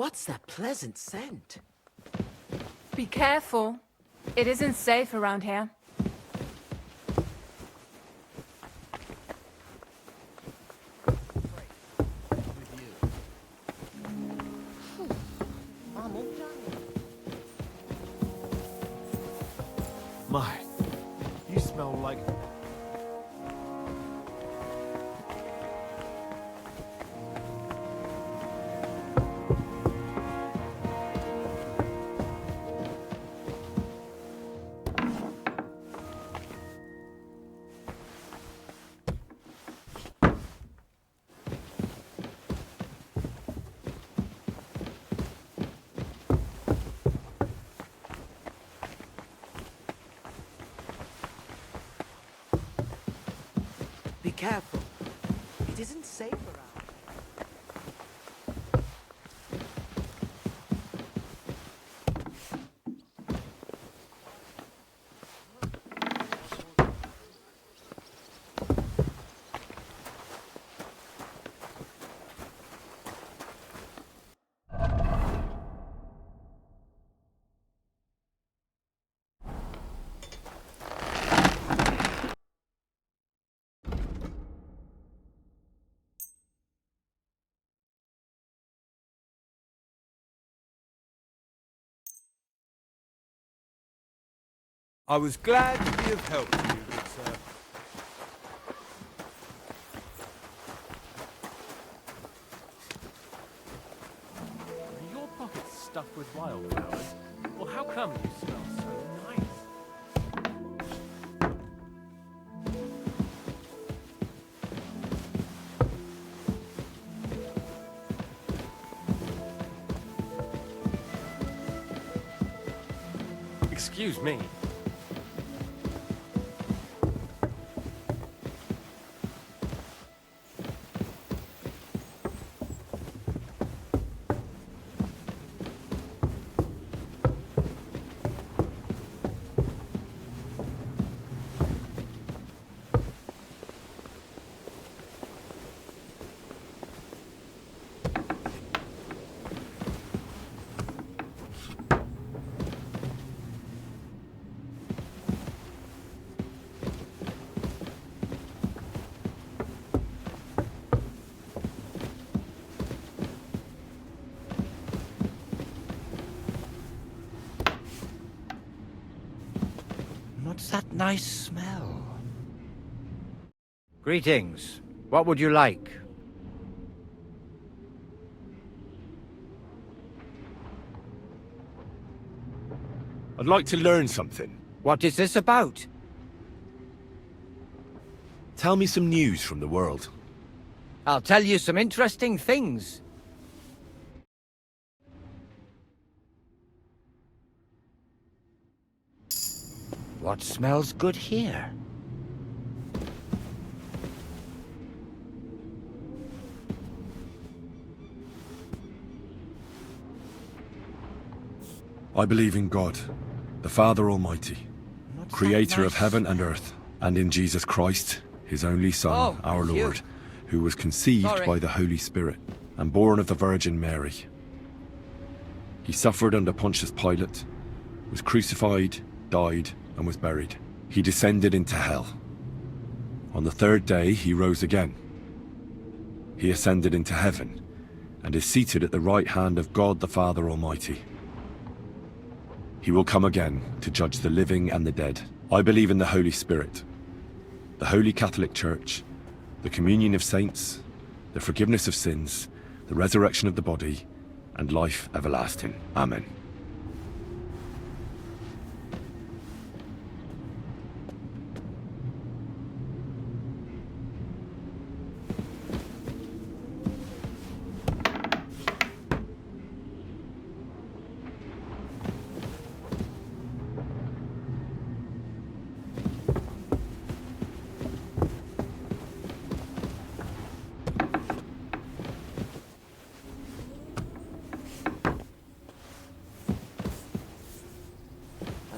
What's that pleasant scent? Be careful. It isn't safe around here. My, you smell like... Be careful. It isn't safe around. I was glad to be of help to you, good sir. Are your pockets stuffed with wildflowers? Well, how come you smell so nice? Excuse me. What's that nice smell? Greetings. What would you like? I'd like to learn something. What is this about? Tell me some news from the world. I'll tell you some interesting things. What smells good here? I believe in God, the Father Almighty, What's creator that of nice heaven and smell? earth, and in Jesus Christ, his only Son, Oh, our thank you. Lord, who was conceived Sorry. by the Holy Spirit and born of the Virgin Mary. He suffered under Pontius Pilate, was crucified, died, and was buried. He descended into hell. On the third day, he rose again. He ascended into heaven and is seated at the right hand of God the Father Almighty. He will come again to judge the living and the dead. I believe in the Holy Spirit, the Holy Catholic Church, the communion of saints, the forgiveness of sins, the resurrection of the body, and life everlasting. Amen.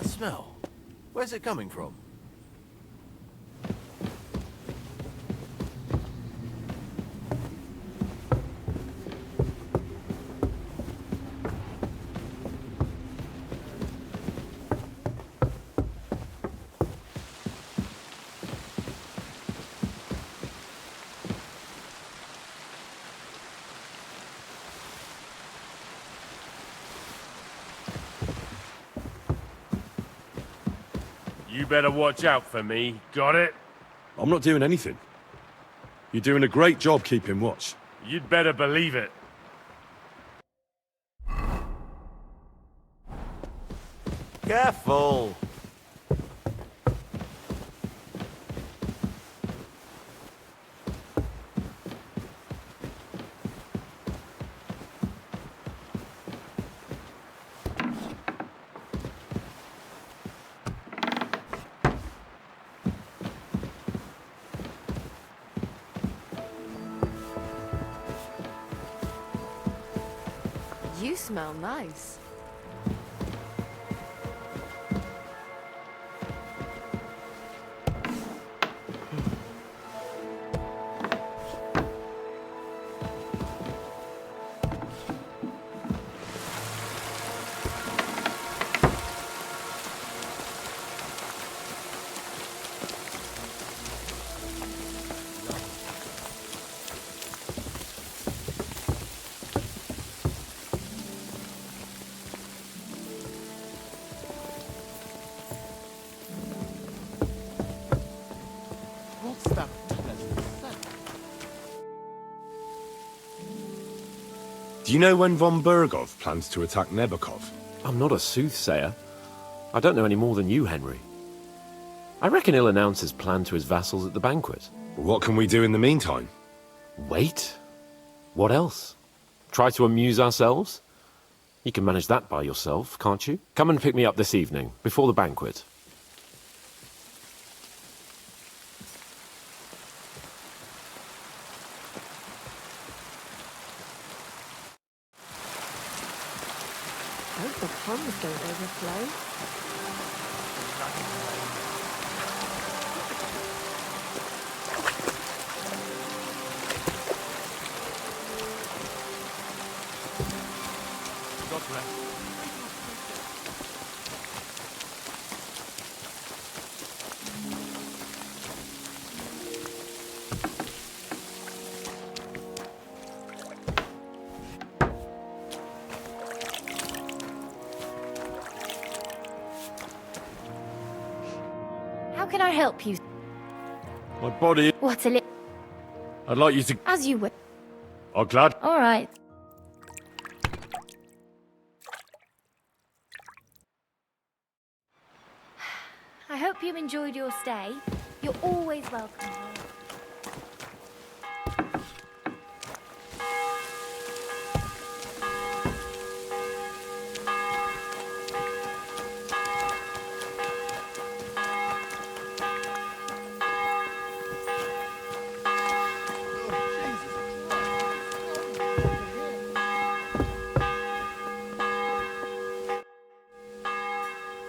Smell. Where's it coming from? You better watch out for me, got it? I'm not doing anything. You're doing a great job keeping watch. You'd better believe it. Careful! You smell nice. What's that pleasant scent? Do you know when von Bergov plans to attack Nebokov? I'm not a soothsayer. I don't know any more than you, Henry. I reckon he'll announce his plan to his vassals at the banquet. What can we do in the meantime? Wait? What else? Try to amuse ourselves? You can manage that by yourself, can't you? Come and pick me up this evening, before the banquet. I hope the ponds don't overflow. God bless. How can I help you? My body... What a li- I'd like you to... As you wish. Oh, glad. All right. I hope you enjoyed your stay. You're always welcome here.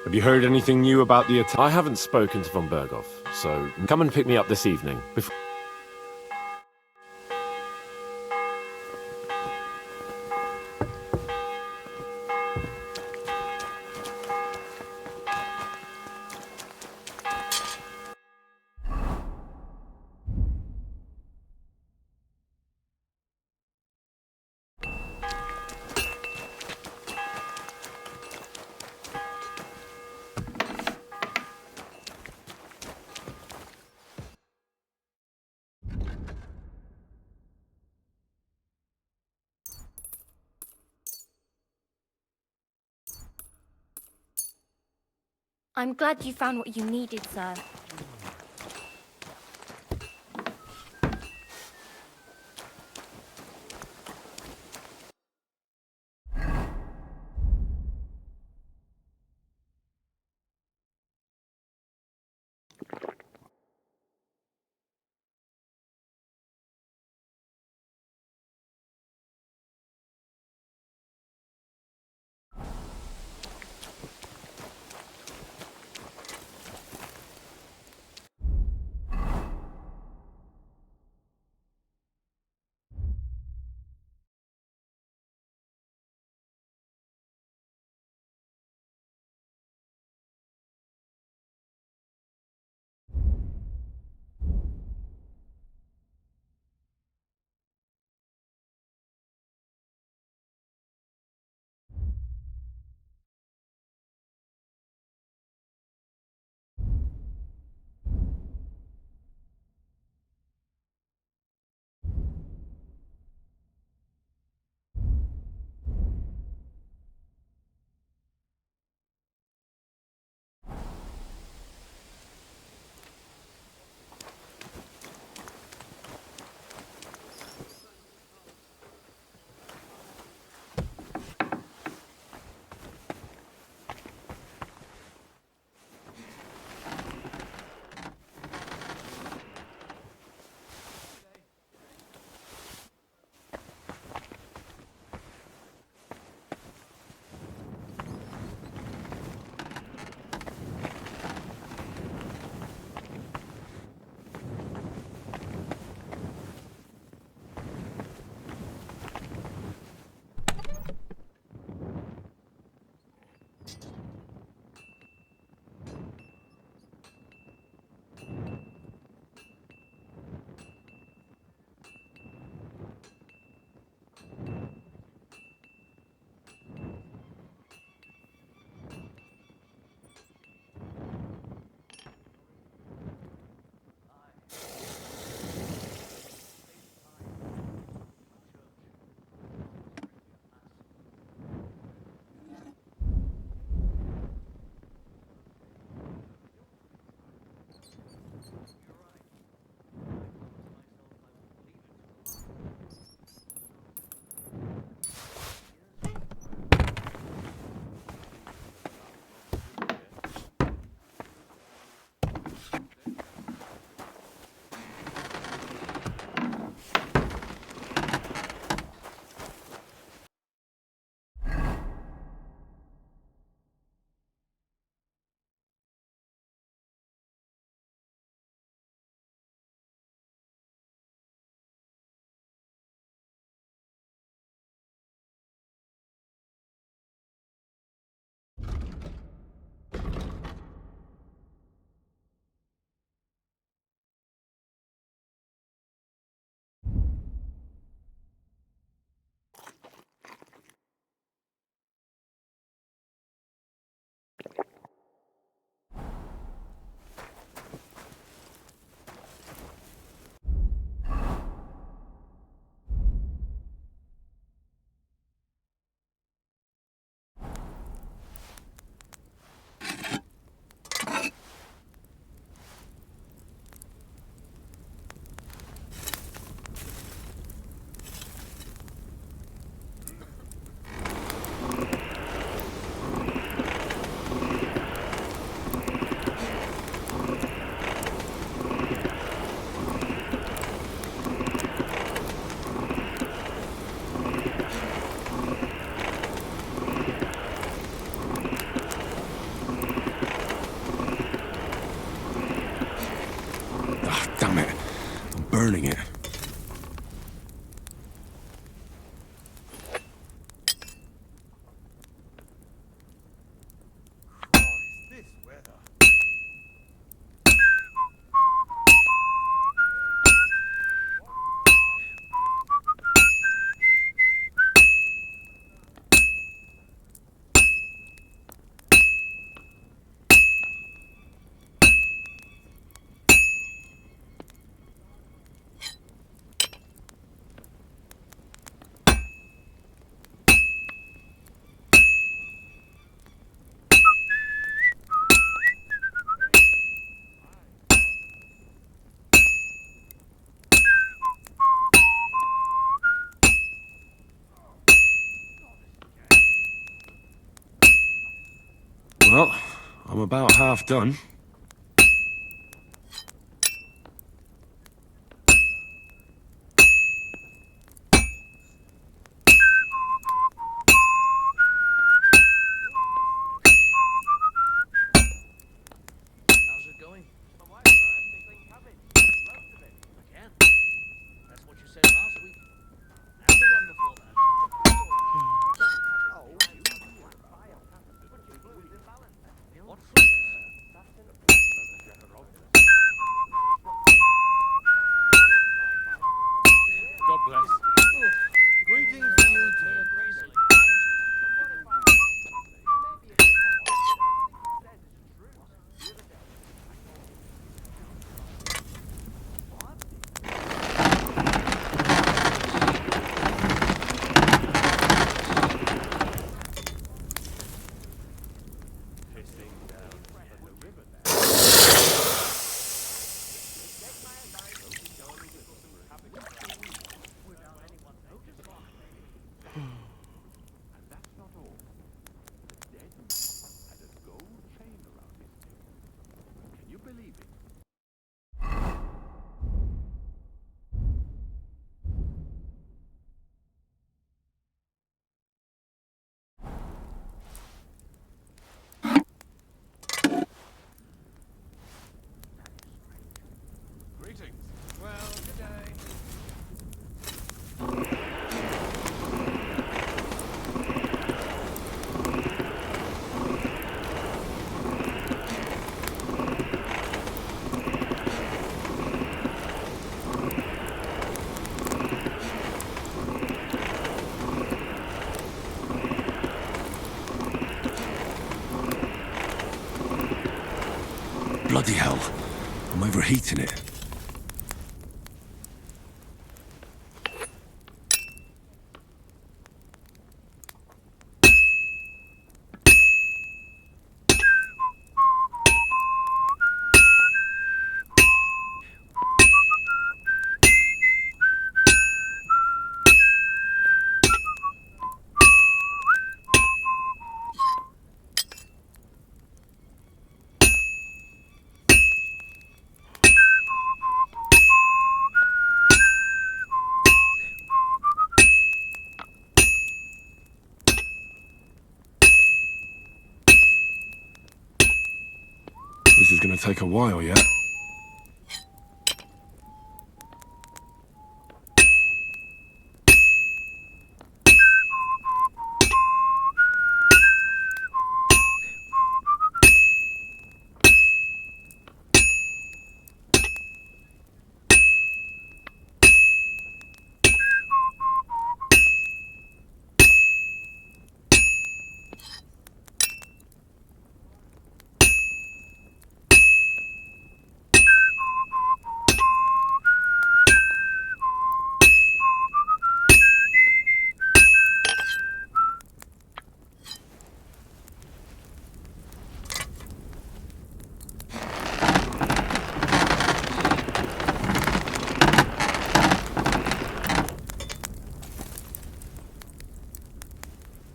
Have you heard anything new about the attack? I haven't spoken to von Bergov, so come and pick me up this evening, before... I'm glad you found what you needed, sir. burning it. Well, I'm about half done. How's it going? My wife and I have pickling cabbage. Loads of it. Again? That's what you said last week. And the one before that. Oh, what fruits? God bless. Greetings to you too. Greetings. Well, good day. Bloody hell. I'm overheating it. This is gonna take a while yet.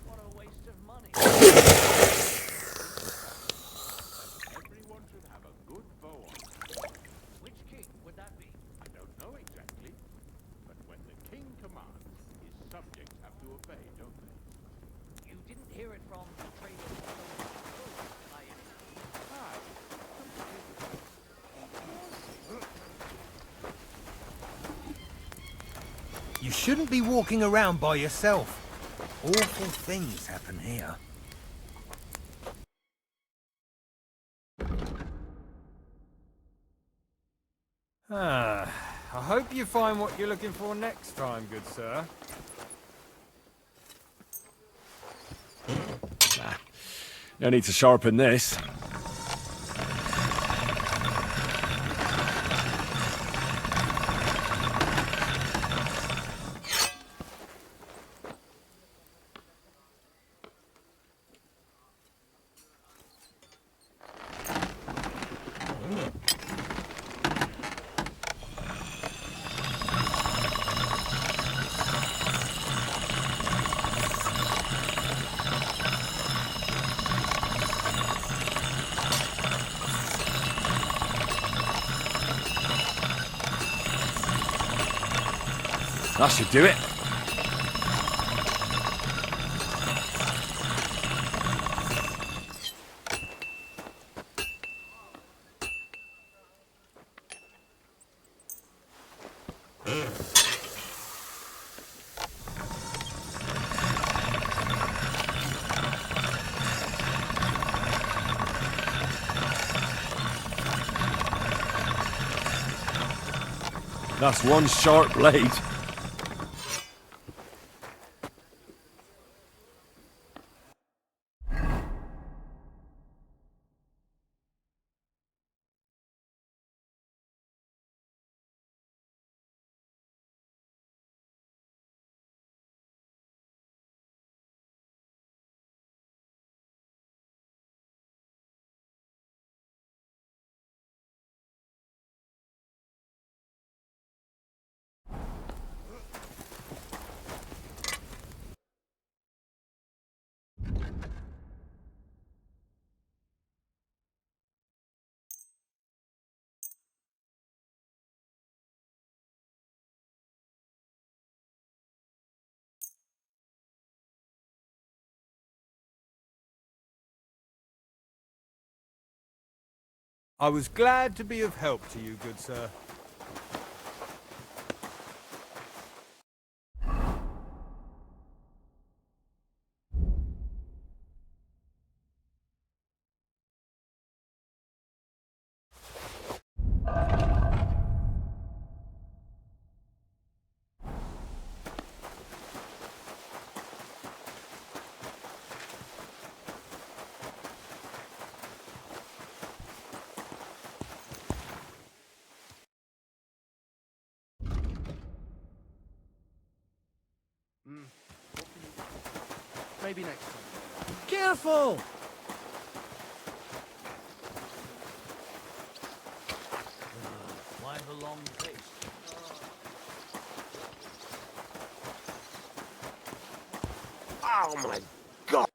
What a waste of money. Everyone should have a good bow on. Which king would that be? I don't know exactly, but when the king commands, his subjects have to obey, don't they? You didn't hear it from the trader by any chance. You shouldn't be walking around by yourself. Awful things happen here. I hope you find what you're looking for next time, good sir. No need to sharpen this. That should do it. That's one sharp blade. I was glad to be of help to you, good sir. Maybe next time. Careful! Quite a long face. Oh my god!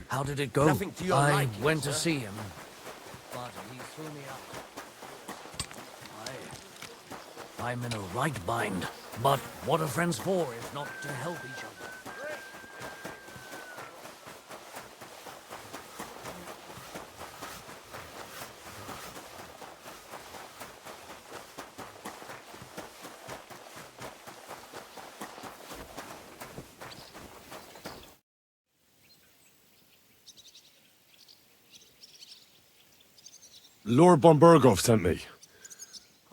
How did it go? Nothing to your I liking, went to sir. see him, but he threw me out. I'm in a right bind. But what are friends for if not to help each other? Lord Bombergov sent me.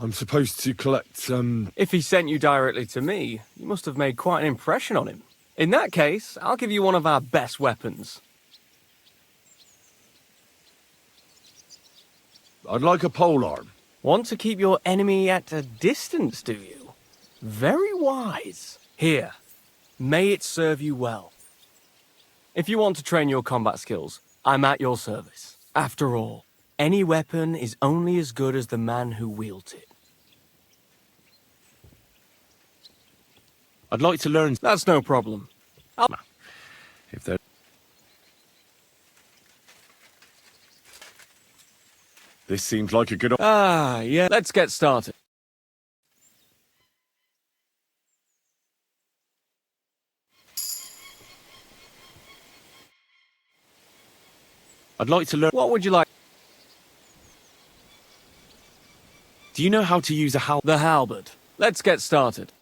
I'm supposed to collect, If he sent you directly to me, you must have made quite an impression on him. In that case, I'll give you one of our best weapons. I'd like a polearm. Want to keep your enemy at a distance, do you? Very wise. Here, may it serve you well. If you want to train your combat skills, I'm at your service. After all, any weapon is only as good as the man who wields it. I'd like to learn. That's no problem. If there. This seems like a good. Yeah, let's get started. I'd like to learn. What would you like? Do you know how to use a halberd? The halberd. Let's get started.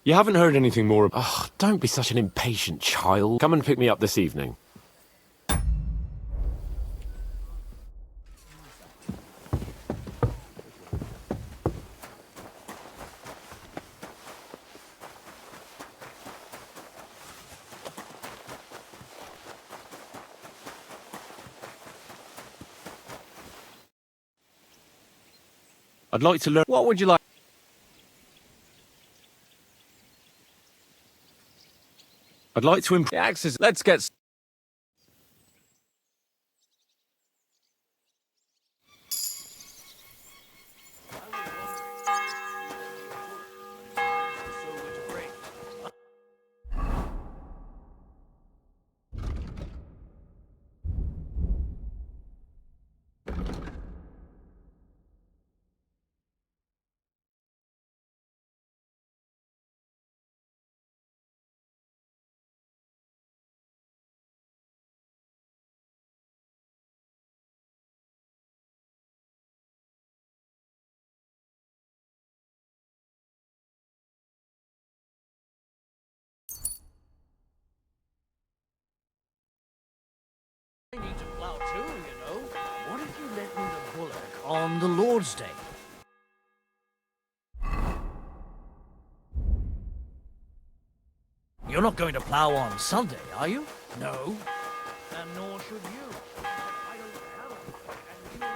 You haven't heard anything more about... Oh, don't be such an impatient child. Come and pick me up this evening. I'd like to learn... What would you like? I'd like to improve... The axes. Let's get... I need to plough too, you know. What if you lent me the bullock on the Lord's Day? You're not going to plough on Sunday, are you? No. And nor should you. But I don't have a bullock, and you the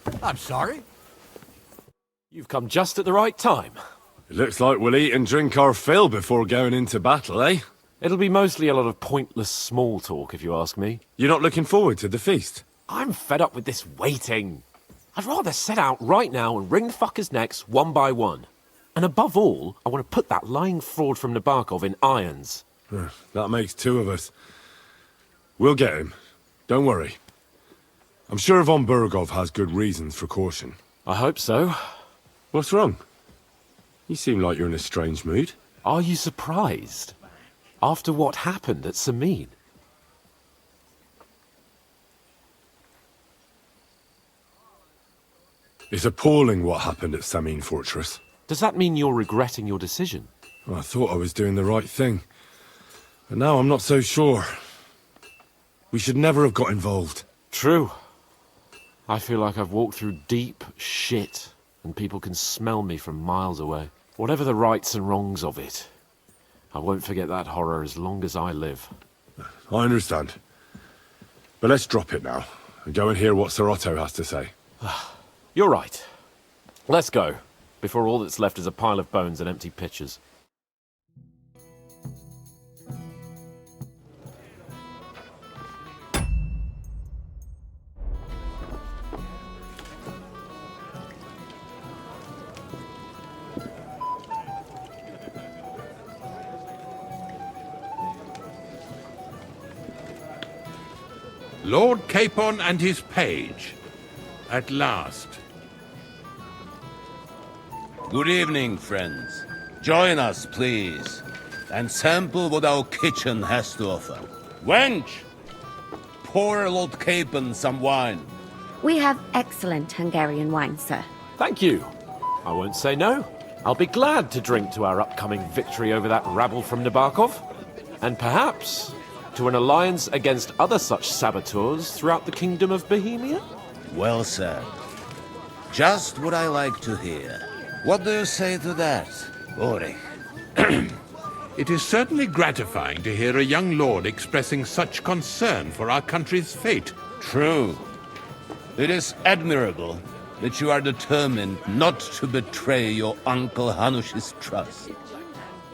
other day. I'm sorry. You've come just at the right time. It looks like we'll eat and drink our fill before going into battle, eh? It'll be mostly a lot of pointless small talk, if you ask me. You're not looking forward to the feast? I'm fed up with this waiting. I'd rather set out right now and wring fuckers' necks one by one. And above all, I want to put that lying fraud from Nabokov in irons. That makes two of us. We'll get him. Don't worry. I'm sure von Burgov has good reasons for caution. I hope so. What's wrong? You seem like you're in a strange mood. Are you surprised? After what happened at Samin? It's appalling what happened at Samin Fortress. Does that mean you're regretting your decision? I thought I was doing the right thing. But now I'm not so sure. We should never have got involved. True. I feel like I've walked through deep shit, and people can smell me from miles away. Whatever the rights and wrongs of it, I won't forget that horror as long as I live. I understand. But let's drop it now, and go and hear what Sir Otto has to say. You're right. Let's go, before all that's left is a pile of bones and empty pitchers. Lord Capon and his page. At last. Good evening, friends. Join us, please, and sample what our kitchen has to offer. Wench, pour Lord Capon some wine. We have excellent Hungarian wine, sir. Thank you. I won't say no. I'll be glad to drink to our upcoming victory over that rabble from Nabokov, and perhaps to an alliance against other such saboteurs throughout the kingdom of Bohemia? Well said. Just what I like to hear. What do you say to that, Ulrich? It is certainly gratifying to hear a young lord expressing such concern for our country's fate. True. It is admirable that you are determined not to betray your Uncle Hanush's trust.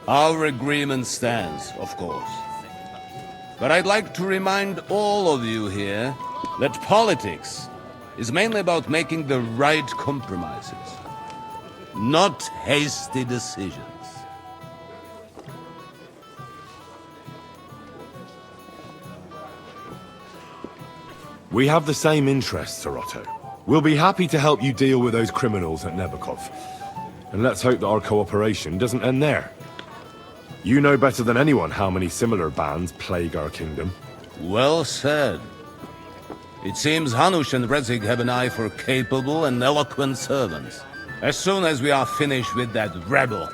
Our agreement stands, of course. But I'd like to remind all of you here that politics is mainly about making the right compromises, not hasty decisions. We have the same interests, Sir Otto. We'll be happy to help you deal with those criminals at Nebokov. And let's hope that our cooperation doesn't end there. You know better than anyone how many similar bands plague our kingdom. Well said. It seems Hanush and Rezig have an eye for capable and eloquent servants. As soon as we are finished with that rebel,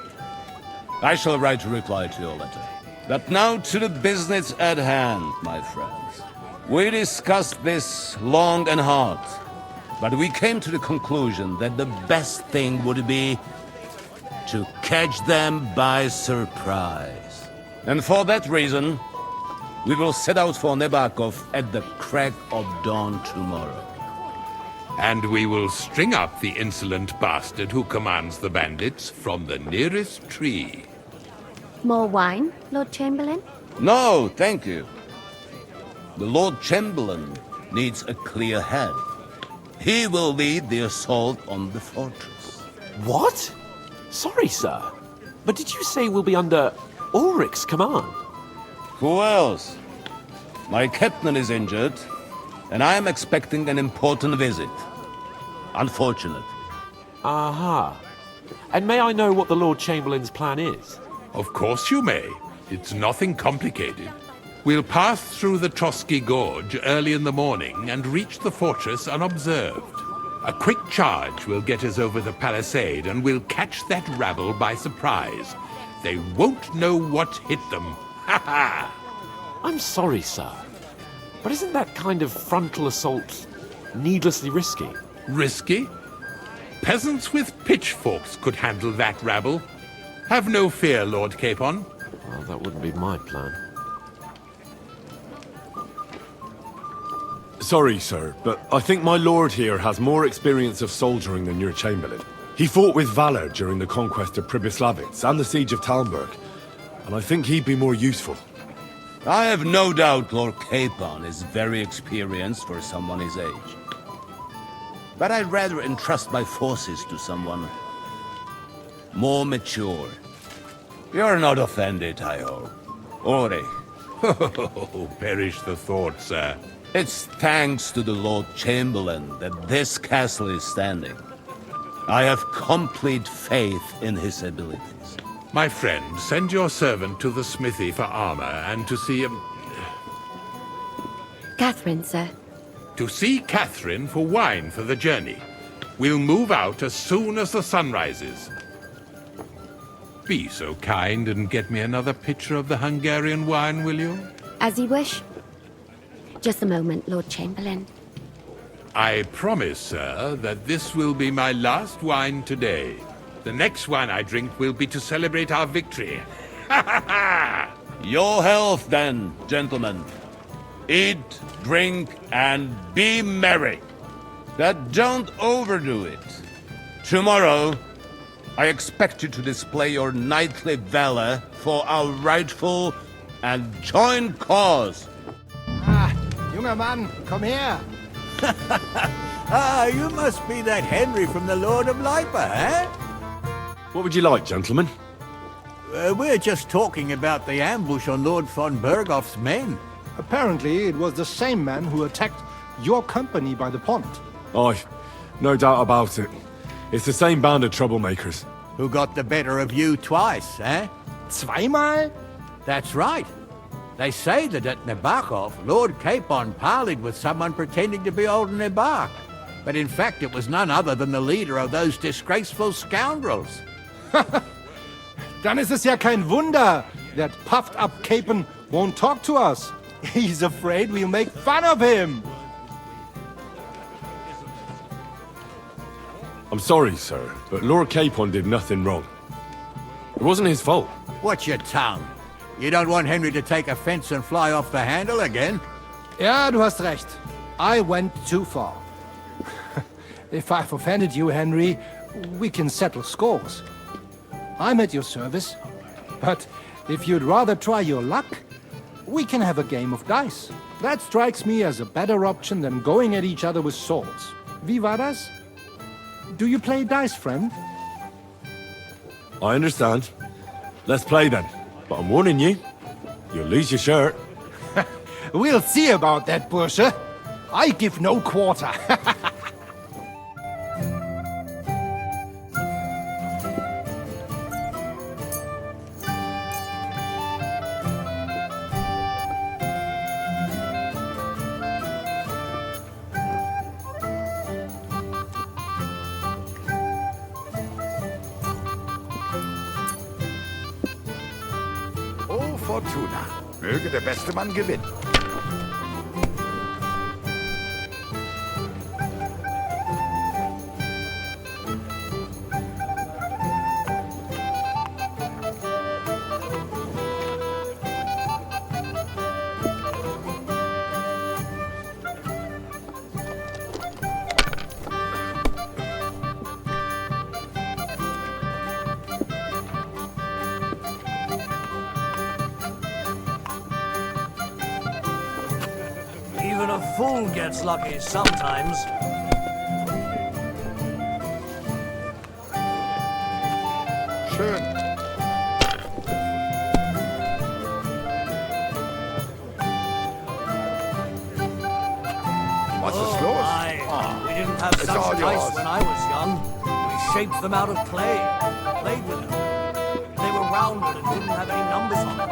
I shall write a reply to your letter. But now to the business at hand, my friends. We discussed this long and hard, but we came to the conclusion that the best thing would be to catch them by surprise. And for that reason, we will set out for Nebakov at the crack of dawn tomorrow. And we will string up the insolent bastard who commands the bandits from the nearest tree. More wine, Lord Chamberlain? No, thank you. The Lord Chamberlain needs a clear head. He will lead the assault on the fortress. What? Sorry, sir. But did you say we'll be under Ulrich's command? Who else? My captain is injured, and I am expecting an important visit. Unfortunate. Aha. And may I know what the Lord Chamberlain's plan is? Of course you may. It's nothing complicated. We'll pass through the Trotsky Gorge early in the morning and reach the fortress unobserved. A quick charge will get us over the palisade and we'll catch that rabble by surprise. They won't know what hit them. Ha ha! I'm sorry, sir. But isn't that kind of frontal assault needlessly risky? Risky? Peasants with pitchforks could handle that rabble. Have no fear, Lord Capon. Well, that wouldn't be my plan. Sorry, sir, but I think my lord here has more experience of soldiering than your Chamberlain. He fought with valor during the conquest of Pribyslavitz and the siege of Talmberg, and I think he'd be more useful. I have no doubt Lord Capon is very experienced for someone his age. But I'd rather entrust my forces to someone more mature. You're not offended, I hope. Ulrich. Oh, perish the thought, sir. It's thanks to the Lord Chamberlain that this castle is standing. I have complete faith in his abilities. My friend, send your servant to the smithy for armor and to see Catherine, sir. To see Catherine for wine for the journey. We'll move out as soon as the sun rises. Be so kind and get me another pitcher of the Hungarian wine, will you? As you wish. Just a moment, Lord Chamberlain. I promise, sir, that this will be my last wine today. The next wine I drink will be to celebrate our victory. Ha ha ha! Your health, then, gentlemen. Eat, drink, and be merry. But don't overdo it. Tomorrow, I expect you to display your knightly valor for our rightful and joint cause. Junger Mann, komm her! You must be that Henry from the Lord of Lipa, eh? What would you like, gentlemen? We're just talking about the ambush on Lord von Bergoff's men. Apparently, it was the same man who attacked your company by the pond. Aye, no doubt about it. It's the same band of troublemakers. Who got the better of you twice, eh? Zweimal? That's right. They say that at Nabokov, Lord Capon parleyed with someone pretending to be old Nabok. But in fact, it was none other than the leader of those disgraceful scoundrels. Dann ist es ja kein Wunder that puffed-up Capon won't talk to us. He's afraid we'll make fun of him. I'm sorry, sir, but Lord Capon did nothing wrong. It wasn't his fault. Watch your tongue. You don't want Henry to take offense and fly off the handle again? Ja, du hast recht. I went too far. If I've offended you, Henry, we can settle scores. I'm at your service. But if you'd rather try your luck, we can have a game of dice. That strikes me as a better option than going at each other with swords. Wie war das? Do you play dice, friend? I understand. Let's play then. But I'm warning you, you'll lose your shirt. We'll see about that, Bursche. I give no quarter. Oh, Fortuna. Möge der beste Mann gewinnen. Even a fool gets lucky sometimes. Schön. Was ist los? We didn't have it's such all dice yours. when I was young. We shaped them out of clay, played with them. They were rounded and didn't have any numbers on them.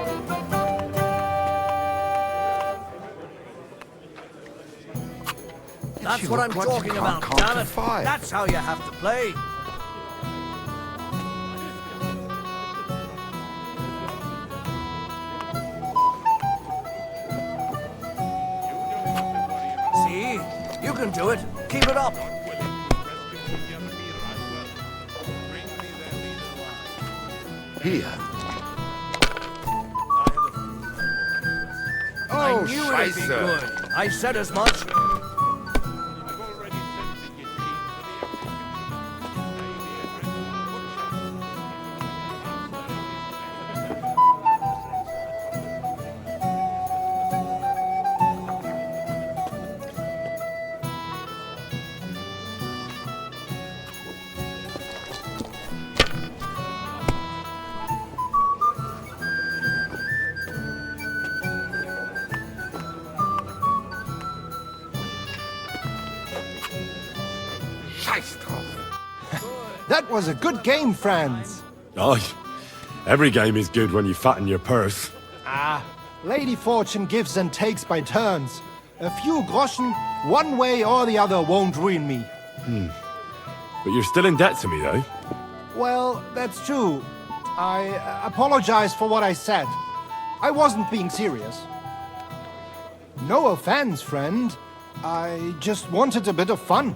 That's You what I'm look like you talking can't about, count damn to it. five. That's how you have to play. See? You can do it. Keep it up. Hier. I Oh, knew it'd be Scheiße. good. I said as much. Scheiß drauf. That was a good game, friends. Aye, every game is good when you fatten your purse. Ah, Lady Fortune gives and takes by turns. A few groschen, one way or the other, won't ruin me. But you're still in debt to me, though. Well, that's true. I apologize for what I said. I wasn't being serious. No offense, friend. I just wanted a bit of fun.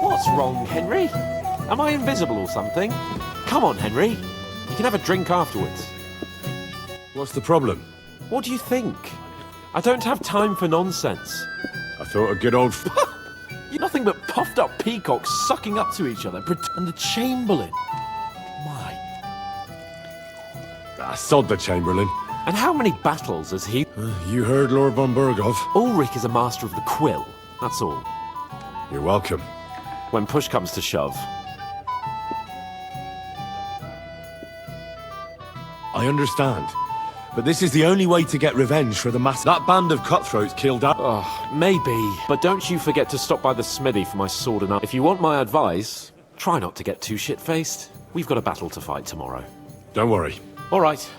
What's wrong, Henry? Am I invisible or something? Come on, Henry. You can have a drink afterwards. What's the problem? What do you think? I don't have time for nonsense. I thought a good old You're nothing but puffed up peacocks sucking up to each other. And the Chamberlain. My. sod the Chamberlain. And how many battles has he... You heard Lord von Burgov? Ulrich is a master of the quill. That's all. You're welcome. When push comes to shove. I understand. But this is the only way to get revenge for the mass. That band of cutthroats killed out. Oh, maybe. But don't you forget to stop by the smithy for my sword and If you want my advice, try not to get too shit-faced. We've got a battle to fight tomorrow. Don't worry. All right.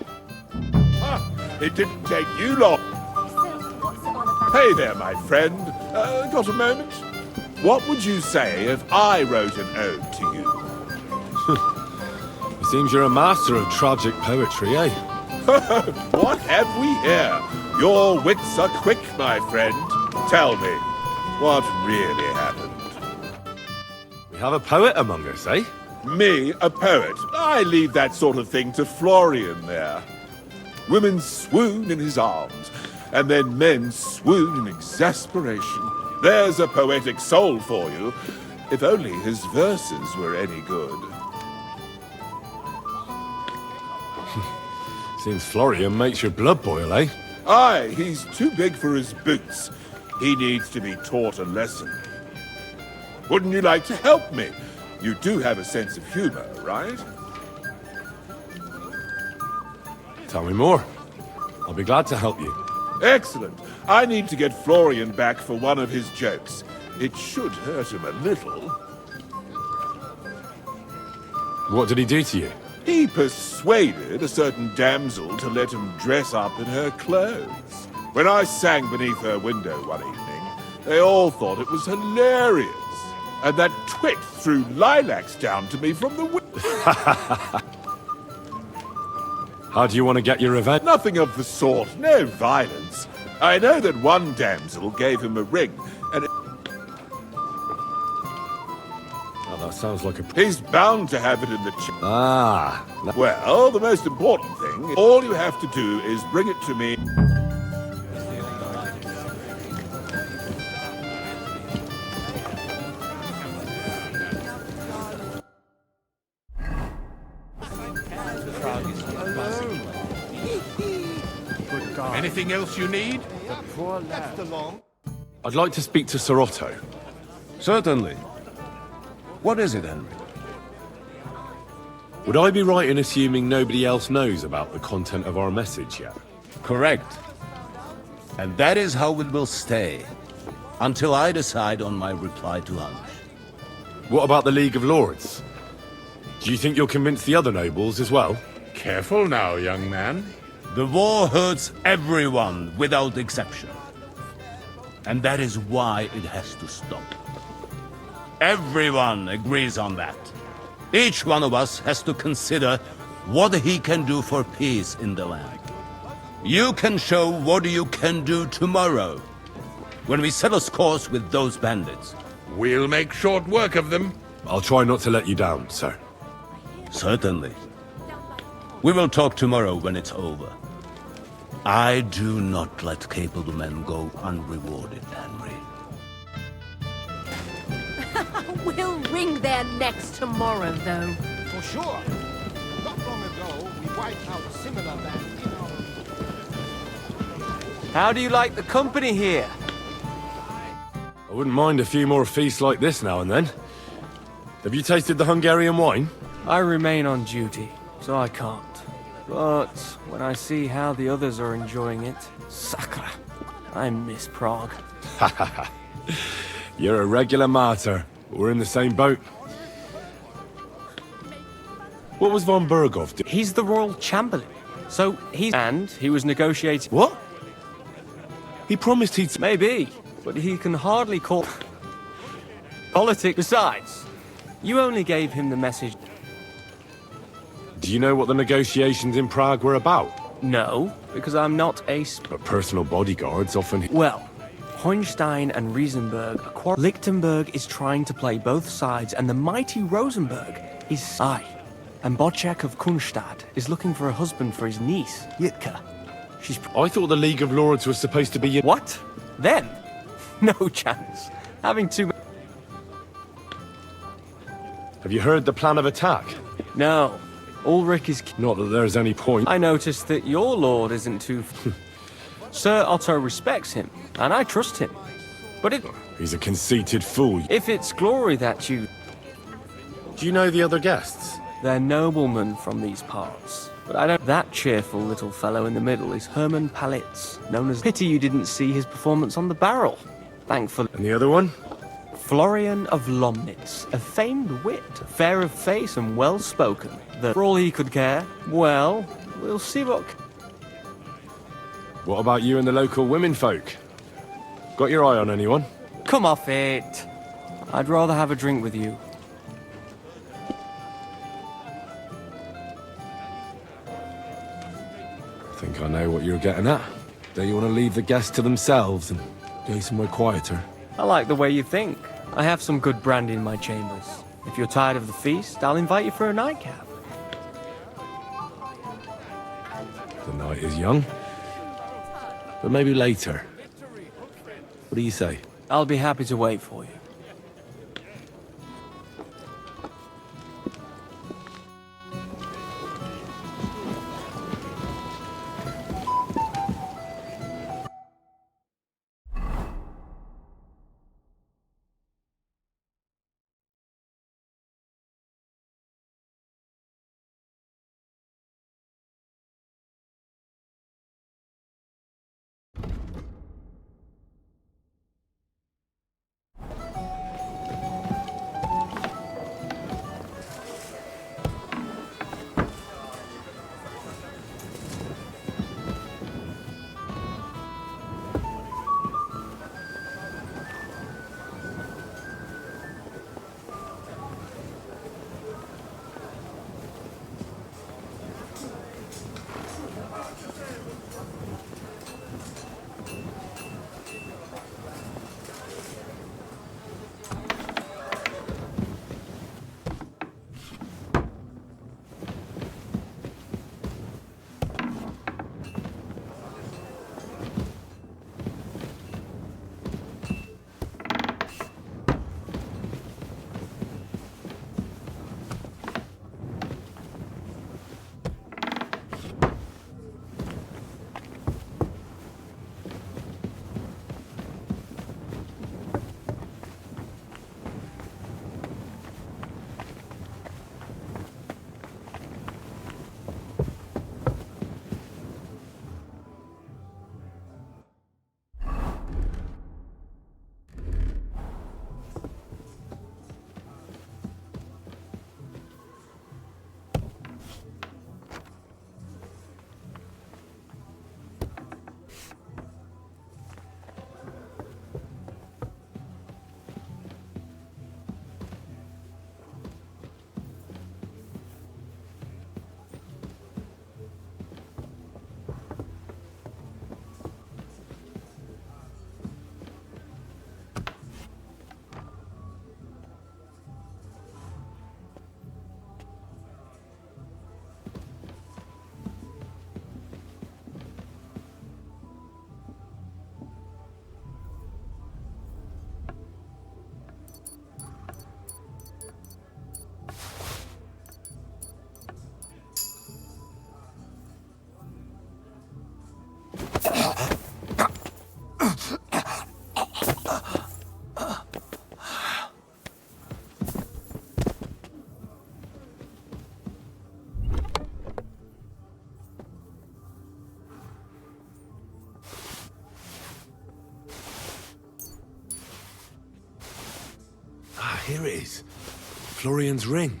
It didn't take you long. Hey there, my friend. Got a moment? What would you say if I wrote an ode to you? It seems you're a master of tragic poetry, eh? What have we here? Your wits are quick, my friend. Tell me, what really happened? We have a poet among us, eh? Me, a poet? I leave that sort of thing to Florian there. Women swoon in his arms, and then men swoon in exasperation. There's a poetic soul for you, if only his verses were any good. Seems Florian makes your blood boil, eh? Aye, he's too big for his boots. He needs to be taught a lesson. Wouldn't you like to help me? You do have a sense of humor, right? Tell me more. I'll be glad to help you. Excellent. I need to get Florian back for one of his jokes. It should hurt him a little. What did he do to you? He persuaded a certain damsel to let him dress up in her clothes. When I sang beneath her window one evening, they all thought it was hilarious. And that twit threw lilacs down to me from the window. How do you want to get your revenge? Nothing of the sort. No violence. I know that one damsel gave him a ring, and that sounds like a... He's bound to have it in the Ah. Well, the most important thing, all you have to do is bring it to me. Anything else you need? I'd like to speak to Sir Otto. Certainly. What is it, Henry? Would I be right in assuming nobody else knows about the content of our message yet? Correct. And that is how it will stay, until I decide on my reply to Hunt. What about the League of Lords? Do you think you'll convince the other nobles as well? Careful now, young man. The war hurts everyone without exception. And that is why it has to stop. Everyone agrees on that. Each one of us has to consider what he can do for peace in the land. You can show what you can do tomorrow, when we settle scores with those bandits. We'll make short work of them. I'll try not to let you down, sir. Certainly. We will talk tomorrow when it's over. I do not let capable men go unrewarded, Henry. We'll wring their necks tomorrow, though. For sure. Not long ago, we wiped out a similar band in our... How do you like the company here? I wouldn't mind a few more feasts like this now and then. Have you tasted the Hungarian wine? I remain on duty, so I can't. But when I see how the others are enjoying it, sacre, I miss Prague. You're a regular martyr. We're in the same boat. What was von Berghoff doing? He's the royal chamberlain. So he's... And he was negotiating... What? He promised he'd... Maybe, but he can hardly call... Politics. Besides, you only gave him the message... Do you know what the negotiations in Prague were about? No, because I'm not a... But personal bodyguards often... Well, Hohenstein and Riesenberg are Lichtenberg is trying to play both sides, and the mighty Rosenberg is... Aye. And Bocek of Kunstadt is looking for a husband for his niece, Yitka. She's... I thought the League of Lords was supposed to be... What? Them? No chance. Having too... Have you heard the plan of attack? No. Ulrich is... Not that there's any point. I noticed that your lord isn't too... Sir Otto respects him, and I trust him. But it... He's a conceited fool. If it's glory that you... Do you know the other guests? They're noblemen from these parts. but I don't... That cheerful little fellow in the middle is Herman Palitz, known as... Pity you didn't see his performance on the barrel. Thankfully... And the other one? Florian of Lomnitz, a famed wit, fair of face and well-spoken. That, for all he could care, well, we'll see what... What about you and the local women folk? Got your eye on anyone? Come off it. I'd rather have a drink with you. I think I know what you're getting at. Don't you want to leave the guests to themselves and go somewhere quieter? I like the way you think. I have some good brandy in my chambers. If you're tired of the feast, I'll invite you for a nightcap. The night is young. But maybe later. What do you say? I'll be happy to wait for you. Here it is. Florian's ring.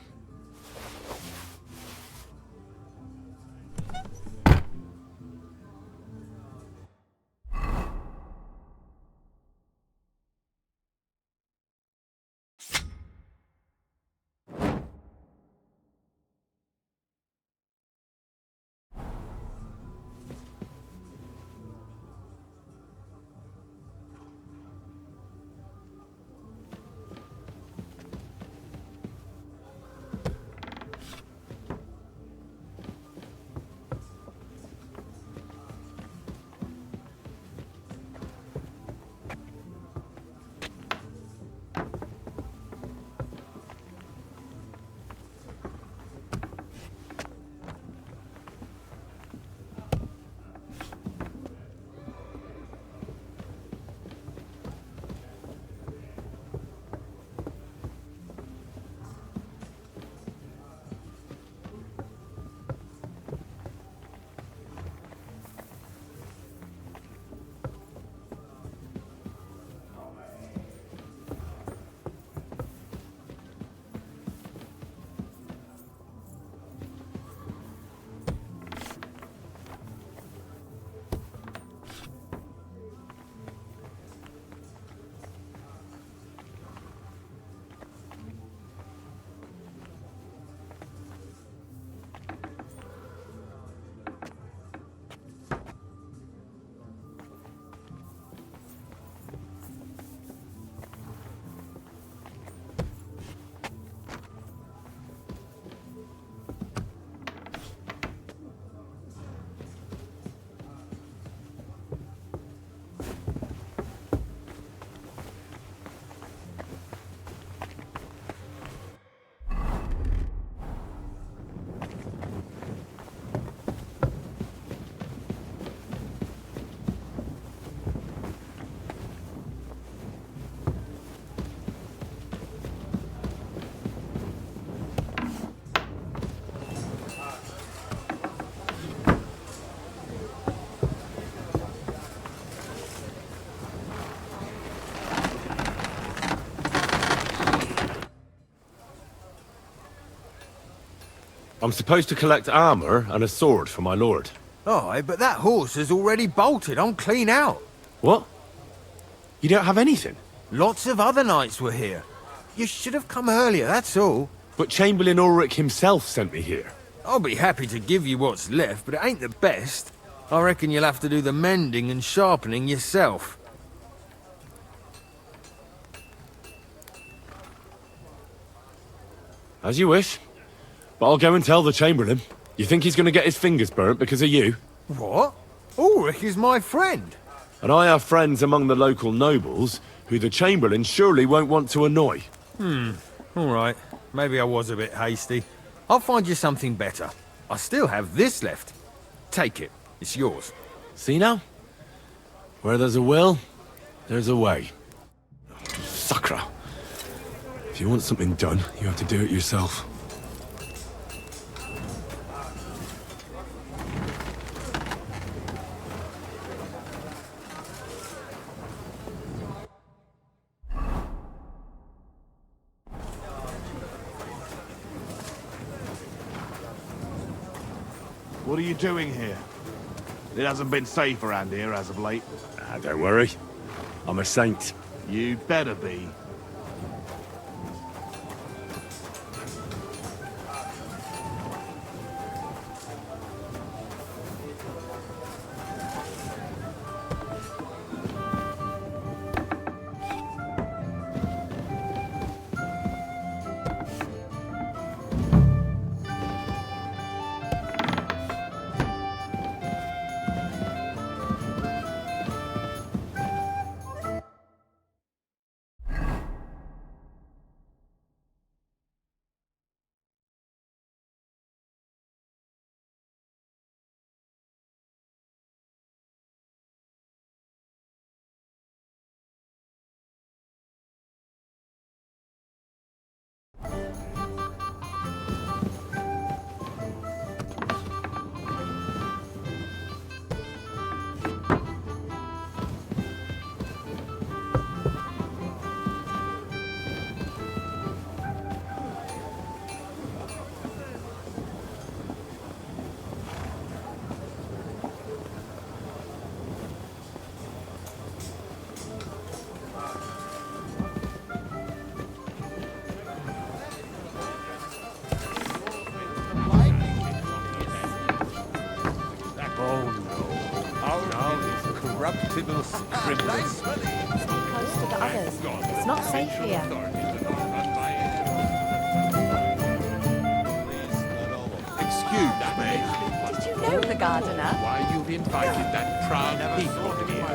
I'm supposed to collect armor and a sword for my lord. Aye, but that horse has already bolted. I'm clean out. What? You don't have anything? Lots of other knights were here. You should have come earlier, that's all. But Chamberlain Ulrich himself sent me here. I'll be happy to give you what's left, but it ain't the best. I reckon you'll have to do the mending and sharpening yourself. As you wish. But I'll go and tell the Chamberlain. You think he's going to get his fingers burnt because of you? What? Ulrich is my friend. And I have friends among the local nobles who the Chamberlain surely won't want to annoy. All right. Maybe I was a bit hasty. I'll find you something better. I still have this left. Take it. It's yours. See now? Where there's a will, there's a way. Sucker. If you want something done, you have to do it yourself. What are you doing here? It hasn't been safe around here as of late. Don't worry. I'm a saint. You better be. Corruptible scribblers. Stay close to the others. It's not safe here. Excuse me. Did you know the gardener? Why you've invited that proud people here?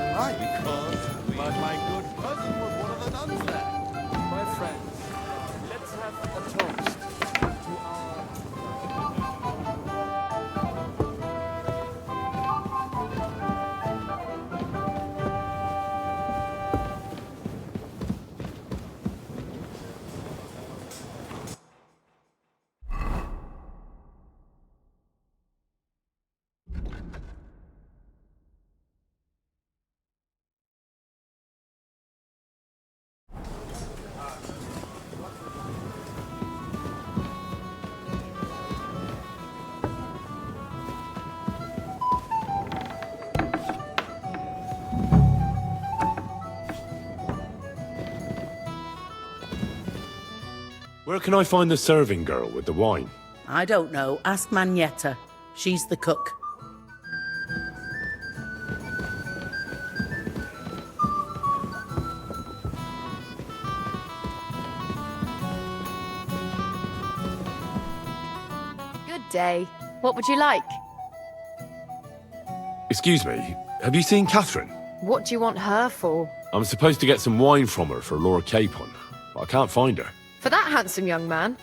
But my good cousin was one of the nuns there. My friends, let's have a toast to our... Where can I find the serving girl with the wine? I don't know. Ask Magnetta. She's the cook. Good day. What would you like? Excuse me, have you seen Catherine? What do you want her for? I'm supposed to get some wine from her for Lord Capon, but I can't find her. For that handsome young man?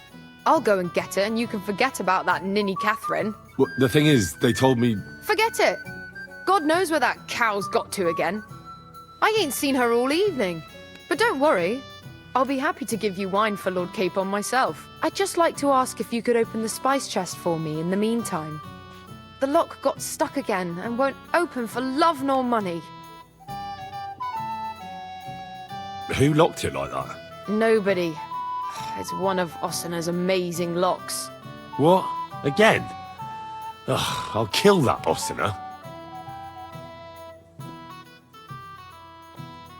I'll go and get her and you can forget about that ninny Catherine. Well, the thing is, they told me... Forget it. God knows where that cow's got to again. I ain't seen her all evening. But don't worry. I'll be happy to give you wine for Lord Capon myself. I'd just like to ask if you could open the spice chest for me in the meantime. The lock got stuck again and won't open for love nor money. Who locked it like that? Nobody. It's one of Ossina's amazing locks. What? Again? Ugh, I'll kill that Osina.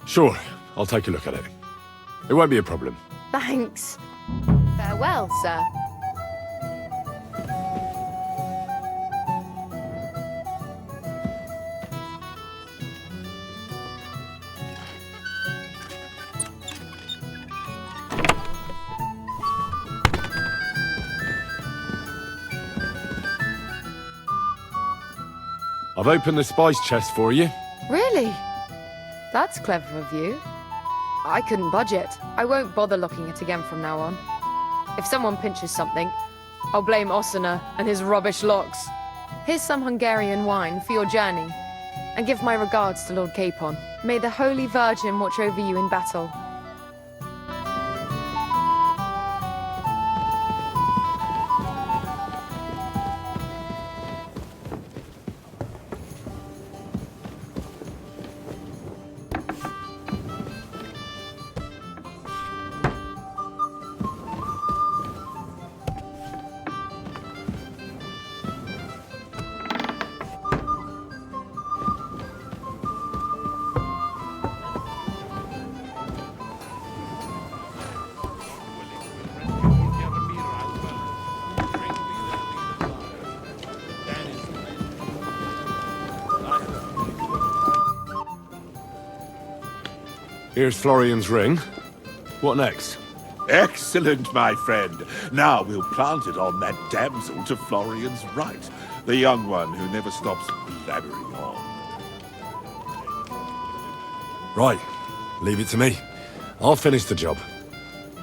Sure, I'll take a look at it. It won't be a problem. Thanks. Farewell, sir. I've opened the spice chest for you. Really? That's clever of you. I couldn't budget. I won't bother looking it again from now on. If someone pinches something, I'll blame Osina and his rubbish locks. Here's some Hungarian wine for your journey. And give my regards to Lord Capon. May the Holy Virgin watch over you in battle. Here's Florian's ring. What next? Excellent, my friend. Now we'll plant it on that damsel to Florian's right, the young one who never stops blabbering on. Right, leave it to me. I'll finish the job.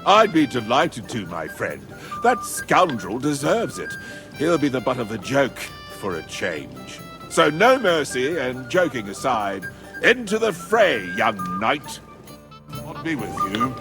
I'd be delighted to, my friend. That scoundrel deserves it. He'll be the butt of the joke for a change. So no mercy, and joking aside, into the fray, young knight. I'll be with you.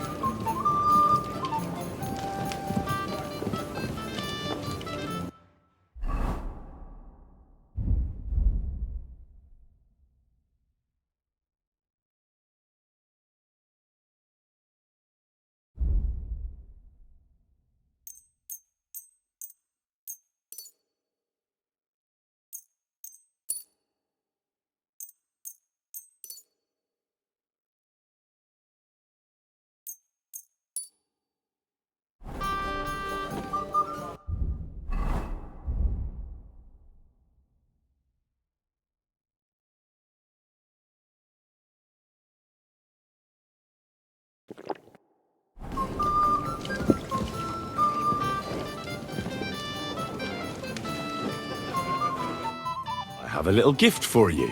I have a little gift for you.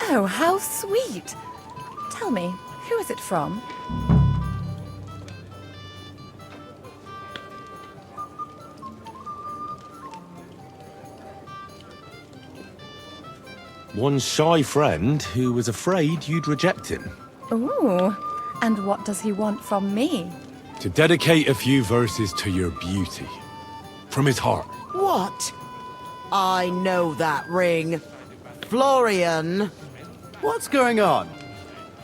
Oh, how sweet. Tell me, who is it from? One shy friend who was afraid you'd reject him. Ooh, and what does he want from me? To dedicate a few verses to your beauty. From his heart. What? I know that ring. Florian. What's going on?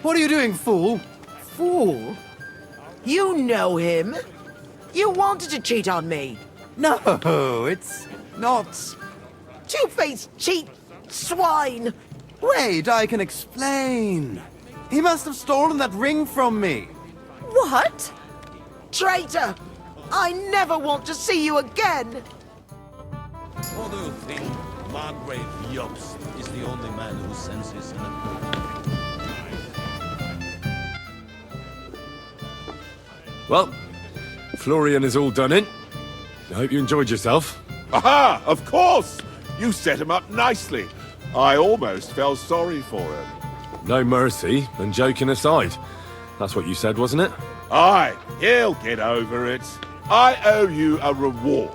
What are you doing, fool? Fool? You know him. You wanted to cheat on me. No, it's not... Two-faced cheat swine! Wait, I can explain. He must have stolen that ring from me. What? Traitor! I never want to see you again! What do you think? Margrave Yost is the only man who senses an Well, Florian is all done in. I hope you enjoyed yourself. Aha! Of course! You set him up nicely. I almost felt sorry for him. No mercy, and joking aside. That's what you said, wasn't it? Aye, he'll get over it. I owe you a reward.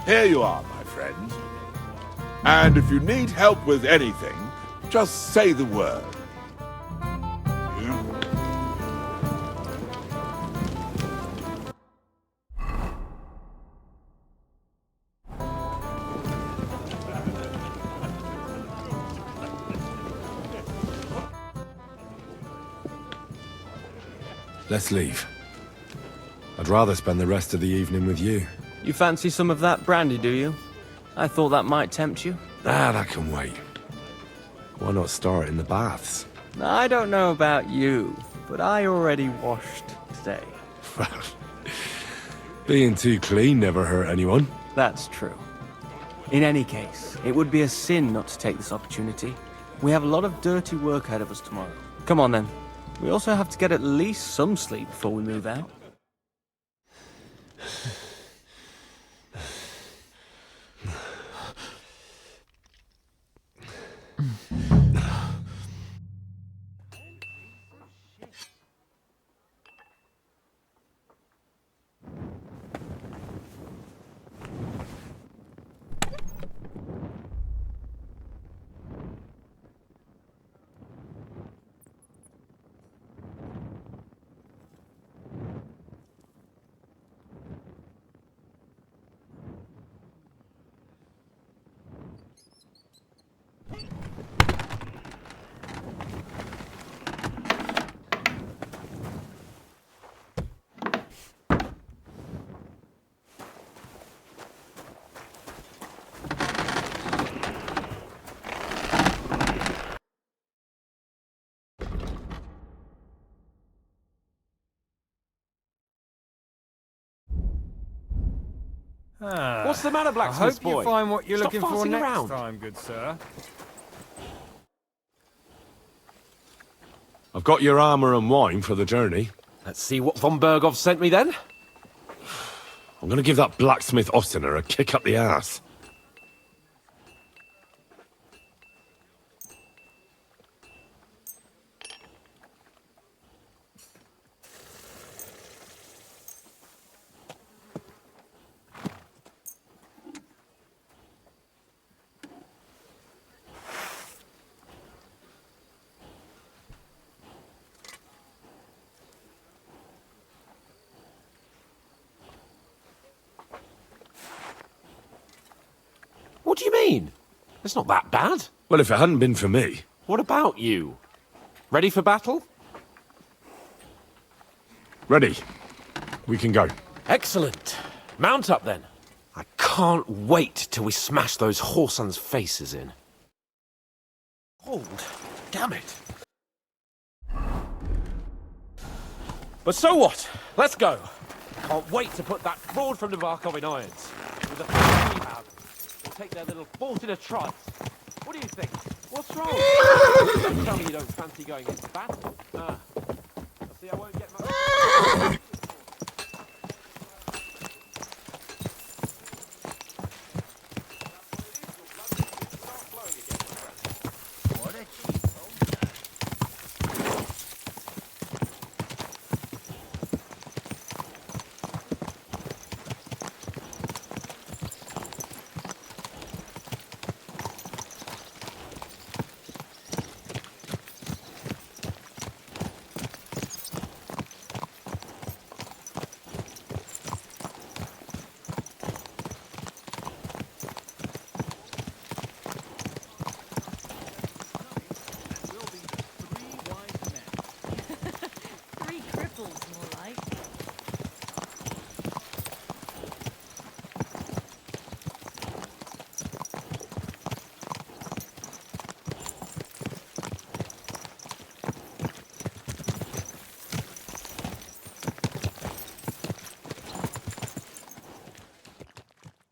Here you are, my friend. And if you need help with anything, just say the word. Let's leave. I'd rather spend the rest of the evening with you. You fancy some of that brandy, do you? I thought that might tempt you. That can wait. Why not start in the baths? I don't know about you, but I already washed today. Well, being too clean never hurt anyone. That's true. In any case, it would be a sin not to take this opportunity. We have a lot of dirty work ahead of us tomorrow. Come on then. We also have to get at least some sleep before we move out. What's the matter, blacksmith boy? I hope you find what you're Stop looking for farting next around. time, good sir. I've got your armor and wine for the journey. Let's see what von Berghoff sent me then. I'm gonna give that blacksmith Ostener a kick up the ass. What do you mean? It's not that bad. Well, if it hadn't been for me... What about you? Ready for battle? Ready. We can go. Excellent. Mount up then. I can't wait till we smash those whoresons' faces in. Hold. Damn it. But so what? Let's go. Can't wait to put that fraud from Navarkov in irons. With the things we have, we'll take their little fort in a trice. What do you think? What's wrong? Don't tell me you don't fancy going into battle. I see I won't get much...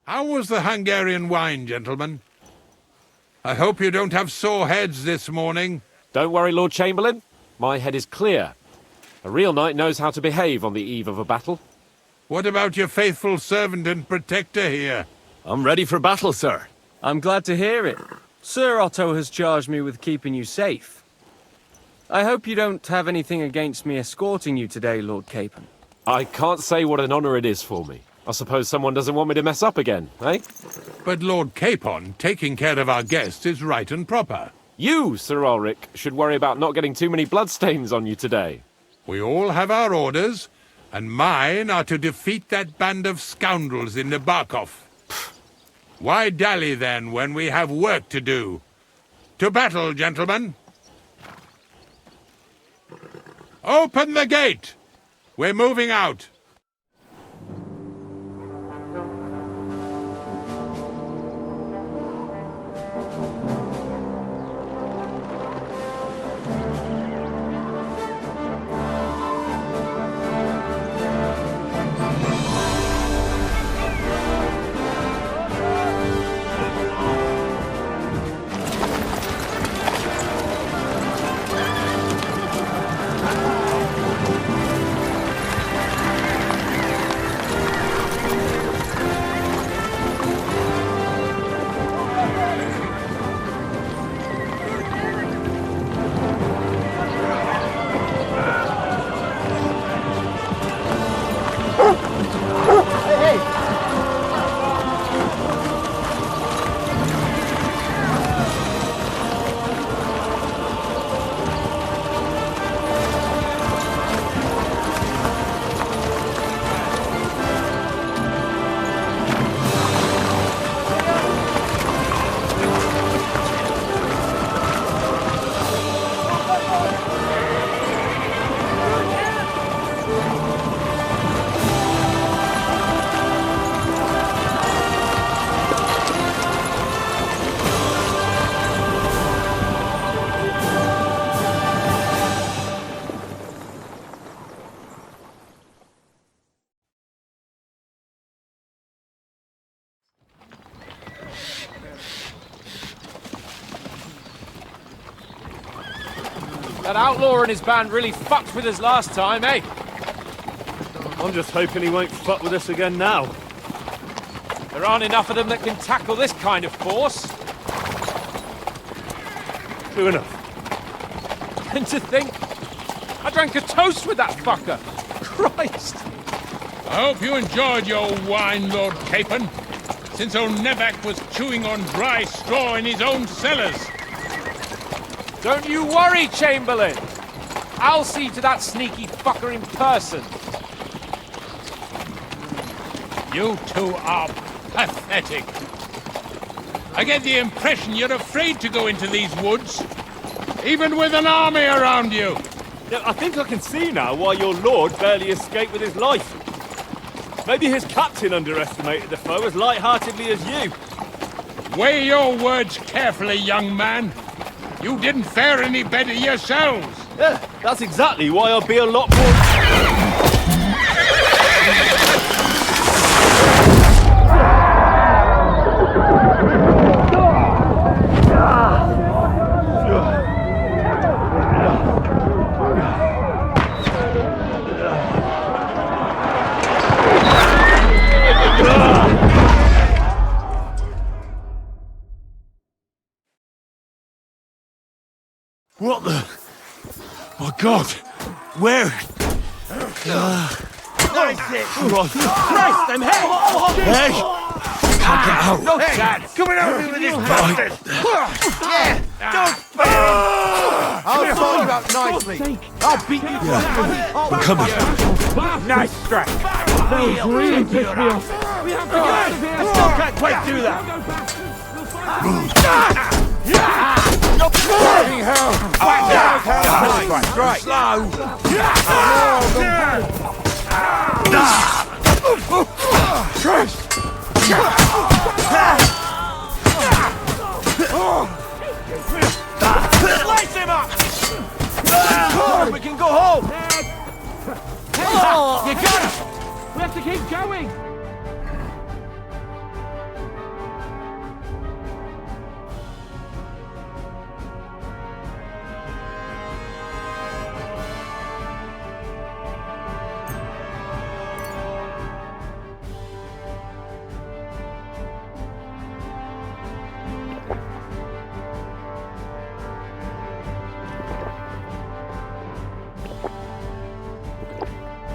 How was the Hungarian wine, gentlemen? I hope you don't have sore heads this morning. Don't worry, Lord Chamberlain. My head is clear. A real knight knows how to behave on the eve of a battle. What about your faithful servant and protector here? I'm ready for battle, sir. I'm glad to hear it. Sir Otto has charged me with keeping you safe. I hope you don't have anything against me escorting you today, Lord Capon. I can't say what an honor it is for me. I suppose someone doesn't want me to mess up again, eh? But Lord Capon, taking care of our guests is right and proper. You, Sir Ulrich, should worry about not getting too many bloodstains on you today. We all have our orders, and mine are to defeat that band of scoundrels in Nabarkov. Why dally, then, when we have work to do? To battle, gentlemen! Open the gate! We're moving out. That outlaw and his band really fucked with us last time, eh? I'm just hoping he won't fuck with us again now. There aren't enough of them that can tackle this kind of force. True enough. And to think, I drank a toast with that fucker. Christ! I hope you enjoyed your wine, Lord Capon, since old Nevac was chewing on dry straw in his own cellars. Don't you worry, Chamberlain. I'll see to that sneaky fucker in person. You two are pathetic. I get the impression you're afraid to go into these woods, even with an army around you. Yeah, I think I can see now why your lord barely escaped with his life. Maybe his captain underestimated the foe as light-heartedly as you. Weigh your words carefully, young man. You didn't fare any better yourselves. Yeah, that's exactly why I'll be a lot more... What the? My God! Where? Nice hit! Christ, I'm hit! Hey! Can't get out! No chance! Coming out with this bastard! Yeah! Don't fail! I'll sort you out nicely! I'll beat you to a I'm coming! nice strike! Really pissed me off! We have to get out of here! I still can't quite do that! Bloody hell! Strike! Slow! Christ! Slice him up! We can go home! You got it! We have to keep going!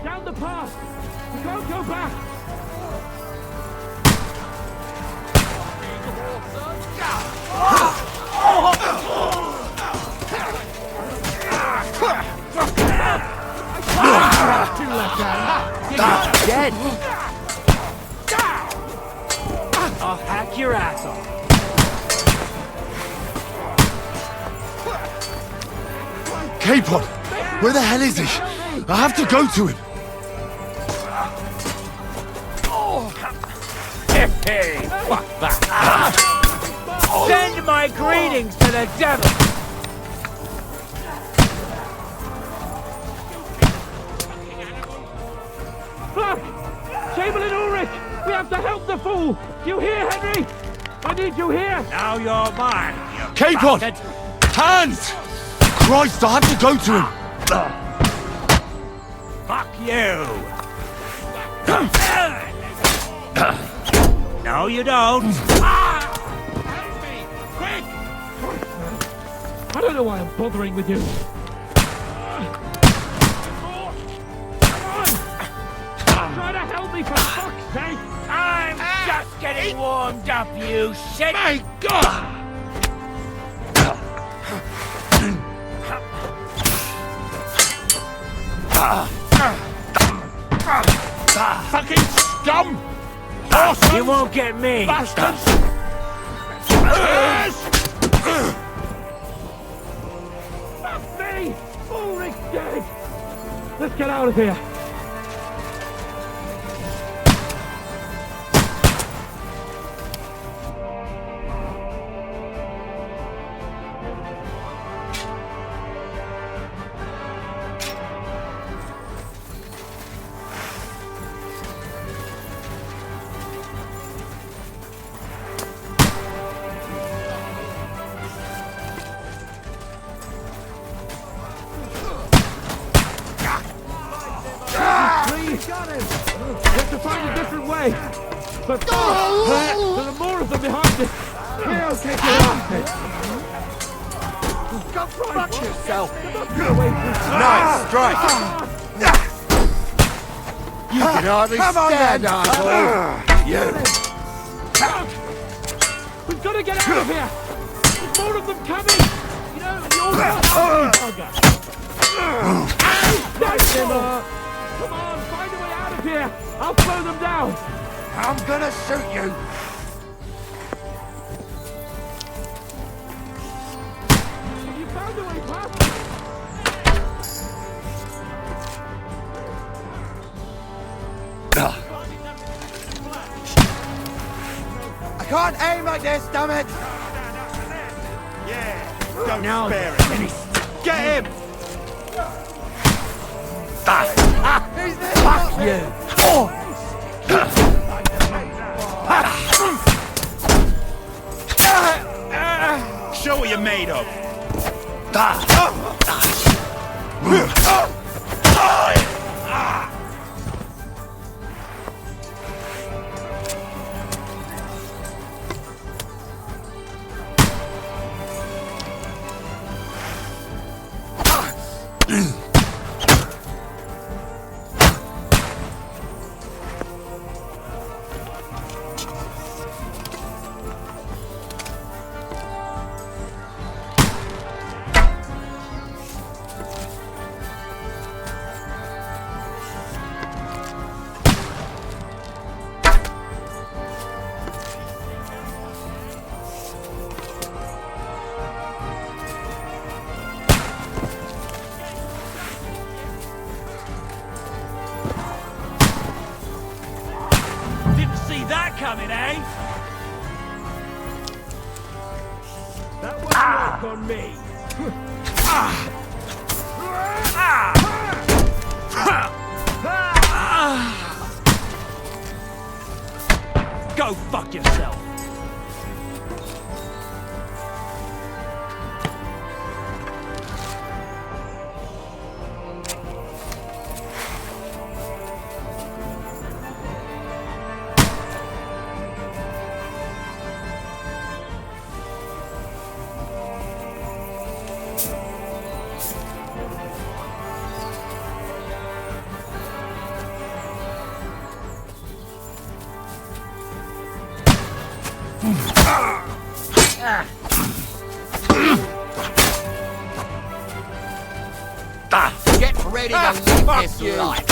Down the path! We can't go back! Two left hand. You're dead! I'll hack your ass off. Capon! Where the hell is he? I have to go to him! Hey, fuck that! Send my greetings to the devil! Fuck! Chamberlain Ulrich! We have to help the fool! You hear, Henry? I need you here! Now you're mine, you Capon! bastard. Hands! Christ, I have to go to him! Fuck you! No, you don't! Help me! Quick! I don't know why I'm bothering with you. Come on! Try to help me for fuck's sake! I'm just getting warmed up, you shit! My God! Fucking scum! You won't get me! Bastards! Fuck me! Ulrich's dead! Let's get out of here! got him! We have to find a different way. But there are more of them behind us. We'll take it off. Go fuck yourself. Nice strike. You can hardly stand, asshole. You. We've got to get out of here. There's more of them coming. You know, you're bugger. Nice one. Come on, find a way out of here. I'll slow them down. I'm gonna shoot you. You found a way past. I can't aim like this, damn it! Yeah, don't spare it. Get him! Fuck you! Show what you're made of. Didn't see that coming, eh? That won't work on me. Go fuck yourself. Get ready to live this life.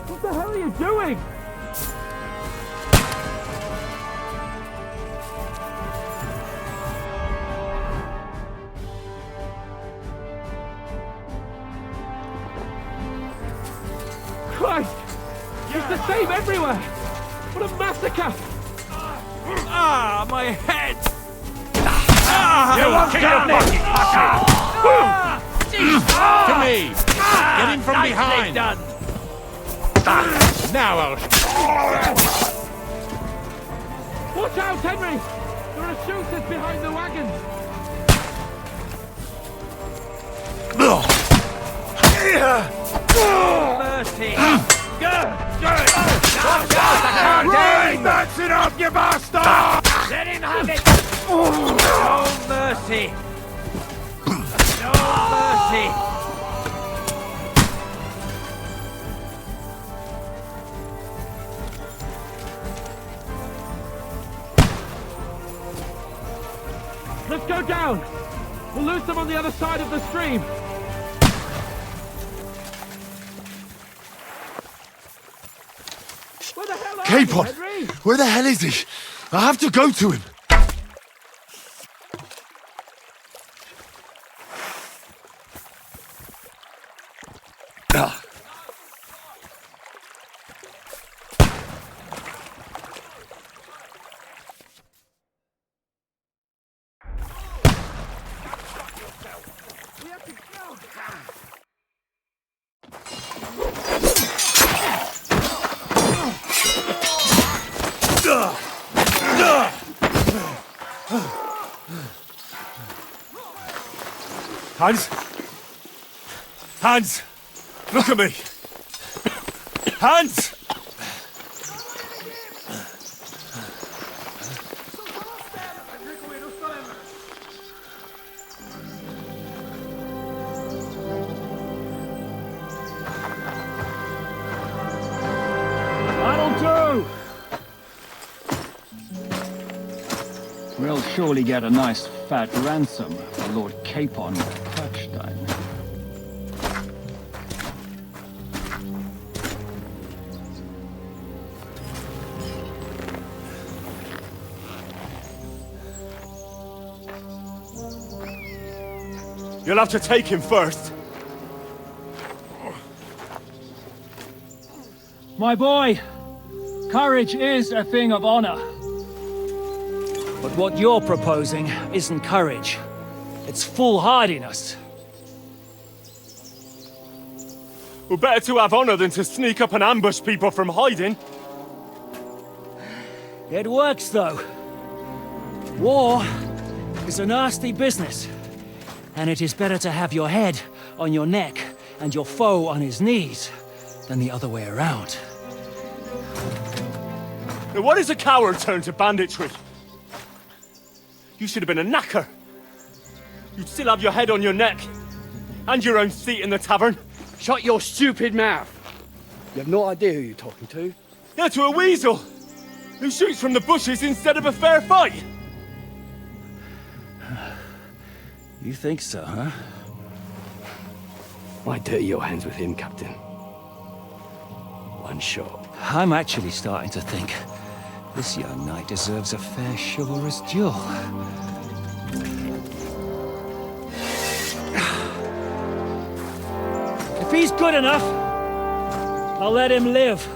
What the hell are you doing? Christ! It's the same everywhere! What a massacre! Ah, my head! You won't get To me! Get him from behind! Done. Now I'll... Watch out, Henry! There are shooters behind the wagons! Mercy! Right, that's enough, you bastard! Let him have it! No mercy! No mercy! Let's go down! We'll lose them on the other side of the stream! Where the hell are you, Capon! Henry? Where the hell is he? I have to go to him! Hans! Hans! Look at me! Hans! That'll do! We'll surely get a nice fat ransom for Lord Capon of Touchstone. You'll have to take him first. My boy, courage is a thing of honor. But what you're proposing isn't courage. It's foolhardiness. We're better to have honor than to sneak up and ambush people from hiding. It works, though. War is a nasty business. And it is better to have your head on your neck and your foe on his knees than the other way around. Now what is a coward turn to banditry? You should have been a knacker. You'd still have your head on your neck. And your own seat in the tavern. Shut your stupid mouth. You have no idea who you're talking to. Yeah, to a weasel. Who shoots from the bushes instead of a fair fight. You think so, huh? Why dirty your hands with him, Captain? One shot. I'm actually starting to think this young knight deserves a fair chivalrous duel. If he's good enough, I'll let him live.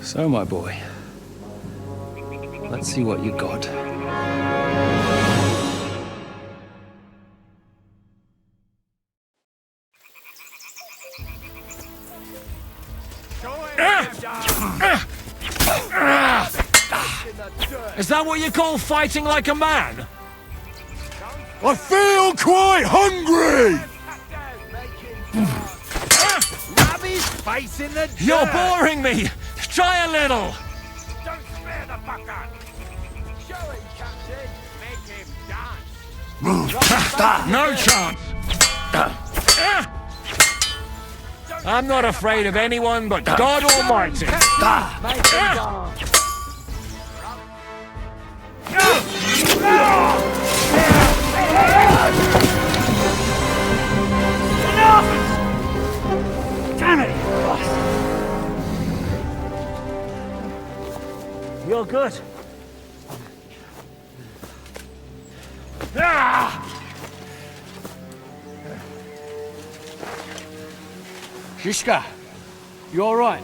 So, my boy, let's see what you got. Is that what you call fighting like a man? I feel quite hungry! Rub his face in the dirt. You're boring me! Try a little! Don't spare the fucker! Show him, Captain! Make him dance! No chance! I'm not afraid of anyone but God Almighty! Make him dance! Damn it! You're good. Shishka, you all right?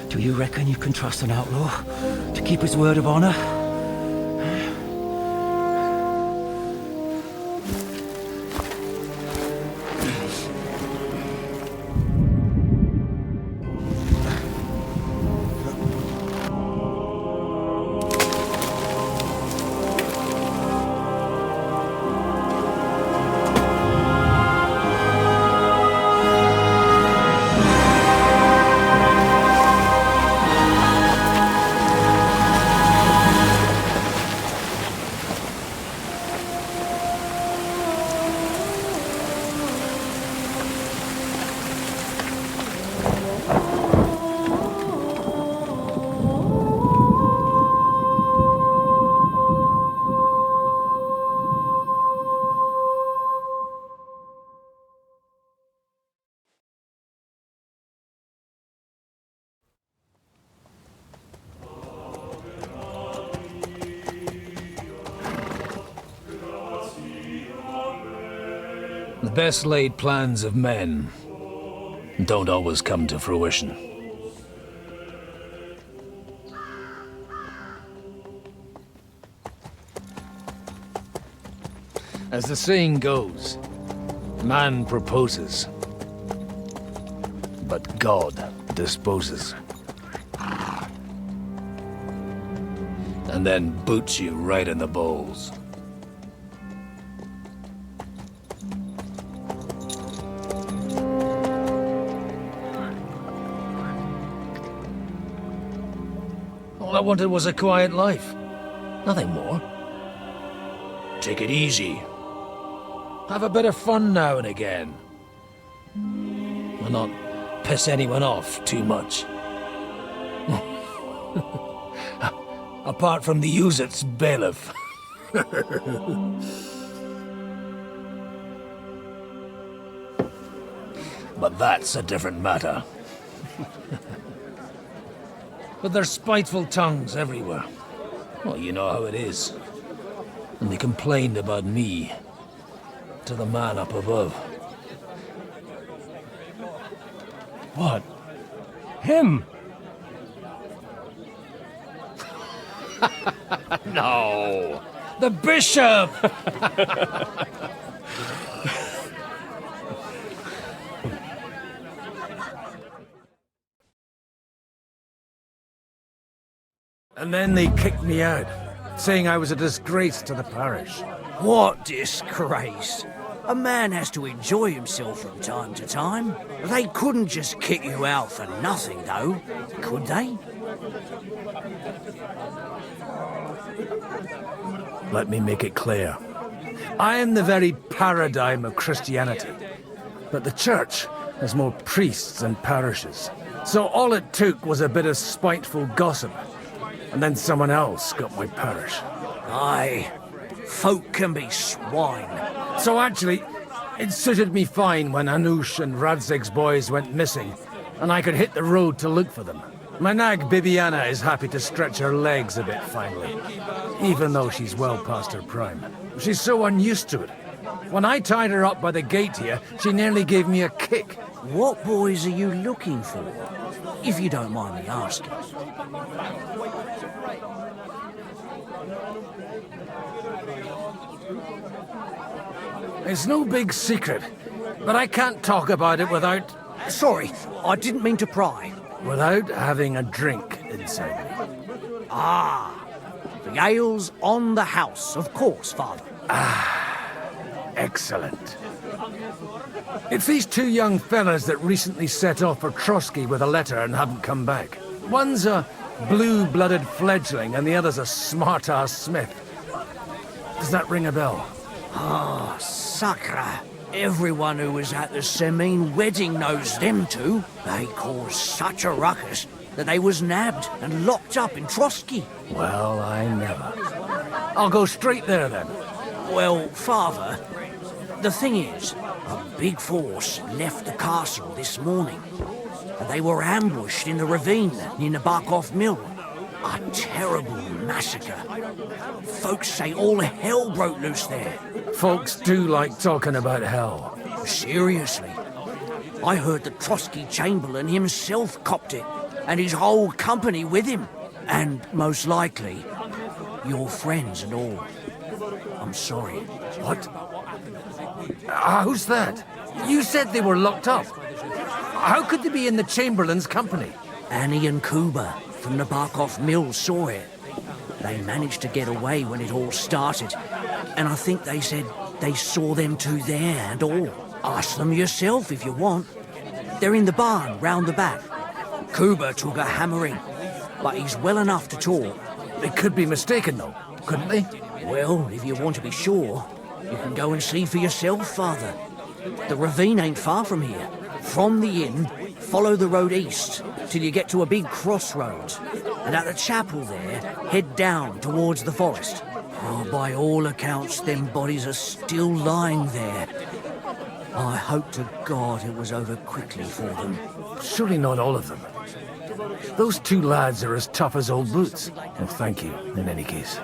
Do you reckon you can trust an outlaw to keep his word of honor? best laid plans of men don't always come to fruition. As the saying goes, man proposes, but God disposes. And then boots you right in the balls. All I wanted was a quiet life. Nothing more. Take it easy. Have a bit of fun now and again. And not piss anyone off too much. Apart from the Uzit's bailiff. But that's a different matter. But there's spiteful tongues everywhere. Well, you know how it is. And they complained about me to the man up above. What? Him? No! The bishop! And then they kicked me out, saying I was a disgrace to the parish. What disgrace? A man has to enjoy himself from time to time. They couldn't just kick you out for nothing, though, could they? Let me make it clear. I am the very paradigm of Christianity. But the church has more priests than parishes. So all it took was a bit of spiteful gossip. And then someone else got my parish. Aye, folk can be swine. So actually, it suited me fine when Anush and Radzig's boys went missing, and I could hit the road to look for them. My nag Bibiana is happy to stretch her legs a bit finally, even though she's well past her prime. She's so unused to it. When I tied her up by the gate here, she nearly gave me a kick. What boys are you looking for, if you don't mind me asking? It's no big secret, but I can't talk about it without... Sorry, I didn't mean to pry. Without having a drink inside me. Ah, the ale's on the house, of course, Father. Ah, excellent. It's these two young fellas that recently set off for Trotsky with a letter and haven't come back. One's a blue-blooded fledgling and the other's a smart-ass smith. Does that ring a bell? Ah, Sakra. Everyone who was at the Semine wedding knows them two. They caused such a ruckus that they was nabbed and locked up in Trotsky. Well, I never. I'll go straight there, then. Well, Father, the thing is, a big force left the castle this morning. And they were ambushed in the ravine near the Barkov Mill. A terrible massacre. Folks say all hell broke loose there. Folks do like talking about hell. Seriously. I heard the Trotsky Chamberlain himself copped it, and his whole company with him. And most likely, your friends and all. I'm sorry. What? Who's that? You said they were locked up. How could they be in the Chamberlain's company? Annie and Kuba from the Barkov Mill saw it. They managed to get away when it all started. And I think they said they saw them two there and all. Ask them yourself if you want. They're in the barn round the back. Kuba took a hammering, but he's well enough to talk. They could be mistaken, though, couldn't they? Well, if you want to be sure, you can go and see for yourself, Father. The ravine ain't far from here. From the inn, follow the road east till you get to a big crossroads. And at the chapel there, head down towards the forest. Oh, by all accounts, them bodies are still lying there. I hope to God it was over quickly for them. Surely not all of them. Those two lads are as tough as old boots. Well, thank you, in any case.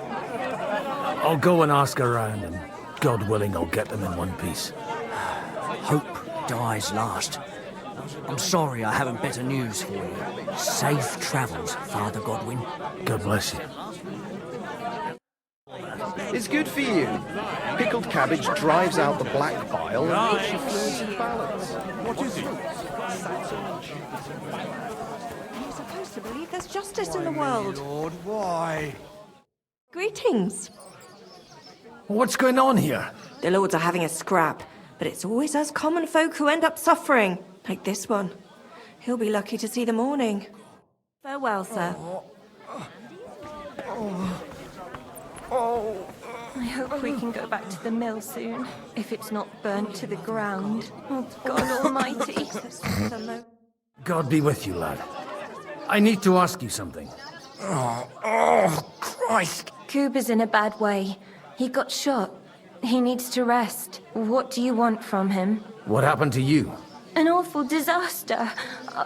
I'll go and ask around, and God willing, I'll get them in one piece. Hope dies last. I'm sorry I haven't better news for you. Safe travels, Father Godwin. God bless you. It's good for you. Pickled cabbage drives out the black bile and makes your fluids in balance. What is it? You're supposed to believe there's justice in the world. Lord, why? Greetings. What's going on here? The lords are having a scrap, but it's always us common folk who end up suffering, like this one. He'll be lucky to see the morning. Farewell, sir. I hope we can go back to the mill soon, if it's not burnt to the ground. Oh, God Almighty. God be with you, lad. I need to ask you something. Oh, Christ. Cooper's in a bad way. He got shot. He needs to rest. What do you want from him? What happened to you? An awful disaster.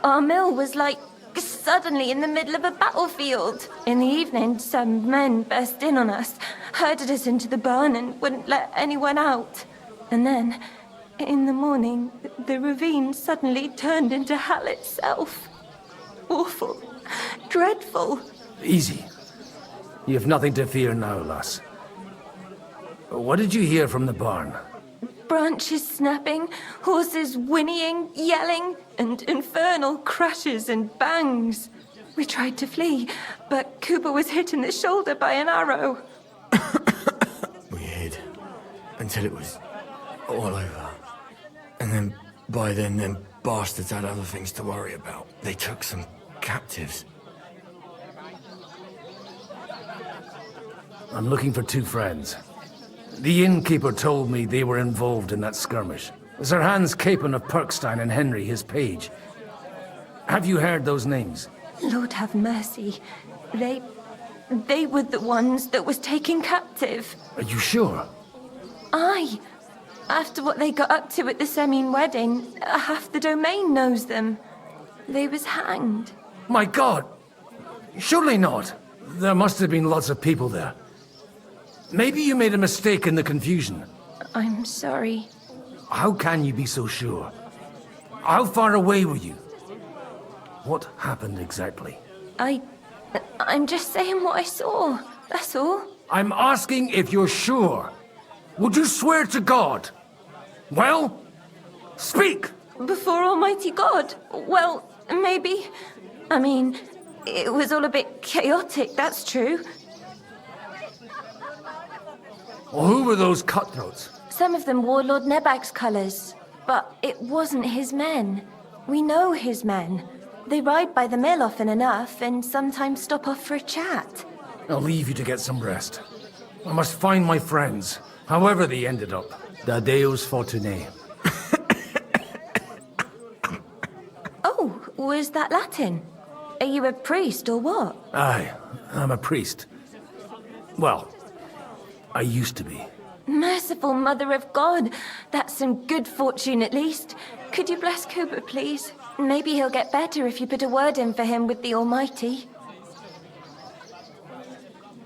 Our mill was like suddenly in the middle of a battlefield. In the evening, some men burst in on us, herded us into the barn and wouldn't let anyone out. And then, in the morning, the ravine suddenly turned into hell itself. Awful. Dreadful. Easy. You have nothing to fear now, lass. What did you hear from the barn? Branches snapping, horses whinnying, yelling, and infernal crashes and bangs. We tried to flee, but Cooper was hit in the shoulder by an arrow. We hid until it was all over. And then, by then, them bastards had other things to worry about. They took some captives. I'm looking for two friends. The innkeeper told me they were involved in that skirmish. Sir Hans Capon of Perkstein and Henry, his page. Have you heard those names? Lord have mercy. They were the ones that was taken captive. Are you sure? Aye. After what they got up to at the Semine wedding, half the domain knows them. They was hanged. My God! Surely not. There must have been lots of people there. Maybe you made a mistake in the confusion. I'm sorry. How can you be so sure? How far away were you? What happened exactly? I'm just saying what I saw. That's all. I'm asking if you're sure. Would you swear to God? Well, speak! Before Almighty God? Well, maybe. I mean, it was all a bit chaotic, that's true. Well, who were those cutthroats? Some of them wore Lord Nebag's colours, but it wasn't his men. We know his men. They ride by the mill often enough and sometimes stop off for a chat. I'll leave you to get some rest. I must find my friends, however they ended up. Da Deus Fortunae. Oh, was that Latin? Are you a priest or what? Aye, I'm a priest. Well, I used to be. Merciful Mother of God. That's some good fortune at least. Could you bless Cooper, please? Maybe he'll get better if you put a word in for him with the Almighty.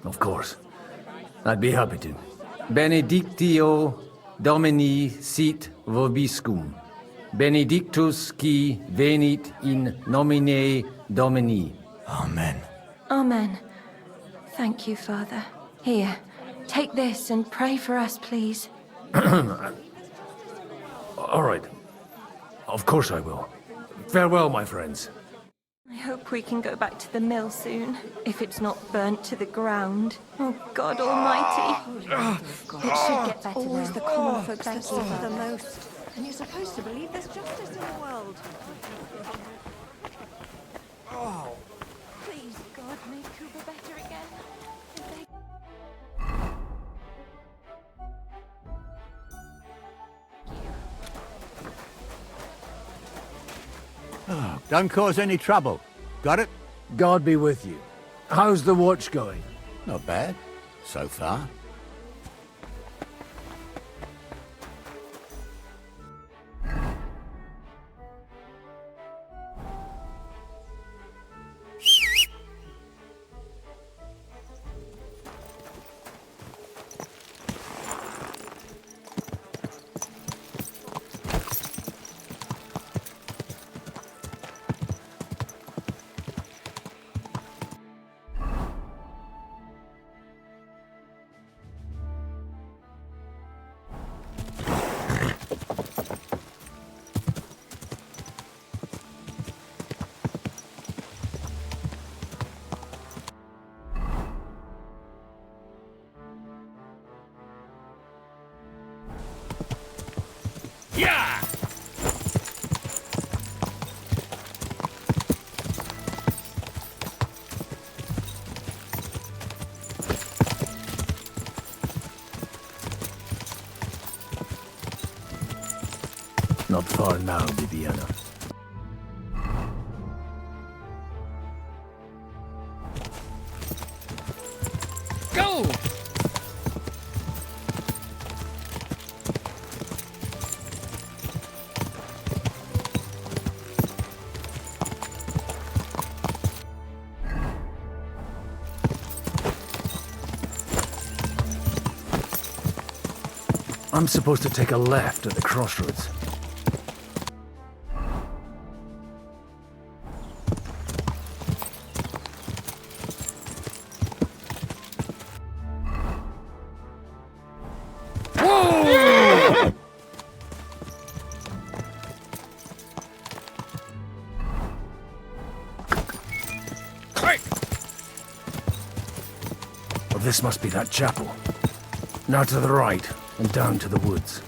Of course. I'd be happy to. Benedictio Domini sit vobiscum. Benedictus qui venit in nomine Domini. Amen. Amen. Thank you, Father. Here, take this and pray for us, please. All right. Of course I will. Farewell, my friends. I hope we can go back to the mill soon, if it's not burnt to the ground. Oh, God Almighty. It should get better Always now. the common folk Thank that you, suffer Father. the most. And you're supposed to believe there's justice in the world. Please, God, make Cooper better again. Oh, don't cause any trouble. Got it? God be with you. How's the watch going? Not bad, so far. Yeah! Not far now, Bibiana. Go! I'm supposed to take a left at the crossroads. Well, this must be that chapel. Now to the right, and down to the woods.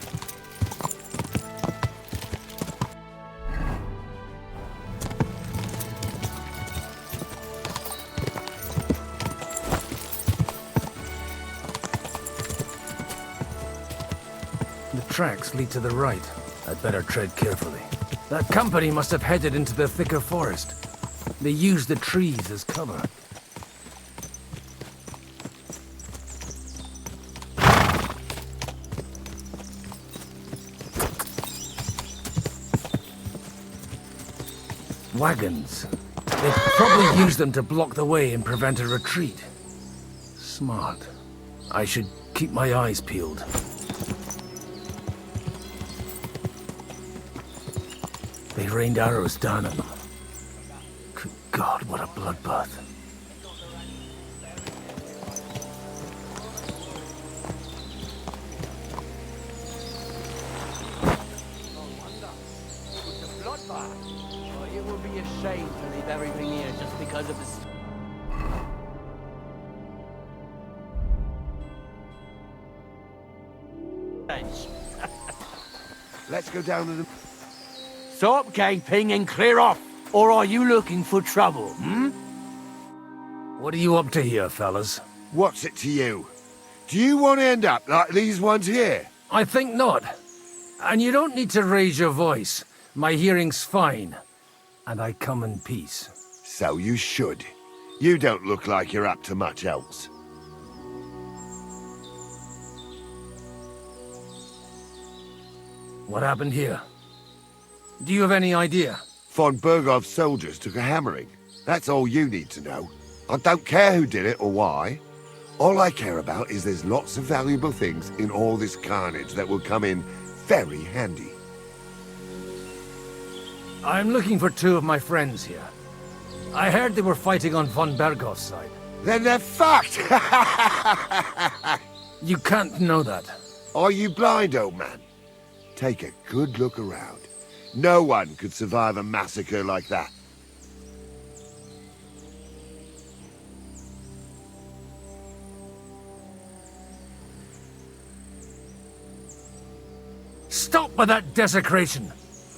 The tracks lead to the right. I'd better tread carefully. That company must have headed into the thicker forest. They used the trees as cover. Wagons. They probably used them to block the way and prevent a retreat. Smart. I should keep my eyes peeled. They rained arrows down on them. Good God, what a bloodbath. It would be a shame to leave everything here just because of this. Let's go down to the... Stop gaping and clear off, or are you looking for trouble, What are you up to here, fellas? What's it to you? Do you want to end up like these ones here? I think not. And you don't need to raise your voice. My hearing's fine. And I come in peace. So you should. You don't look like you're up to much else. What happened here? Do you have any idea? Von Bergov's soldiers took a hammering. That's all you need to know. I don't care who did it or why. All I care about is there's lots of valuable things in all this carnage that will come in very handy. I'm looking for two of my friends here. I heard they were fighting on von Bergov's side. Then they're fucked! You can't know that. Are you blind, old man? Take a good look around. No one could survive a massacre like that. Stop with that desecration!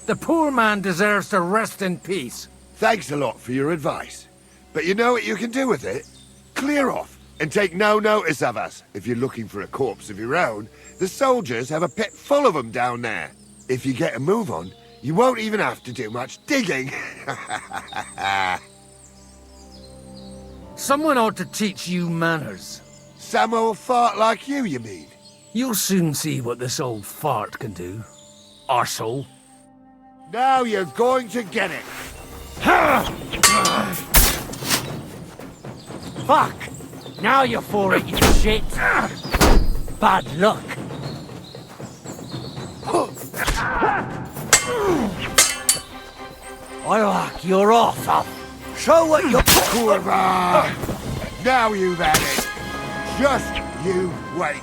The poor man deserves to rest in peace. Thanks a lot for your advice. But you know what you can do with it? Clear off and take no notice of us. If you're looking for a corpse of your own, the soldiers have a pit full of them down there. If you get a move on, you won't even have to do much digging. Someone ought to teach you manners. Some old fart like you mean? You'll soon see what this old fart can do. Arsehole. Now you're going to get it. Fuck! Now you're for it, you shit! Bad luck. I'll hack your ass up. Show what you're... Kurva! Now you've had it. Just you wait.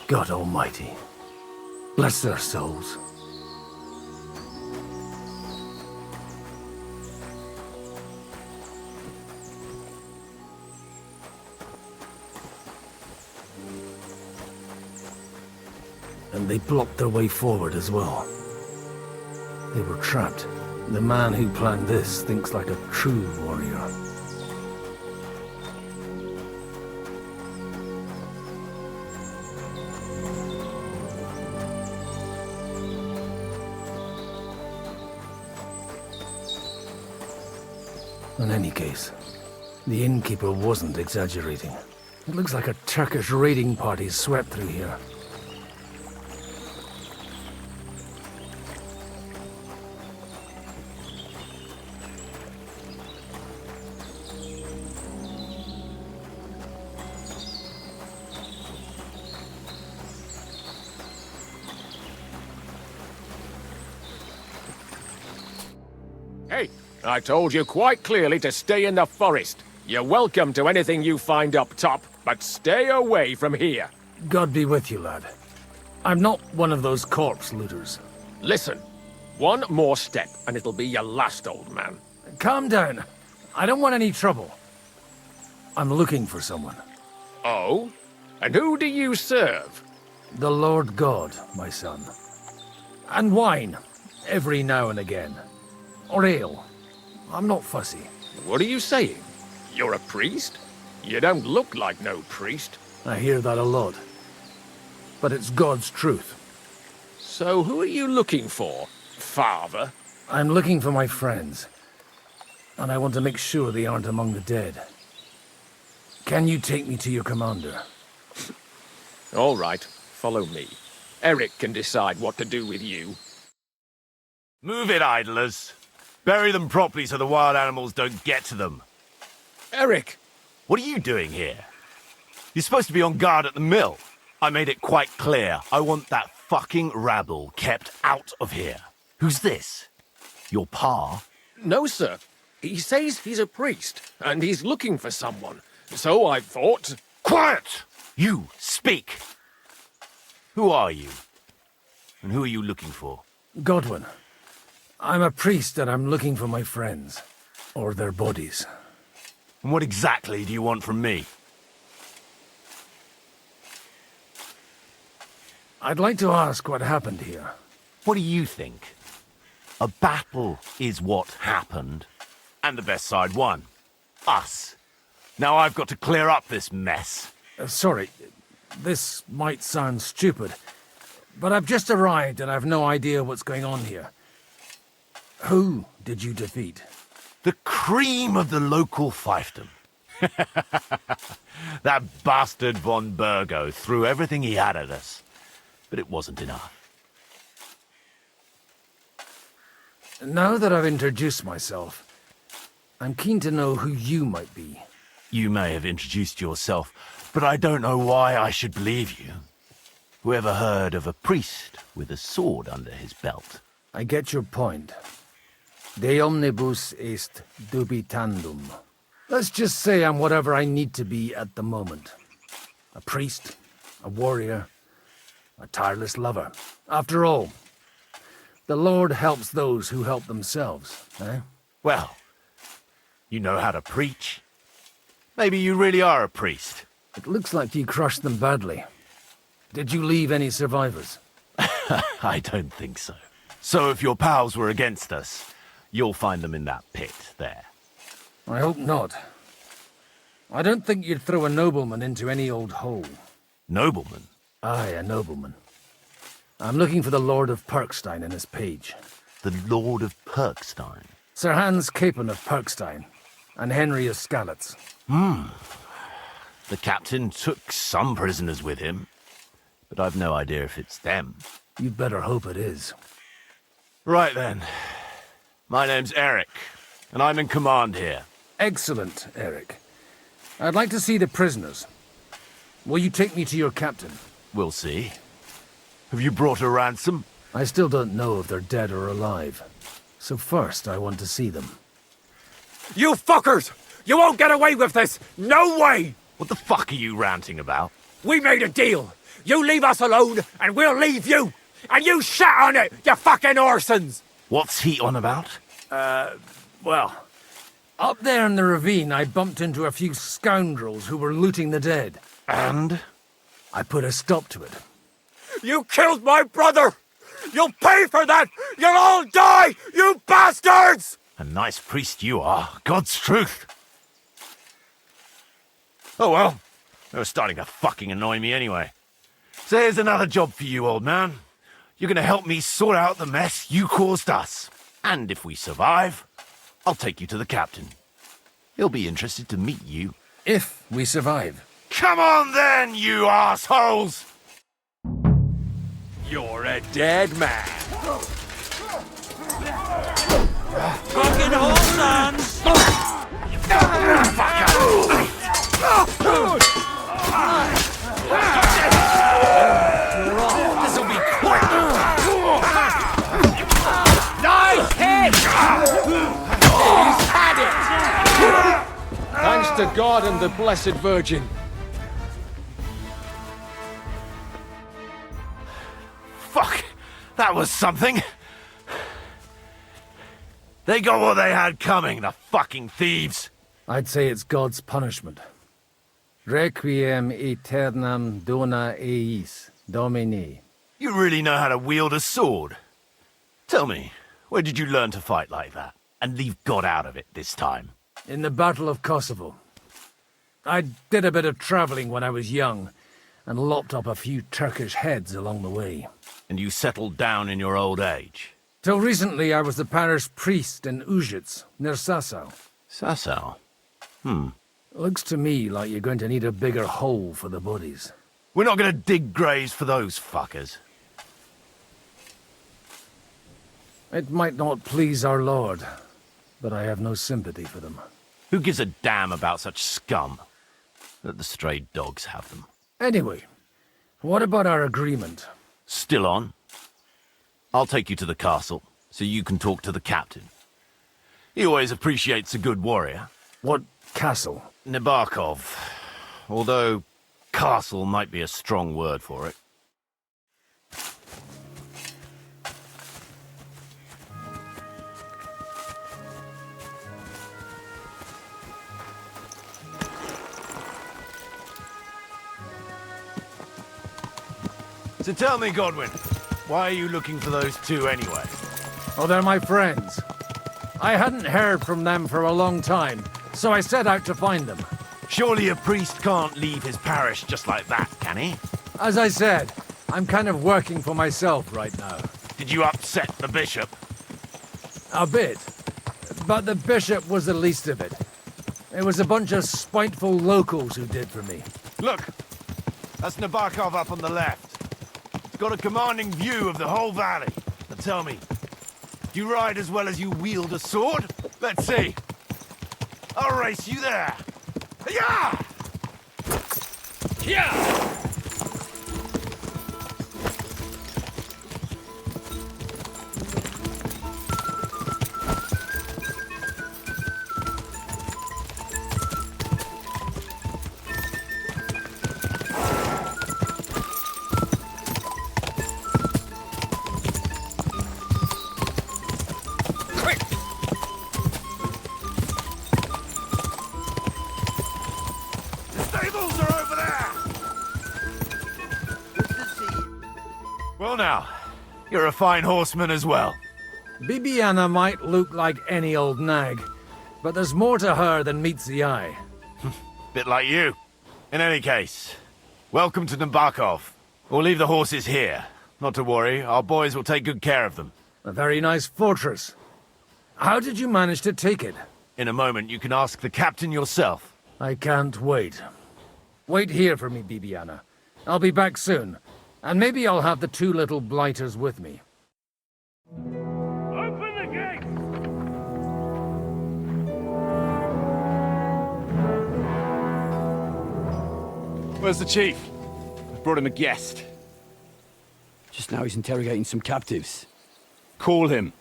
God Almighty. Bless their souls. And they blocked their way forward as well. They were trapped. The man who planned this thinks like a true warrior. In any case, the innkeeper wasn't exaggerating. It looks like a Turkish raiding party swept through here. Hey, I told you quite clearly to stay in the forest. You're welcome to anything you find up top, but stay away from here. God be with you, lad. I'm not one of those corpse looters. Listen, one more step and it'll be your last, old man. Calm down. I don't want any trouble. I'm looking for someone. Oh? And who do you serve? The Lord God, my son. And wine, every now and again. Or ale. I'm not fussy. What are you saying? You're a priest? You don't look like no priest. I hear that a lot. But it's God's truth. So who are you looking for, father? I'm looking for my friends. And I want to make sure they aren't among the dead. Can you take me to your commander? All right, follow me. Eric can decide what to do with you. Move it, idlers. Bury them properly so the wild animals don't get to them. Eric! What are you doing here? You're supposed to be on guard at the mill. I made it quite clear. I want that fucking rabble kept out of here. Who's this? Your pa? No, sir. He says he's a priest, and he's looking for someone. So I thought... Quiet! You, speak! Who are you? And who are you looking for? Godwin. I'm a priest and I'm looking for my friends. Or their bodies. And what exactly do you want from me? I'd like to ask what happened here. What do you think? A battle is what happened. And the best side won. Us. Now I've got to clear up this mess. Sorry, this might sound stupid, but I've just arrived and I've no idea what's going on here. Who did you defeat? The cream of the local fiefdom. That bastard von Burgo threw everything he had at us, but it wasn't enough. Now that I've introduced myself, I'm keen to know who you might be. You may have introduced yourself, but I don't know why I should believe you. Whoever heard of a priest with a sword under his belt? I get your point. De omnibus est dubitandum. Let's just say I'm whatever I need to be at the moment. A priest, a warrior, a tireless lover. After all, the Lord helps those who help themselves, eh? Well, you know how to preach. Maybe you really are a priest. It looks like you crushed them badly. Did you leave any survivors? I don't think so. So if your pals were against us, you'll find them in that pit there. I hope not. I don't think you'd throw a nobleman into any old hole. Nobleman? Aye, a nobleman. I'm looking for the Lord of Perkstein and his page. The Lord of Perkstein? Sir Hans Capon of Perkstein, and Henry of Skalitz. The captain took some prisoners with him, but I've no idea if it's them. You'd better hope it is. Right then. My name's Eric, and I'm in command here. Excellent, Eric. I'd like to see the prisoners. Will you take me to your captain? We'll see. Have you brought a ransom? I still don't know if they're dead or alive. So first, I want to see them. You fuckers! You won't get away with this! No way! What the fuck are you ranting about? We made a deal! You leave us alone, and we'll leave you! And you shat on it, you fucking orsons! What's he on about? Well, up there in the ravine, I bumped into a few scoundrels who were looting the dead. And? I put a stop to it. You killed my brother! You'll pay for that! You'll all die, you bastards! A nice priest you are. God's truth. Oh well, they were starting to fucking annoy me anyway. So here's another job for you, old man. You're gonna help me sort out the mess you caused us. And if we survive, I'll take you to the captain. He'll be interested to meet you. If we survive. Come on then, you assholes! You're a dead man. Fucking horse, This'll be quick. Nice hit! He's had it! Thanks to God and the Blessed Virgin. Fuck! That was something! They got what they had coming, the fucking thieves! I'd say it's God's punishment. Requiem aeternam dona eis, Domini. You really know how to wield a sword? Tell me, where did you learn to fight like that? And leave God out of it this time? In the Battle of Kosovo. I did a bit of travelling when I was young, and lopped up a few Turkish heads along the way. And you settled down in your old age? Till recently I was the parish priest in Ujits, near Sasau. Sasau? Looks to me like you're going to need a bigger hole for the bodies. We're not gonna dig graves for those fuckers. It might not please our Lord, but I have no sympathy for them. Who gives a damn about such scum? Let the stray dogs have them. Anyway, what about our agreement? Still on? I'll take you to the castle, so you can talk to the captain. He always appreciates a good warrior. What castle? Nabokov. Although, castle might be a strong word for it. So tell me, Godwin, why are you looking for those two anyway? Oh, they're my friends. I hadn't heard from them for a long time, so I set out to find them. Surely a priest can't leave his parish just like that, can he? As I said, I'm kind of working for myself right now. Did you upset the bishop? A bit. But the bishop was the least of it. It was a bunch of spiteful locals who did for me. Look, that's Nabokov up on the left. It's got a commanding view of the whole valley. Now tell me, do you ride as well as you wield a sword? Let's see. I'll race you there. Yeah! Yeah! Well now, you're a fine horseman as well. Bibiana might look like any old nag, but there's more to her than meets the eye. Bit like you. In any case, welcome to Nabokov. We'll leave the horses here. Not to worry, our boys will take good care of them. A very nice fortress. How did you manage to take it? In a moment, you can ask the captain yourself. I can't wait. Wait here for me, Bibiana. I'll be back soon. And maybe I'll have the two little blighters with me. Open the gate! Where's the chief? I brought him a guest. Just now he's interrogating some captives. Call him.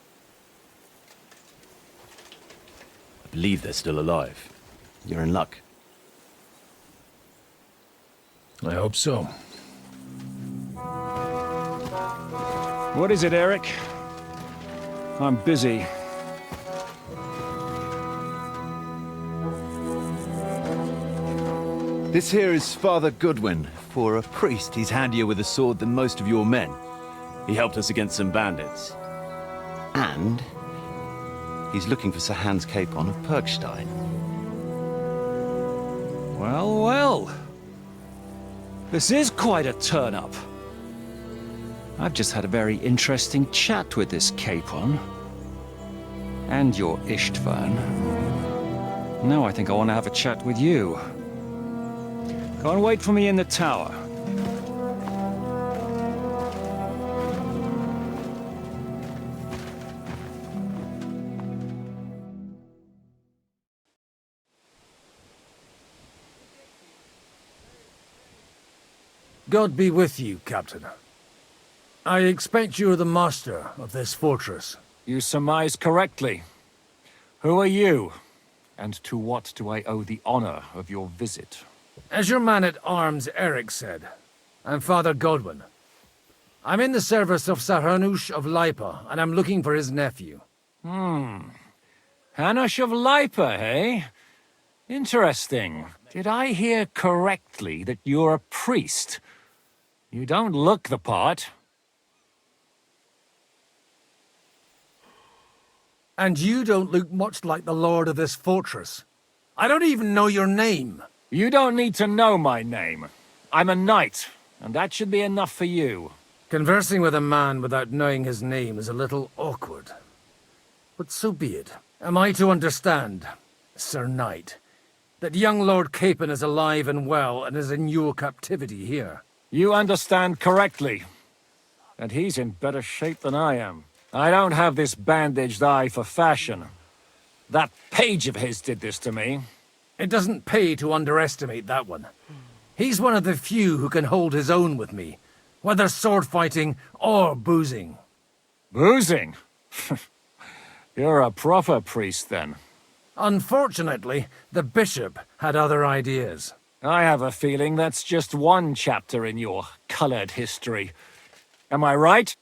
I believe they're still alive. You're in luck. I hope so. What is it, Eric? I'm busy. This here is Father Goodwin. For a priest, he's handier with a sword than most of your men. He helped us against some bandits. And he's looking for Sir Hans Capon of Perkstein. Well, well. This is quite a turn-up. I've just had a very interesting chat with this Capon. And your Ishtvan. Now I think I want to have a chat with you. Go and wait for me in the tower. God be with you, Captain. I expect you're the master of this fortress. You surmise correctly. Who are you? And to what do I owe the honor of your visit? As your man-at-arms Eric said, I'm Father Godwin. I'm in the service of Sir Hanush of Lipa, and I'm looking for his nephew. Hanush of Lipa, eh? Interesting. Did I hear correctly that you're a priest? You don't look the part. And you don't look much like the lord of this fortress. I don't even know your name. You don't need to know my name. I'm a knight, and that should be enough for you. Conversing with a man without knowing his name is a little awkward. But so be it. Am I to understand, Sir Knight, that young Lord Capon is alive and well and is in your captivity here? You understand correctly. And he's in better shape than I am. I don't have this bandaged eye for fashion. That page of his did this to me. It doesn't pay to underestimate that one. He's one of the few who can hold his own with me, whether sword fighting or boozing. Boozing? You're a proper priest, then. Unfortunately, the bishop had other ideas. I have a feeling that's just one chapter in your colored history. Am I right?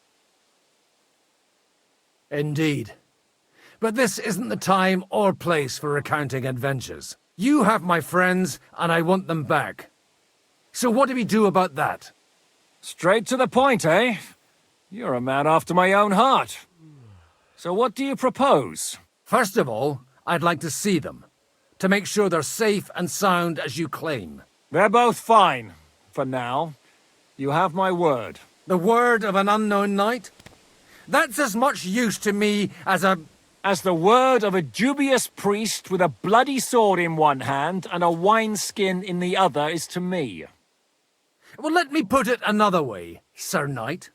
Indeed. But this isn't the time or place for recounting adventures. You have my friends, and I want them back. So what do we do about that? Straight to the point, eh? You're a man after my own heart. So what do you propose? First of all, I'd like to see them, to make sure they're safe and sound as you claim. They're both fine, for now. You have my word. The word of an unknown knight? That's as much use to me as the word of a dubious priest with a bloody sword in one hand and a wineskin in the other is to me. Well, let me put it another way, Sir Knight.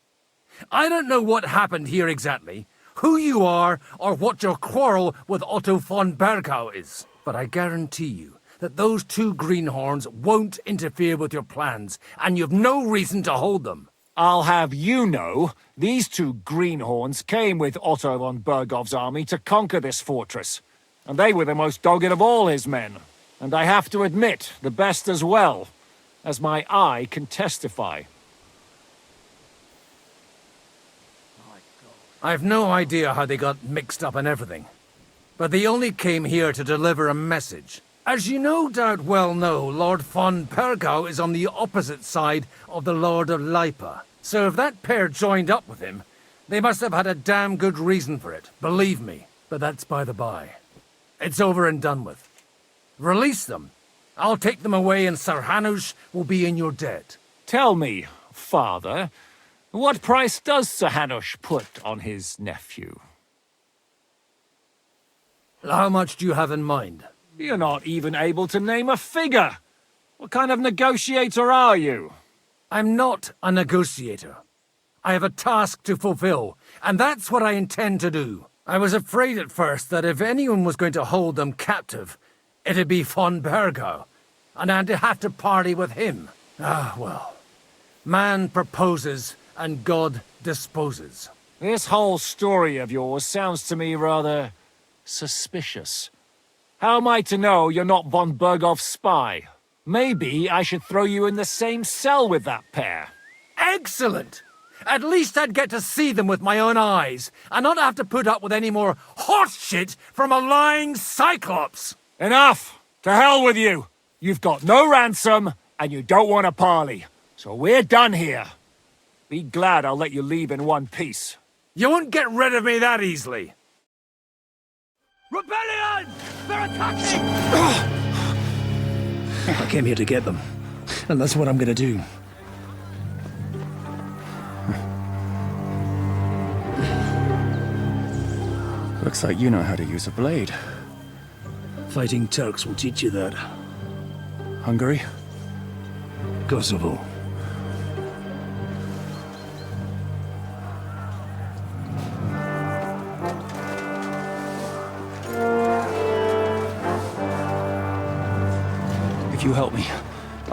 I don't know what happened here exactly, who you are, or what your quarrel with Otto von Bergau is. But I guarantee you that those two greenhorns won't interfere with your plans, and you've no reason to hold them. I'll have you know, these two greenhorns came with Otto von Bergov's army to conquer this fortress. And they were the most dogged of all his men. And I have to admit, the best as well, as my eye can testify. I've no idea how they got mixed up in everything. But they only came here to deliver a message. As you no doubt well know, Lord von Bergau is on the opposite side of the Lord of Lipa. So if that pair joined up with him, they must have had a damn good reason for it, believe me. But that's by the by. It's over and done with. Release them. I'll take them away and Sir Hanush will be in your debt. Tell me, Father, what price does Sir Hanush put on his nephew? How much do you have in mind? You're not even able to name a figure. What kind of negotiator are you? I'm not a negotiator. I have a task to fulfill, and that's what I intend to do. I was afraid at first that if anyone was going to hold them captive, it'd be von Bergau, and I'd have to party with him. Ah, well. Man proposes, and God disposes. This whole story of yours sounds to me rather suspicious. How am I to know you're not von Bergov's spy? Maybe I should throw you in the same cell with that pair. Excellent! At least I'd get to see them with my own eyes, and not have to put up with any more horse shit from a lying cyclops. Enough! To hell with you! You've got no ransom, and you don't want a parley. So we're done here. Be glad I'll let you leave in one piece. You won't get rid of me that easily. Rebellion! They're attacking! I came here to get them, and that's what I'm gonna do. Looks like you know how to use a blade. Fighting Turks will teach you that. Hungary? Kosovo. If you help me,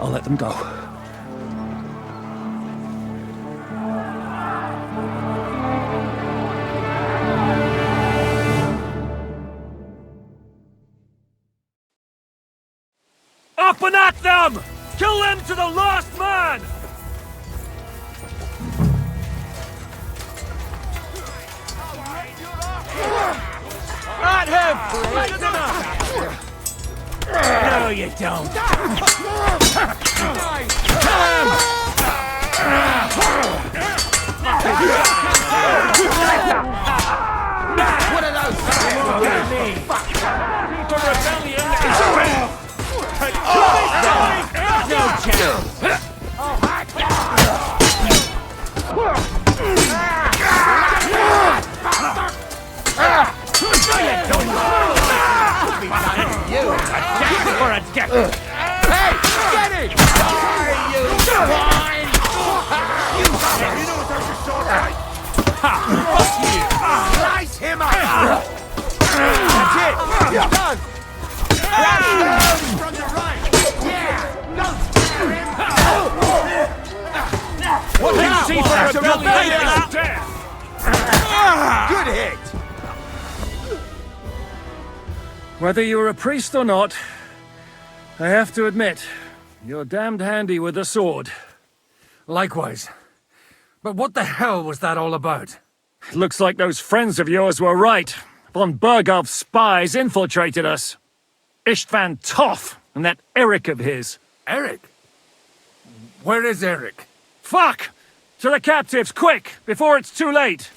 I'll let them go. Up and at them! Kill them to the last man! At him! Light him up! No, you don't. What are those? The rebellion is ready! No chance! You attack for a death! Hey, get it! You swine! You know what those are so right! Fuck you! Slice him up! That's it! You're done! From the right! Yeah! Don't scare him! What do you see for a rebellion out there? Good hit! Whether you're a priest or not, I have to admit, you're damned handy with a sword. Likewise. But what the hell was that all about? It looks like those friends of yours were right. Von Bergov's spies infiltrated us. Istvan Toth and that Eric of his. Eric? Where is Eric? Fuck! To the captives, quick, before it's too late!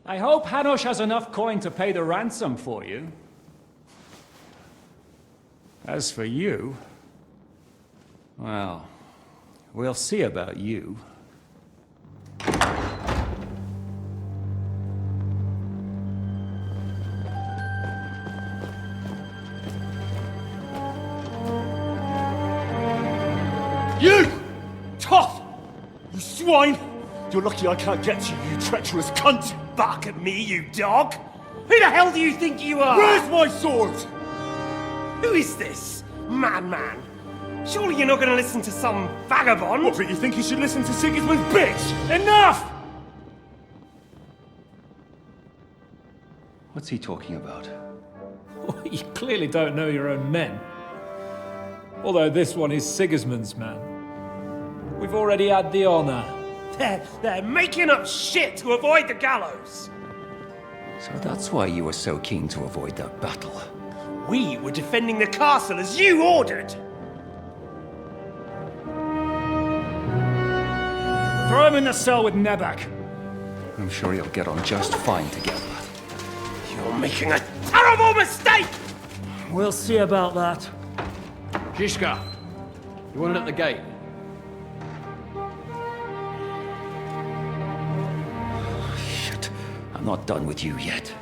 I hope Hanush has enough coin to pay the ransom for you. As for you, well, we'll see about you. You! Tough! You swine! You're lucky I can't get you, you treacherous cunt! Bark at me, you dog! Who the hell do you think you are? Where's my sword? Who is this? Madman! Surely you're not going to listen to some vagabond? What, but you think you should listen to Sigismund's bitch? Enough! What's he talking about? You clearly don't know your own men. Although this one is Sigismund's man. We've already had the honor. They're making up shit to avoid the gallows! So that's why you were so keen to avoid that battle. We were defending the castle as you ordered! Throw him in the cell with Nebak. I'm sure you'll get on just fine together. You're making a terrible mistake! We'll see about that. Zhishka, you want it at the gate? Shit, I'm not done with you yet.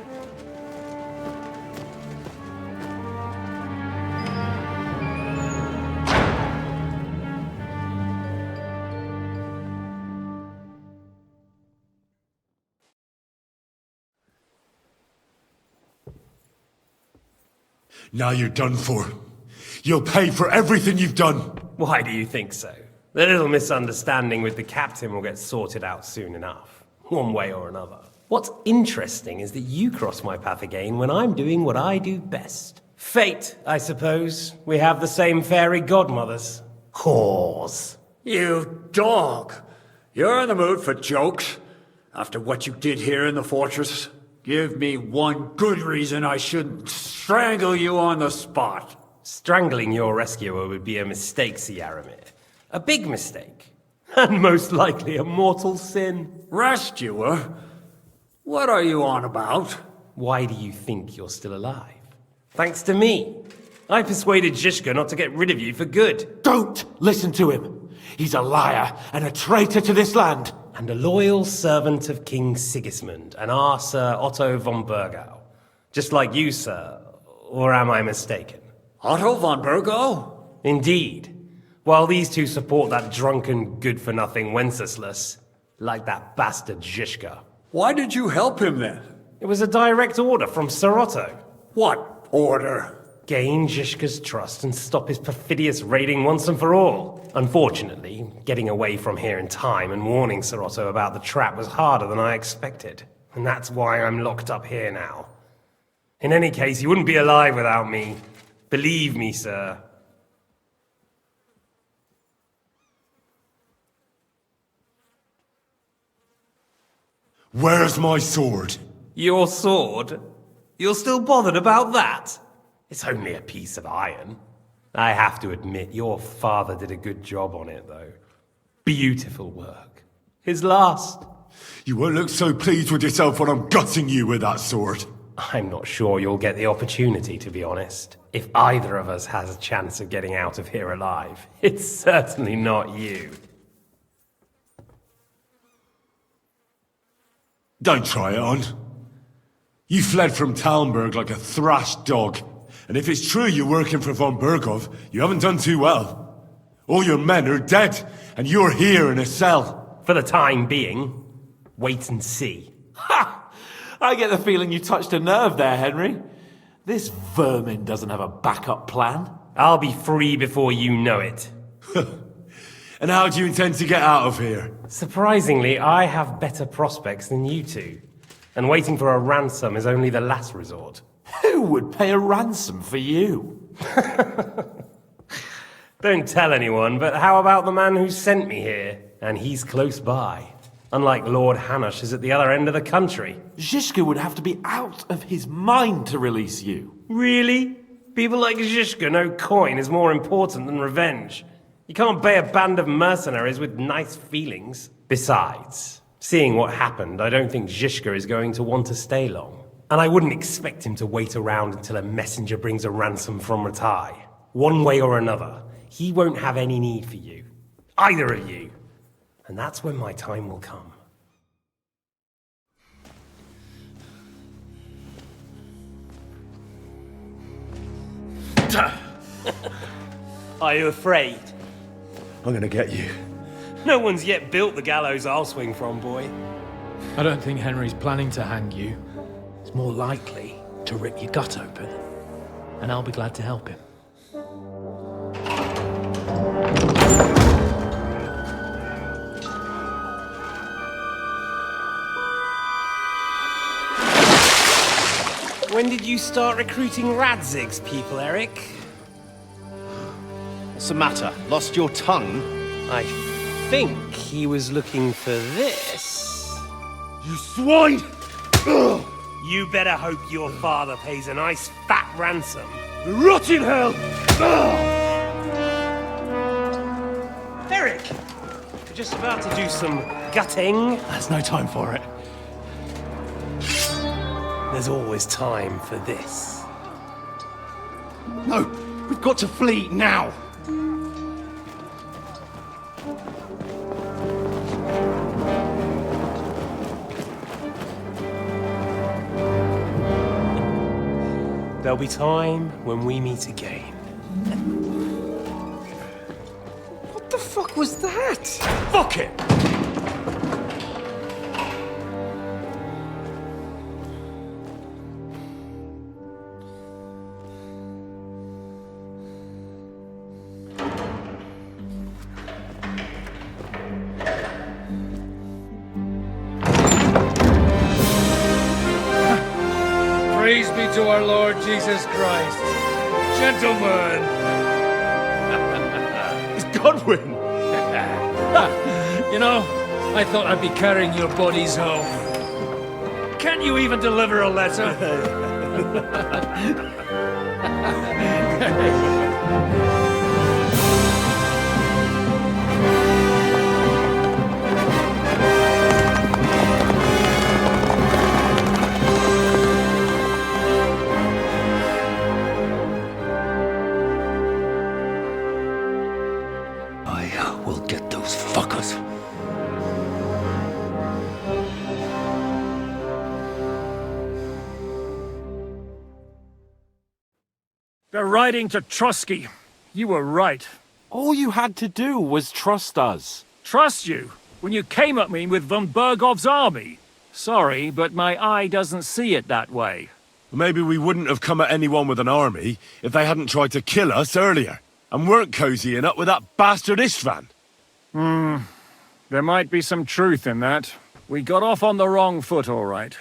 Now you're done for. You'll pay for everything you've done. Why do you think so? The little misunderstanding with the captain will get sorted out soon enough. One way or another. What's interesting is that you cross my path again when I'm doing what I do best. Fate, I suppose. We have the same fairy godmothers. Whores. You dog! You're in the mood for jokes? After what you did here in the fortress? Give me one good reason I shouldn't strangle you on the spot. Strangling your rescuer would be a mistake, Yaramir. A big mistake. And most likely a mortal sin. Rescuer? What are you on about? Why do you think you're still alive? Thanks to me. I persuaded Zhishka not to get rid of you for good. Don't listen to him. He's a liar and a traitor to this land. And a loyal servant of King Sigismund and our Sir Otto von Burgau. Just like you, sir. Or am I mistaken? Otto von Burgau? Indeed. While these two support that drunken, good-for-nothing Wenceslas, like that bastard Zhishka. Why did you help him then? It was a direct order from Sir Otto. What order? Gain Zhishka's trust and stop his perfidious raiding once and for all. Unfortunately, getting away from here in time and warning Sir Otto about the trap was harder than I expected. And that's why I'm locked up here now. In any case, you wouldn't be alive without me. Believe me, sir. Where's my sword? Your sword? You're still bothered about that? It's only a piece of iron. I have to admit, your father did a good job on it, though. Beautiful work. His last. You won't look so pleased with yourself when I'm gutting you with that sword. I'm not sure you'll get the opportunity, to be honest. If either of us has a chance of getting out of here alive, it's certainly not you. Don't try it on. You fled from Talmberg like a thrashed dog. And if it's true you're working for von Bergov, you haven't done too well. All your men are dead, and you're here in a cell. For the time being, wait and see. Ha! I get the feeling you touched a nerve there, Henry. This vermin doesn't have a backup plan. I'll be free before you know it. And how do you intend to get out of here? Surprisingly, I have better prospects than you two. And waiting for a ransom is only the last resort. Who would pay a ransom for you? Don't tell anyone, but how about the man who sent me here? And he's close by. Unlike Lord Hanush is at the other end of the country. Zhishka would have to be out of his mind to release you. Really? People like Zhishka know coin is more important than revenge. You can't pay a band of mercenaries with nice feelings. Besides, seeing what happened, I don't think Zhishka is going to want to stay long. And I wouldn't expect him to wait around until a messenger brings a ransom from Ratai. One way or another, he won't have any need for you. Either of you. And that's when my time will come. Are you afraid? I'm gonna get you. No one's yet built the gallows I'll swing from, boy. I don't think Henry's planning to hang you. It's more likely to rip your gut open. And I'll be glad to help him. When did you start recruiting Radzig's people, Eric? What's the matter? Lost your tongue? I think he was looking for this. You swine! Ugh. You better hope your father pays a nice fat ransom. Rot in hell! Eric! We're just about to do some gutting. There's no time for it. There's always time for this. No, we've got to flee now. There'll be time when we meet again. What the fuck was that? Fuck it! our Lord Jesus Christ. Gentlemen! It's Godwin! You know, I thought I'd be carrying your bodies home. Can't you even deliver a letter? I will get those fuckers. They're riding to Trusky. You were right. All you had to do was trust us. Trust you? When you came at me with von Bergov's army? Sorry, but my eye doesn't see it that way. Maybe we wouldn't have come at anyone with an army if they hadn't tried to kill us earlier, and weren't cozying up with that bastard Istvan. There might be some truth in that. We got off on the wrong foot, all right.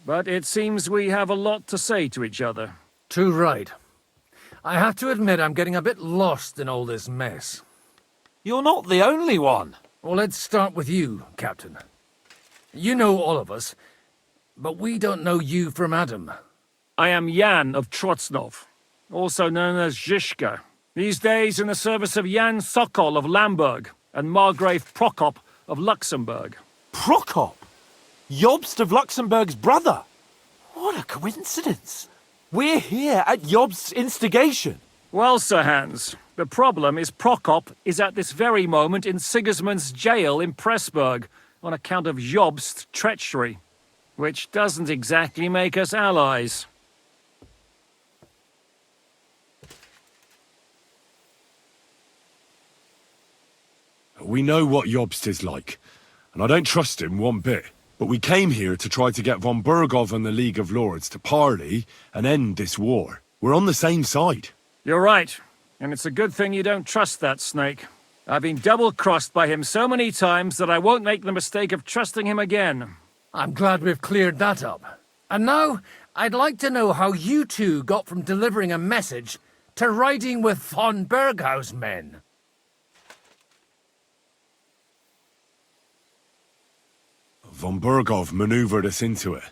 But it seems we have a lot to say to each other. Too right. I have to admit I'm getting a bit lost in all this mess. You're not the only one. Well, let's start with you, Captain. You know all of us, but we don't know you from Adam. I am Jan of Trotsnov, also known as Zhishka. These days in the service of Jan Sokol of Lamberg and Margrave Prokop of Luxembourg. Prokop? Jobst of Luxembourg's brother? What a coincidence. We're here at Jobst's instigation. Well, Sir Hans, the problem is Prokop is at this very moment in Sigismund's jail in Pressburg on account of Jobst's treachery, which doesn't exactly make us allies. We know what Jobst is like, and I don't trust him one bit. But we came here to try to get von Bergov and the League of Lords to parley and end this war. We're on the same side. You're right, and it's a good thing you don't trust that snake. I've been double-crossed by him so many times that I won't make the mistake of trusting him again. I'm glad we've cleared that up. And now, I'd like to know how you two got from delivering a message to riding with von Berghaus men. Von Bergov maneuvered us into it.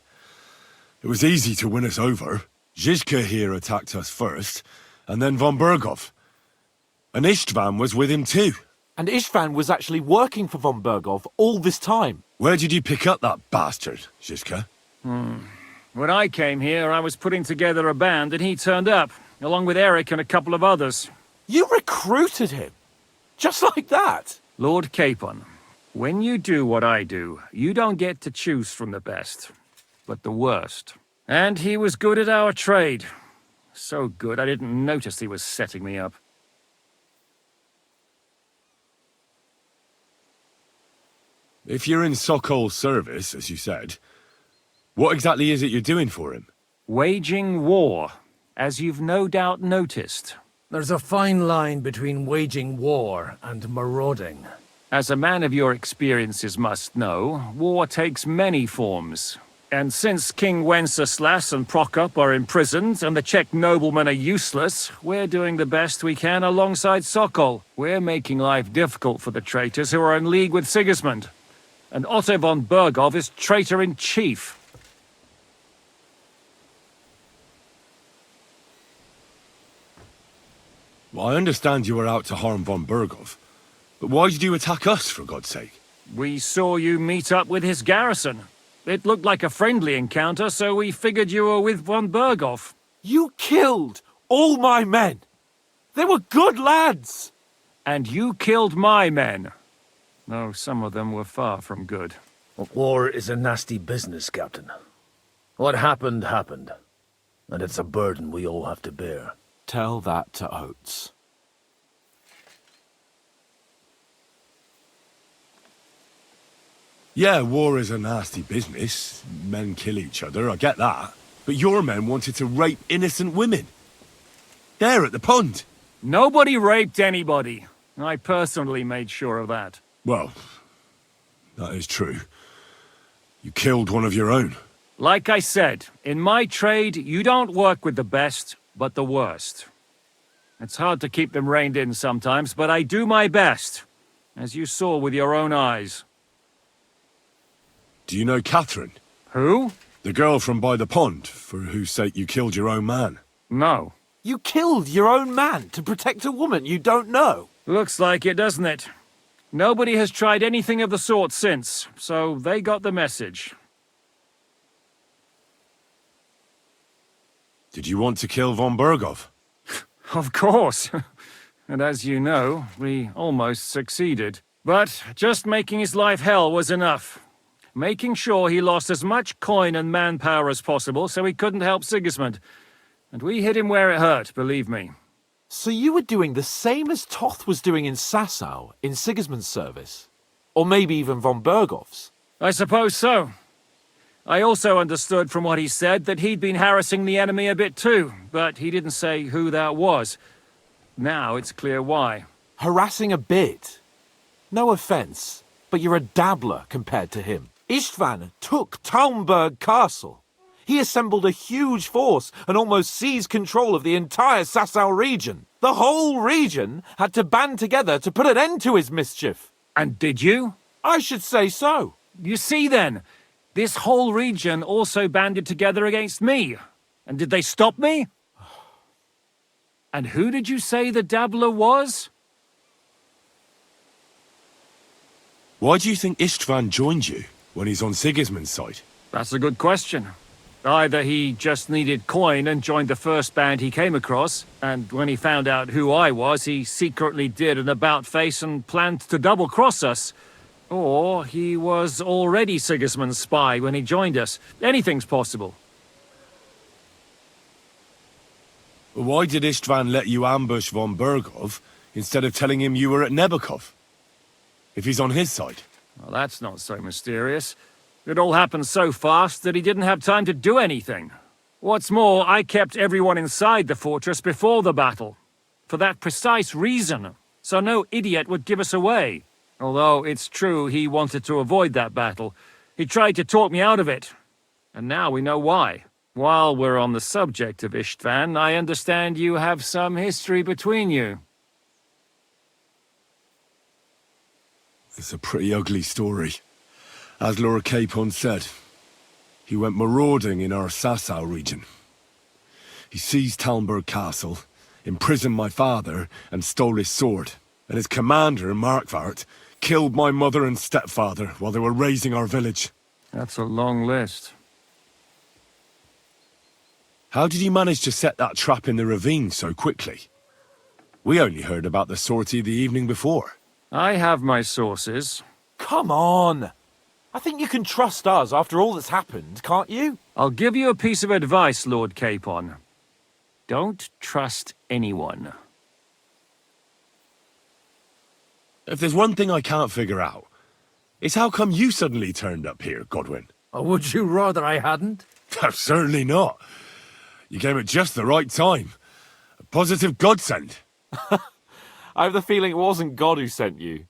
It was easy to win us over. Zhizka here attacked us first, and then von Bergov. And Istvan was with him too. And Istvan was actually working for von Bergov all this time. Where did you pick up that bastard, Zhizka? When I came here, I was putting together a band and he turned up, along with Eric and a couple of others. You recruited him? Just like that? Lord Capon, when you do what I do, you don't get to choose from the best, but the worst. And he was good at our trade. So good, I didn't notice he was setting me up. If you're in Sokol's service, as you said, what exactly is it you're doing for him? Waging war, as you've no doubt noticed. There's a fine line between waging war and marauding. As a man of your experiences must know, war takes many forms. And since King Wenceslas and Prokop are imprisoned and the Czech noblemen are useless, we're doing the best we can alongside Sokol. We're making life difficult for the traitors who are in league with Sigismund. And Otto von Bergov is traitor-in-chief. Well, I understand you were out to harm von Bergov. But why did you attack us, for God's sake? We saw you meet up with his garrison. It looked like a friendly encounter, so we figured you were with von Bergov. You killed all my men. They were good lads. And you killed my men. Though some of them were far from good. War is a nasty business, Captain. What happened, happened. And it's a burden we all have to bear. Tell that to Oates. Yeah, war is a nasty business. Men kill each other, I get that. But your men wanted to rape innocent women. There at the pond. Nobody raped anybody. I personally made sure of that. Well, that is true. You killed one of your own. Like I said, in my trade, you don't work with the best, but the worst. It's hard to keep them reined in sometimes, but I do my best, as you saw with your own eyes. Do you know Catherine? Who? The girl from by the pond, for whose sake you killed your own man. No. You killed your own man to protect a woman you don't know? Looks like it, doesn't it? Nobody has tried anything of the sort since, so they got the message. Did you want to kill von Berghoff? Of course. And as you know, we almost succeeded. But just making his life hell was enough. Making sure he lost as much coin and manpower as possible so he couldn't help Sigismund. And we hit him where it hurt, believe me. So you were doing the same as Toth was doing in Sasau, in Sigismund's service? Or maybe even von Berghoff's? I suppose so. I also understood from what he said that he'd been harassing the enemy a bit too, but he didn't say who that was. Now it's clear why. Harassing a bit? No offence, but you're a dabbler compared to him. Istvan took Talmberg Castle. He assembled a huge force and almost seized control of the entire Sasau region. The whole region had to band together to put an end to his mischief. And did you? I should say so. You see then, this whole region also banded together against me. And did they stop me? And who did you say the dabbler was? Why do you think Istvan joined you when he's on Sigismund's side? That's a good question. Either he just needed coin and joined the first band he came across, and when he found out who I was, he secretly did an about-face and planned to double-cross us. Or he was already Sigismund's spy when he joined us. Anything's possible. Why did Istvan let you ambush von Berghoff instead of telling him you were at Nebukov? If he's on his side. Well, that's not so mysterious. It all happened so fast that he didn't have time to do anything. What's more, I kept everyone inside the fortress before the battle. For that precise reason. So no idiot would give us away. Although it's true he wanted to avoid that battle. He tried to talk me out of it. And now we know why. While we're on the subject of Istvan, I understand you have some history between you. It's a pretty ugly story. As Lord Capon said, he went marauding in our Sasau region. He seized Talmberg Castle, imprisoned my father, and stole his sword. And his commander, Markvart, killed my mother and stepfather while they were raising our village. That's a long list. How did you manage to set that trap in the ravine so quickly? We only heard about the sortie the evening before. I have my sources. Come on! I think you can trust us after all that's happened, can't you? I'll give you a piece of advice, Lord Capon. Don't trust anyone. If there's one thing I can't figure out, it's how come you suddenly turned up here, Godwin? Or would you rather I hadn't? Certainly not. You came at just the right time. A positive godsend. I have the feeling it wasn't God who sent you,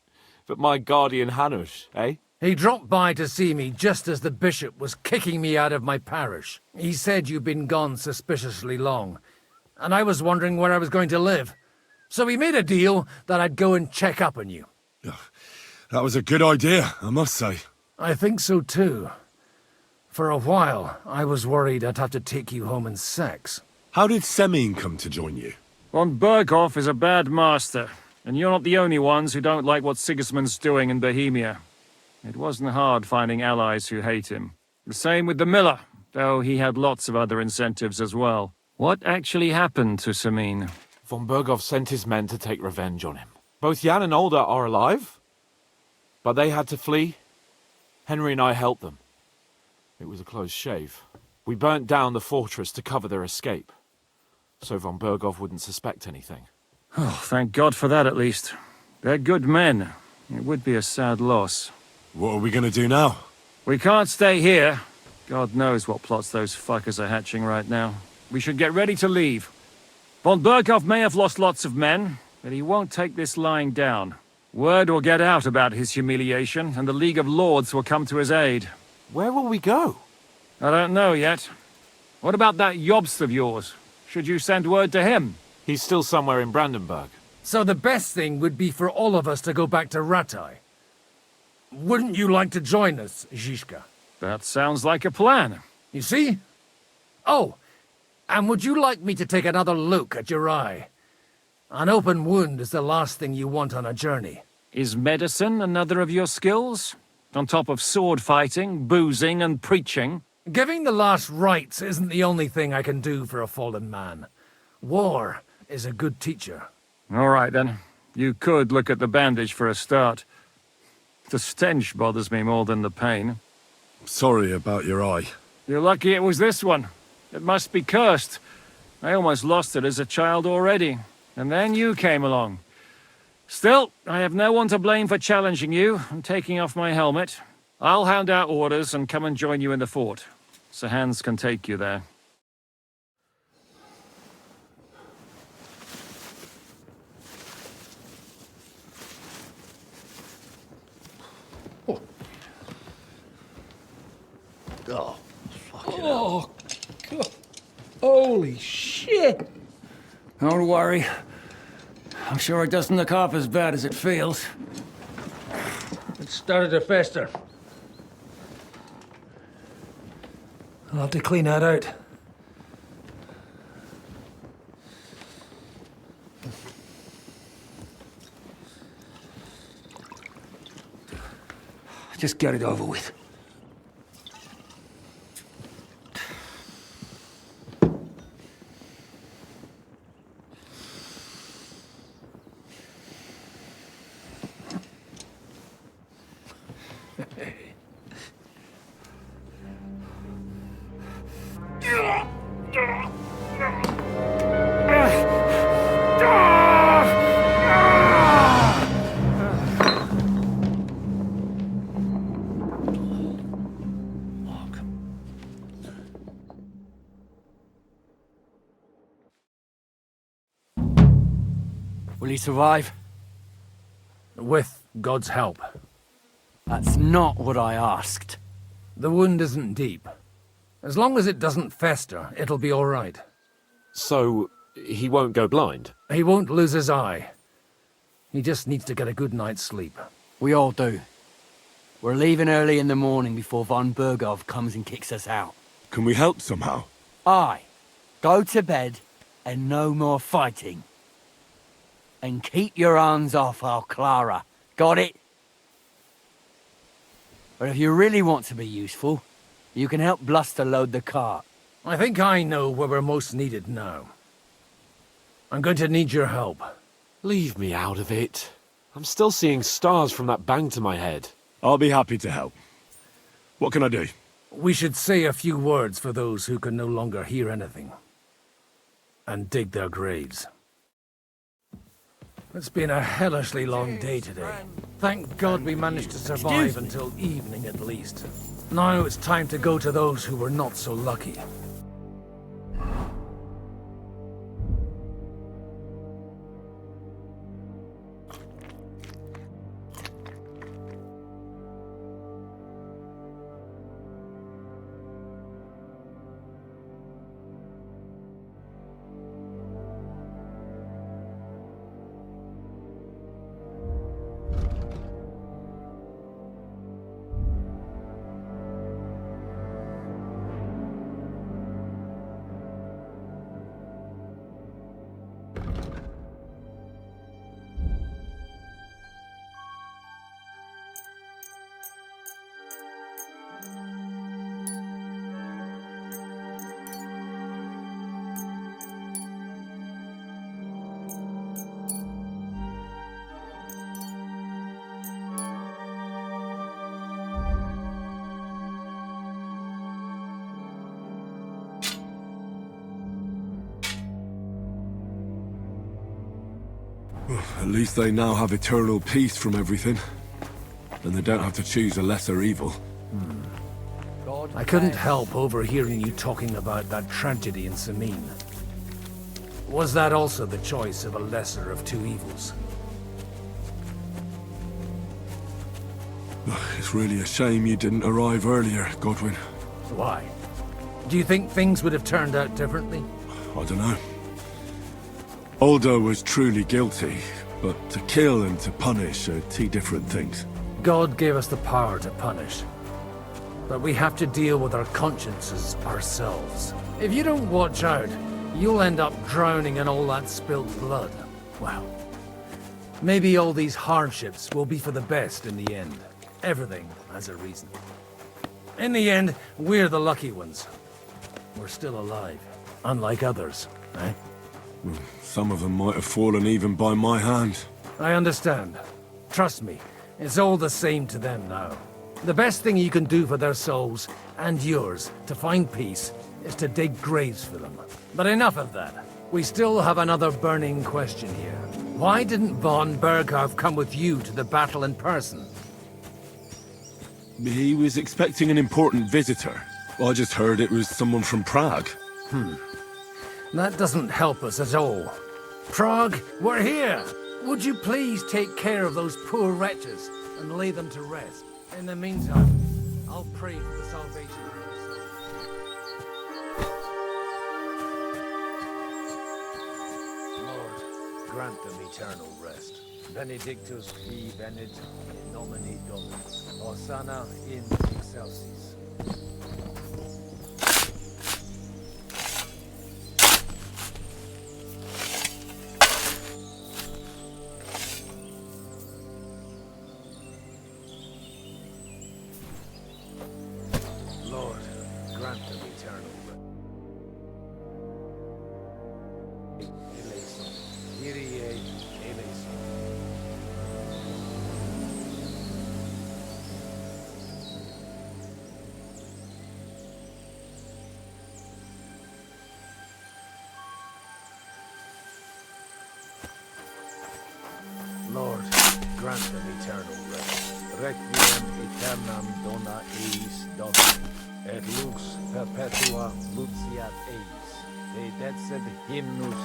but my guardian Hanush, eh? He dropped by to see me just as the bishop was kicking me out of my parish. He said you'd been gone suspiciously long, and I was wondering where I was going to live. So we made a deal that I'd go and check up on you. That was a good idea, I must say. I think so too. For a while, I was worried I'd have to take you home in sex. How did Semine come to join you? Von Berghoff is a bad master, and you're not the only ones who don't like what Sigismund's doing in Bohemia. It wasn't hard finding allies who hate him. The same with the miller, though he had lots of other incentives as well. What actually happened to Semine? Von Berghoff sent his men to take revenge on him. Both Jan and Olda are alive, but they had to flee. Henry and I helped them. It was a close shave. We burnt down the fortress to cover their escape, so von Berghoff wouldn't suspect anything. Oh, thank God for that at least. They're good men. It would be a sad loss. What are we gonna do now? We can't stay here. God knows what plots those fuckers are hatching right now. We should get ready to leave. Von Berghoff may have lost lots of men, but he won't take this lying down. Word will get out about his humiliation, and the League of Lords will come to his aid. Where will we go? I don't know yet. What about that Jobst of yours? Should you send word to him? He's still somewhere in Brandenburg. So the best thing would be for all of us to go back to Ratai. Wouldn't you like to join us, Zhishka? That sounds like a plan. You see? Oh, and would you like me to take another look at your eye? An open wound is the last thing you want on a journey. Is medicine another of your skills? On top of sword fighting, boozing, and preaching? Giving the last rites isn't the only thing I can do for a fallen man. War is a good teacher. All right, then. You could look at the bandage for a start. The stench bothers me more than the pain. Sorry about your eye. You're lucky it was this one. It must be cursed. I almost lost it as a child already. And then you came along. Still, I have no one to blame for challenging you and taking off my helmet. I'll hand out orders and come and join you in the fort. Sir Hans can take you there. Oh, fucking hell. God. Holy shit! Don't worry. I'm sure it doesn't look half as bad as it feels. It started to fester. I'll have to clean that out. Just get it over with. Will he survive? With God's help. That's not what I asked. The wound isn't deep. As long as it doesn't fester, it'll be all right. So, he won't go blind? He won't lose his eye. He just needs to get a good night's sleep. We all do. We're leaving early in the morning before von Burgov comes and kicks us out. Can we help somehow? Aye. Go to bed and no more fighting. And keep your hands off our Clara. Got it? But if you really want to be useful, you can help Bluster load the cart. I think I know where we're most needed now. I'm going to need your help. Leave me out of it. I'm still seeing stars from that bang to my head. I'll be happy to help. What can I do? We should say a few words for those who can no longer hear anything. And dig their graves. It's been a hellishly long day today. Thank God we managed to survive until evening at least. Now it's time to go to those who were not so lucky. At least they now have eternal peace from everything. And they don't have to choose a lesser evil. I couldn't help overhearing you talking about that tragedy in Samin. Was that also the choice of a lesser of two evils? It's really a shame you didn't arrive earlier, Godwin. Why? Do you think things would have turned out differently? I don't know. Aldo was truly guilty, but to kill and to punish are two different things. God gave us the power to punish. But we have to deal with our consciences ourselves. If you don't watch out, you'll end up drowning in all that spilt blood. Well, maybe all these hardships will be for the best in the end. Everything has a reason. In the end, we're the lucky ones. We're still alive, unlike others, eh? Some of them might have fallen even by my hand. I understand. Trust me, it's all the same to them now. The best thing you can do for their souls, and yours, to find peace, is to dig graves for them. But enough of that. We still have another burning question here. Why didn't von Berghoff come with you to the battle in person? He was expecting an important visitor. I just heard it was someone from Prague. That doesn't help us at all. Prague, we're here! Would you please take care of those poor wretches and lay them to rest? In the meantime, I'll pray for the salvation of your soul. Lord, grant them eternal rest. Benedictus qui venit in nomine Domini. Hosanna in excelsis. Lord, grant them eternal rest. Eleison. Kyrie eleison. Lord, grant them eternal rest. Requiem aeternam dona eis Domini, et lux perpetua luciat eis. Dedecet hymnus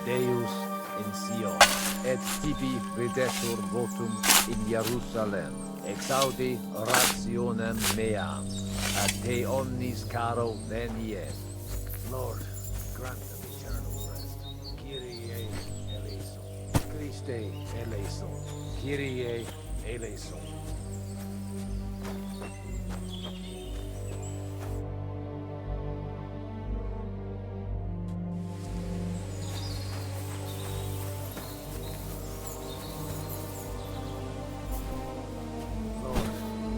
Deus in Sion, et tibi videtur votum in Jerusalem. Exaudi rationem meam, ad te omnis caro veniet. Lord, grant them eternal rest. Kyrie eleison. Christe eleison. Kyrie eleison. Lord,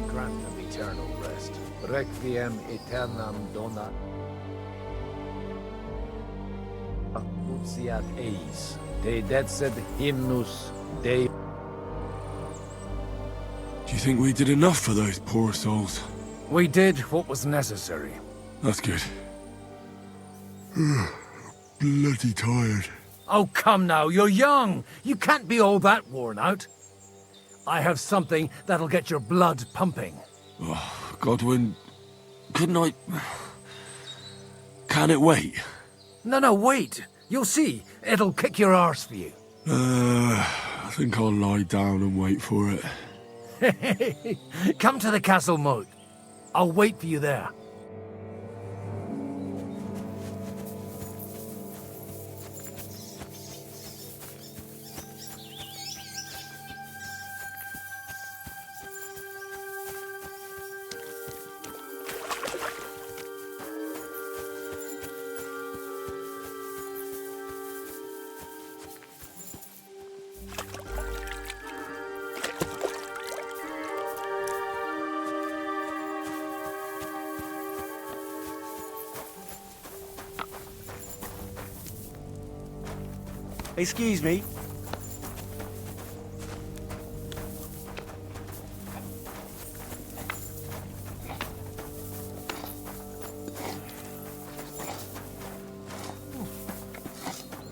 grant them eternal rest. Requiem aeternam dona luciat eis. Dedecet hymnus Deus. Do you think we did enough for those poor souls? We did what was necessary. That's good. Bloody tired. Oh, come now, you're young. You can't be all that worn out. I have something that'll get your blood pumping. Oh, Godwin, couldn't I... Can it wait? No, wait. You'll see. It'll kick your arse for you. I think I'll lie down and wait for it. Come to the castle moat. I'll wait for you there. Excuse me.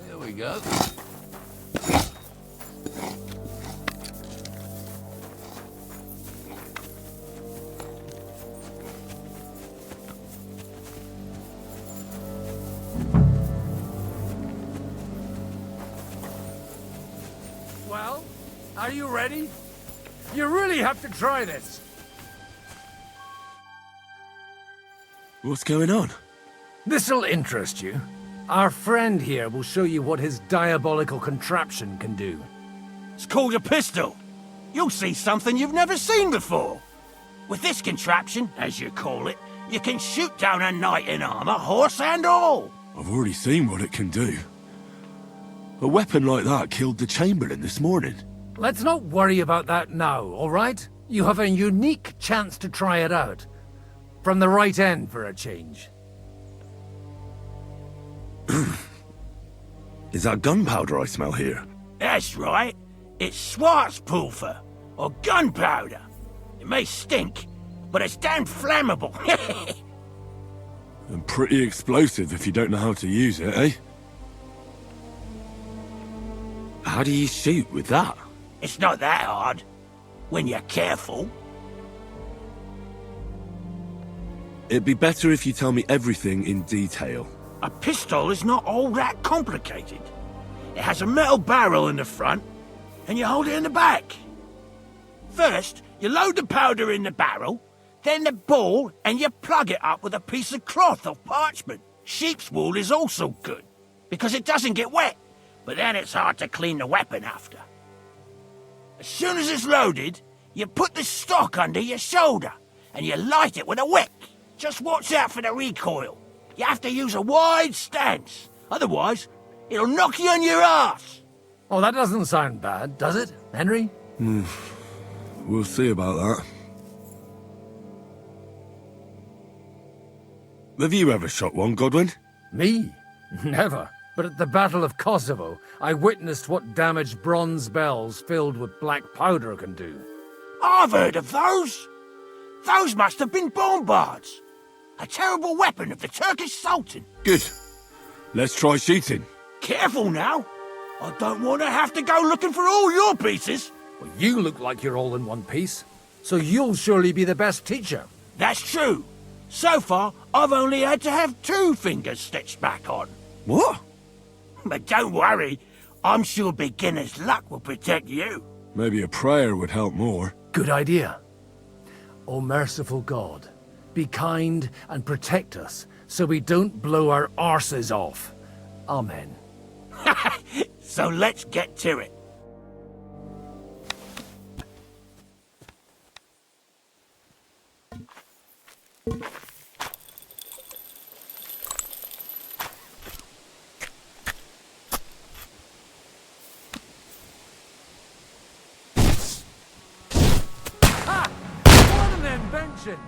There we go. Well, are you ready? You really have to try this. What's going on? This'll interest you. Our friend here will show you what his diabolical contraption can do. It's called a pistol. You'll see something you've never seen before. With this contraption, as you call it, you can shoot down a knight in armor, horse and all. I've already seen what it can do. A weapon like that killed the Chamberlain this morning. Let's not worry about that now, all right? You have a unique chance to try it out. From the right end for a change. Is that gunpowder I smell here? That's right. It's Schwarzpulver, or gunpowder. It may stink, but it's damn flammable. And pretty explosive if you don't know how to use it, eh? How do you shoot with that? It's not that hard, when you're careful. It'd be better if you tell me everything in detail. A pistol is not all that complicated. It has a metal barrel in the front, and you hold it in the back. First, you load the powder in the barrel, then the ball, and you plug it up with a piece of cloth or parchment. Sheep's wool is also good, because it doesn't get wet, but then it's hard to clean the weapon after. As soon as it's loaded, you put the stock under your shoulder, and you light it with a wick. Just watch out for the recoil. You have to use a wide stance, otherwise it'll knock you on your ass. Oh, that doesn't sound bad, does it, Henry? We'll see about that. Have you ever shot one, Godwin? Me? Never. But at the Battle of Kosovo, I witnessed what damage bronze bells filled with black powder can do. I've heard of those. Those must have been bombards. A terrible weapon of the Turkish Sultan. Good. Let's try shooting. Careful now. I don't want to have to go looking for all your pieces. Well, you look like you're all in one piece, so you'll surely be the best teacher. That's true. So far, I've only had to have 2 fingers stitched back on. What? But don't worry. I'm sure beginner's luck will protect you. Maybe a prayer would help more. Good idea. O merciful God, be kind and protect us so we don't blow our arses off. Amen. So let's get to it. What an invention!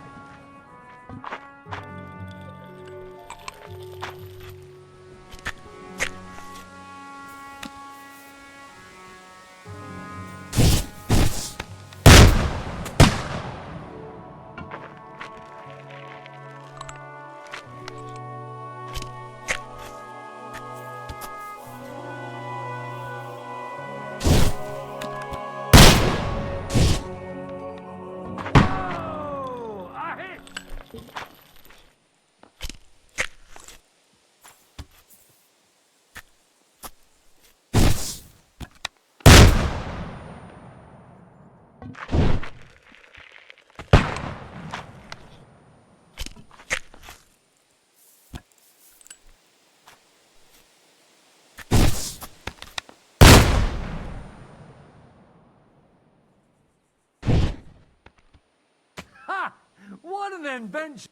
What an invention!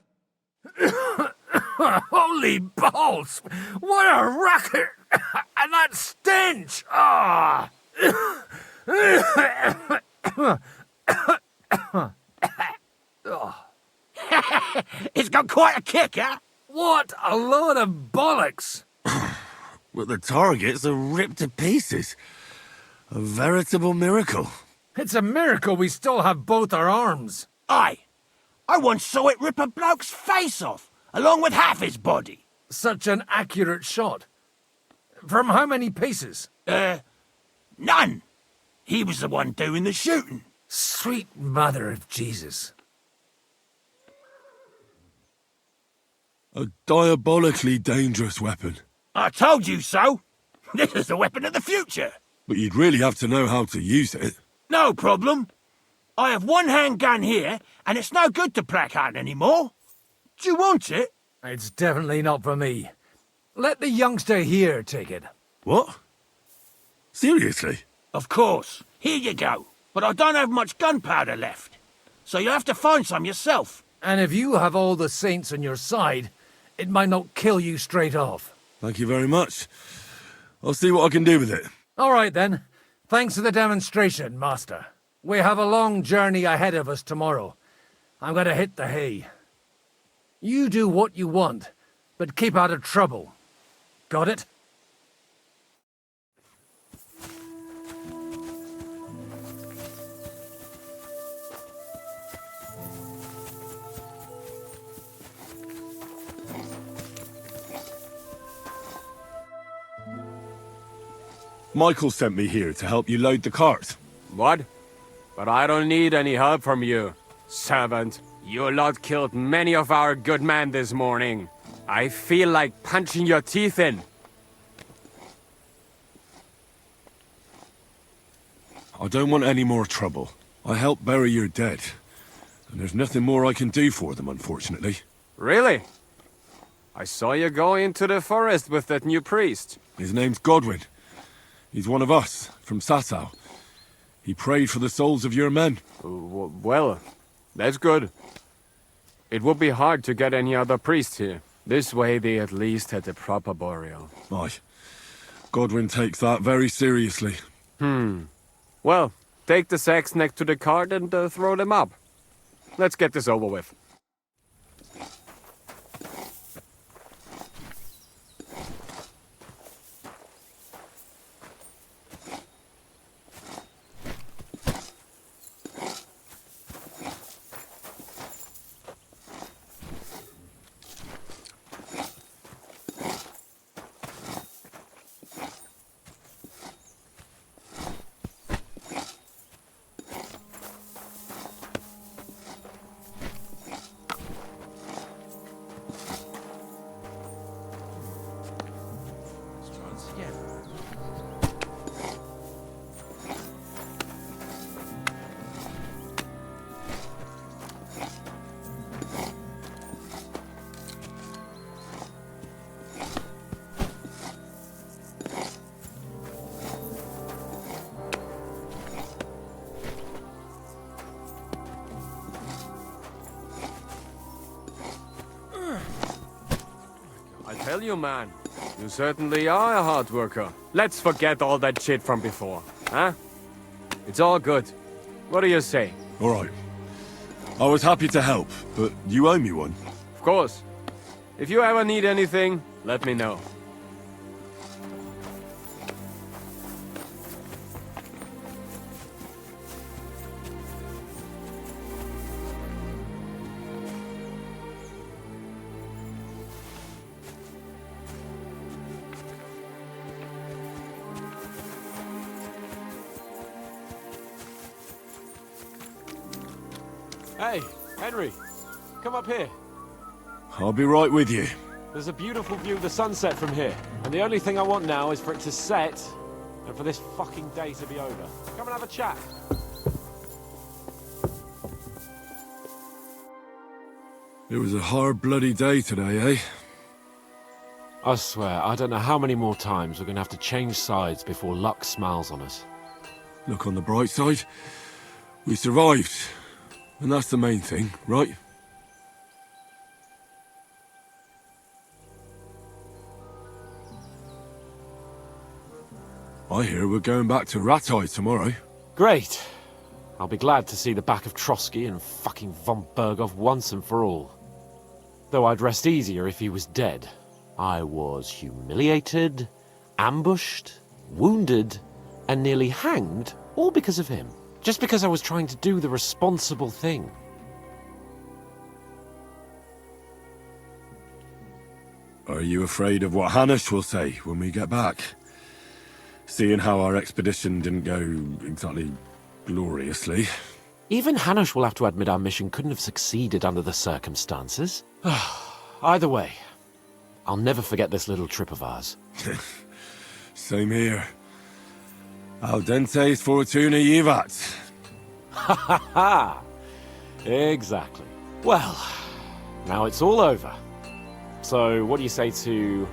Holy balls! What a racket! And that stench! Ah! It's got quite a kick, huh? What a load of bollocks! But the targets are ripped to pieces. A veritable miracle. It's a miracle we still have both our arms. Aye. I once saw it rip a bloke's face off, along with half his body. Such an accurate shot. From how many paces? None. He was the one doing the shooting. Sweet mother of Jesus. A diabolically dangerous weapon. I told you so. This is the weapon of the future. But you'd really have to know how to use it. No problem. I have one handgun here, and it's no good to Plackhut anymore. Do you want it? It's definitely not for me. Let the youngster here take it. What? Seriously? Of course. Here you go. But I don't have much gunpowder left. So you have to find some yourself. And if you have all the saints on your side, it might not kill you straight off. Thank you very much. I'll see what I can do with it. All right, then. Thanks for the demonstration, Master. We have a long journey ahead of us tomorrow. I'm going to hit the hay. You do what you want, but keep out of trouble. Got it? Michael sent me here to help you load the cart. What? But I don't need any help from you, servant. You lot killed many of our good men this morning. I feel like punching your teeth in. I don't want any more trouble. I helped bury your dead. And there's nothing more I can do for them, unfortunately. Really? I saw you go into the forest with that new priest. His name's Godwin. He's one of us, from Sasau. He prayed for the souls of your men. Well, that's good. It would be hard to get any other priest here. This way they at least had a proper burial. Aye. Godwin takes that very seriously. Well, take the sacks next to the cart and throw them up. Let's get this over with. I tell you, man, you certainly are a hard worker. Let's forget all that shit from before, huh? It's all good. What do you say? All right. I was happy to help, but you owe me one. Of course. If you ever need anything, let me know. Hey, Henry, come up here. I'll be right with you. There's a beautiful view of the sunset from here, and the only thing I want now is for it to set, and for this fucking day to be over. Come and have a chat. It was a hard bloody day today, eh? I swear, I don't know how many more times we're gonna have to change sides before luck smiles on us. Look on the bright side. We survived. And that's the main thing, right? I hear we're going back to Ratai tomorrow. Great. I'll be glad to see the back of Trotsky and fucking von Berghoff once and for all. Though I'd rest easier if he was dead. I was humiliated, ambushed, wounded, and nearly hanged, all because of him. Just because I was trying to do the responsible thing. Are you afraid of what Hanush will say when we get back? Seeing how our expedition didn't go exactly gloriously. Even Hanush will have to admit our mission couldn't have succeeded under the circumstances. Either way, I'll never forget this little trip of ours. Same here. Al dente's fortuna jivat. Ha ha ha! Exactly. Well, now it's all over. So, what do you say to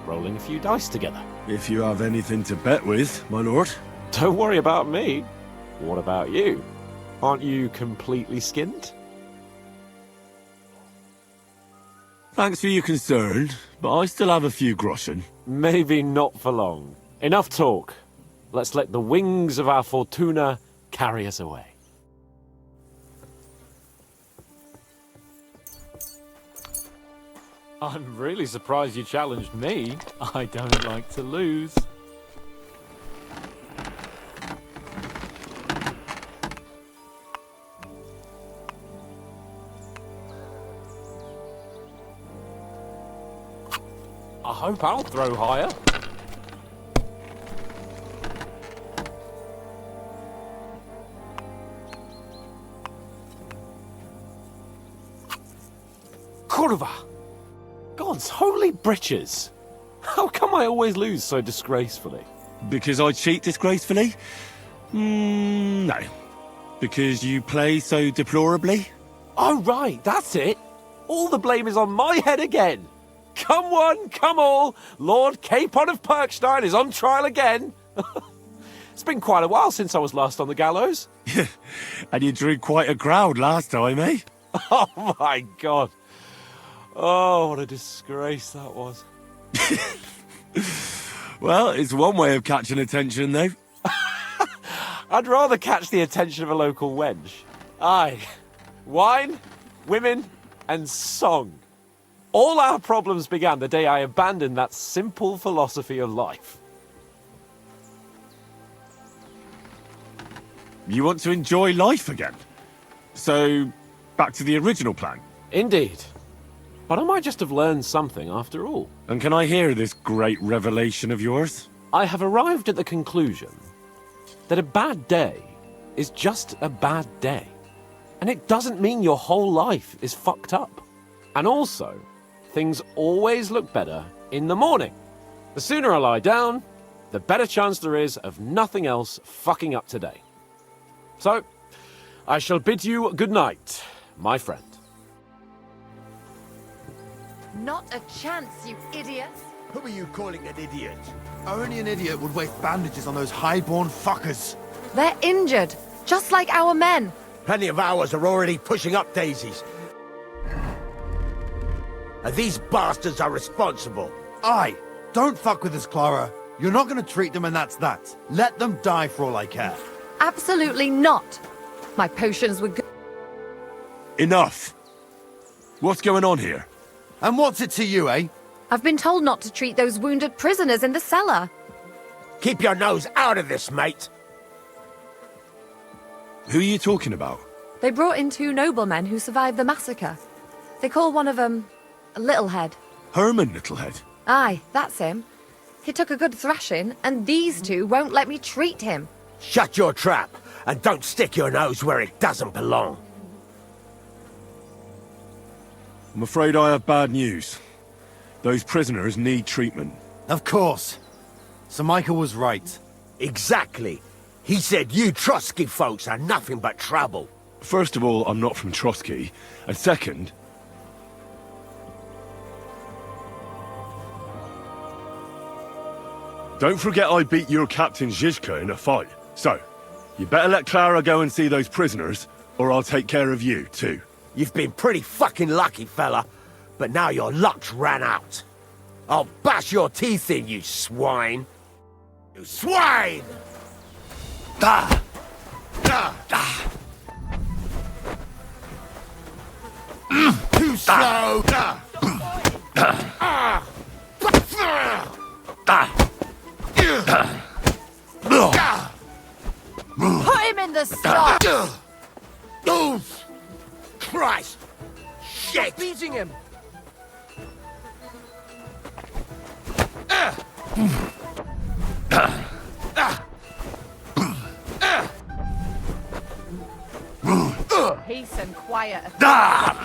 rolling a few dice together? If you have anything to bet with, my lord. Don't worry about me. What about you? Aren't you completely skinned? Thanks for your concern, but I still have a few groschen. Maybe not for long. Enough talk. Let's let the wings of our Fortuna carry us away. I'm really surprised you challenged me. I don't like to lose. I hope I'll throw higher. Kurva! God's holy britches! How come I always lose so disgracefully? Because I cheat disgracefully? No. Because you play so deplorably? Oh, right, that's it. All the blame is on my head again. Come one, come all. Lord Capon of Perkstein is on trial again. It's been quite a while since I was last on the gallows. And you drew quite a crowd last time, eh? Oh, my God. Oh, what a disgrace that was. Well, it's one way of catching attention, though. I'd rather catch the attention of a local wench. Aye. Wine, women, and song. All our problems began the day I abandoned that simple philosophy of life. You want to enjoy life again? So, back to the original plan? Indeed. But I might just have learned something after all. And can I hear this great revelation of yours? I have arrived at the conclusion that a bad day is just a bad day. And it doesn't mean your whole life is fucked up. And also, things always look better in the morning. The sooner I lie down, the better chance there is of nothing else fucking up today. So, I shall bid you good night, my friend. Not a chance, you idiot. Who are you calling an idiot? Only an idiot would waste bandages on those highborn fuckers. They're injured, just like our men. Plenty of ours are already pushing up daisies. And these bastards are responsible. Aye, don't fuck with us, Clara. You're not going to treat them and that's that. Let them die for all I care. Absolutely not. My potions were good. Enough! What's going on here? And what's it to you, eh? I've been told not to treat those wounded prisoners in the cellar. Keep your nose out of this, mate. Who are you talking about? They brought in 2 noblemen who survived the massacre. They call one of them Littlehead. Herman Littlehead? Aye, that's him. He took a good thrashing, and these 2 won't let me treat him. Shut your trap, and don't stick your nose where it doesn't belong. I'm afraid I have bad news. Those prisoners need treatment. Of course. Sir Michael was right. Exactly. He said you Trotsky folks are nothing but trouble. First of all, I'm not from Trotsky. And second... Don't forget I beat your Captain Zizka in a fight. So, you better let Clara go and see those prisoners, or I'll take care of you, too. You've been pretty fucking lucky, fella. But now your luck's ran out. I'll bash your teeth in, you swine. You swine! Da! Da! Da! Too slow! Da! Da! Put him in the stocks! Oh, Christ! Shit! Stop beating him! Peace and quiet. Bad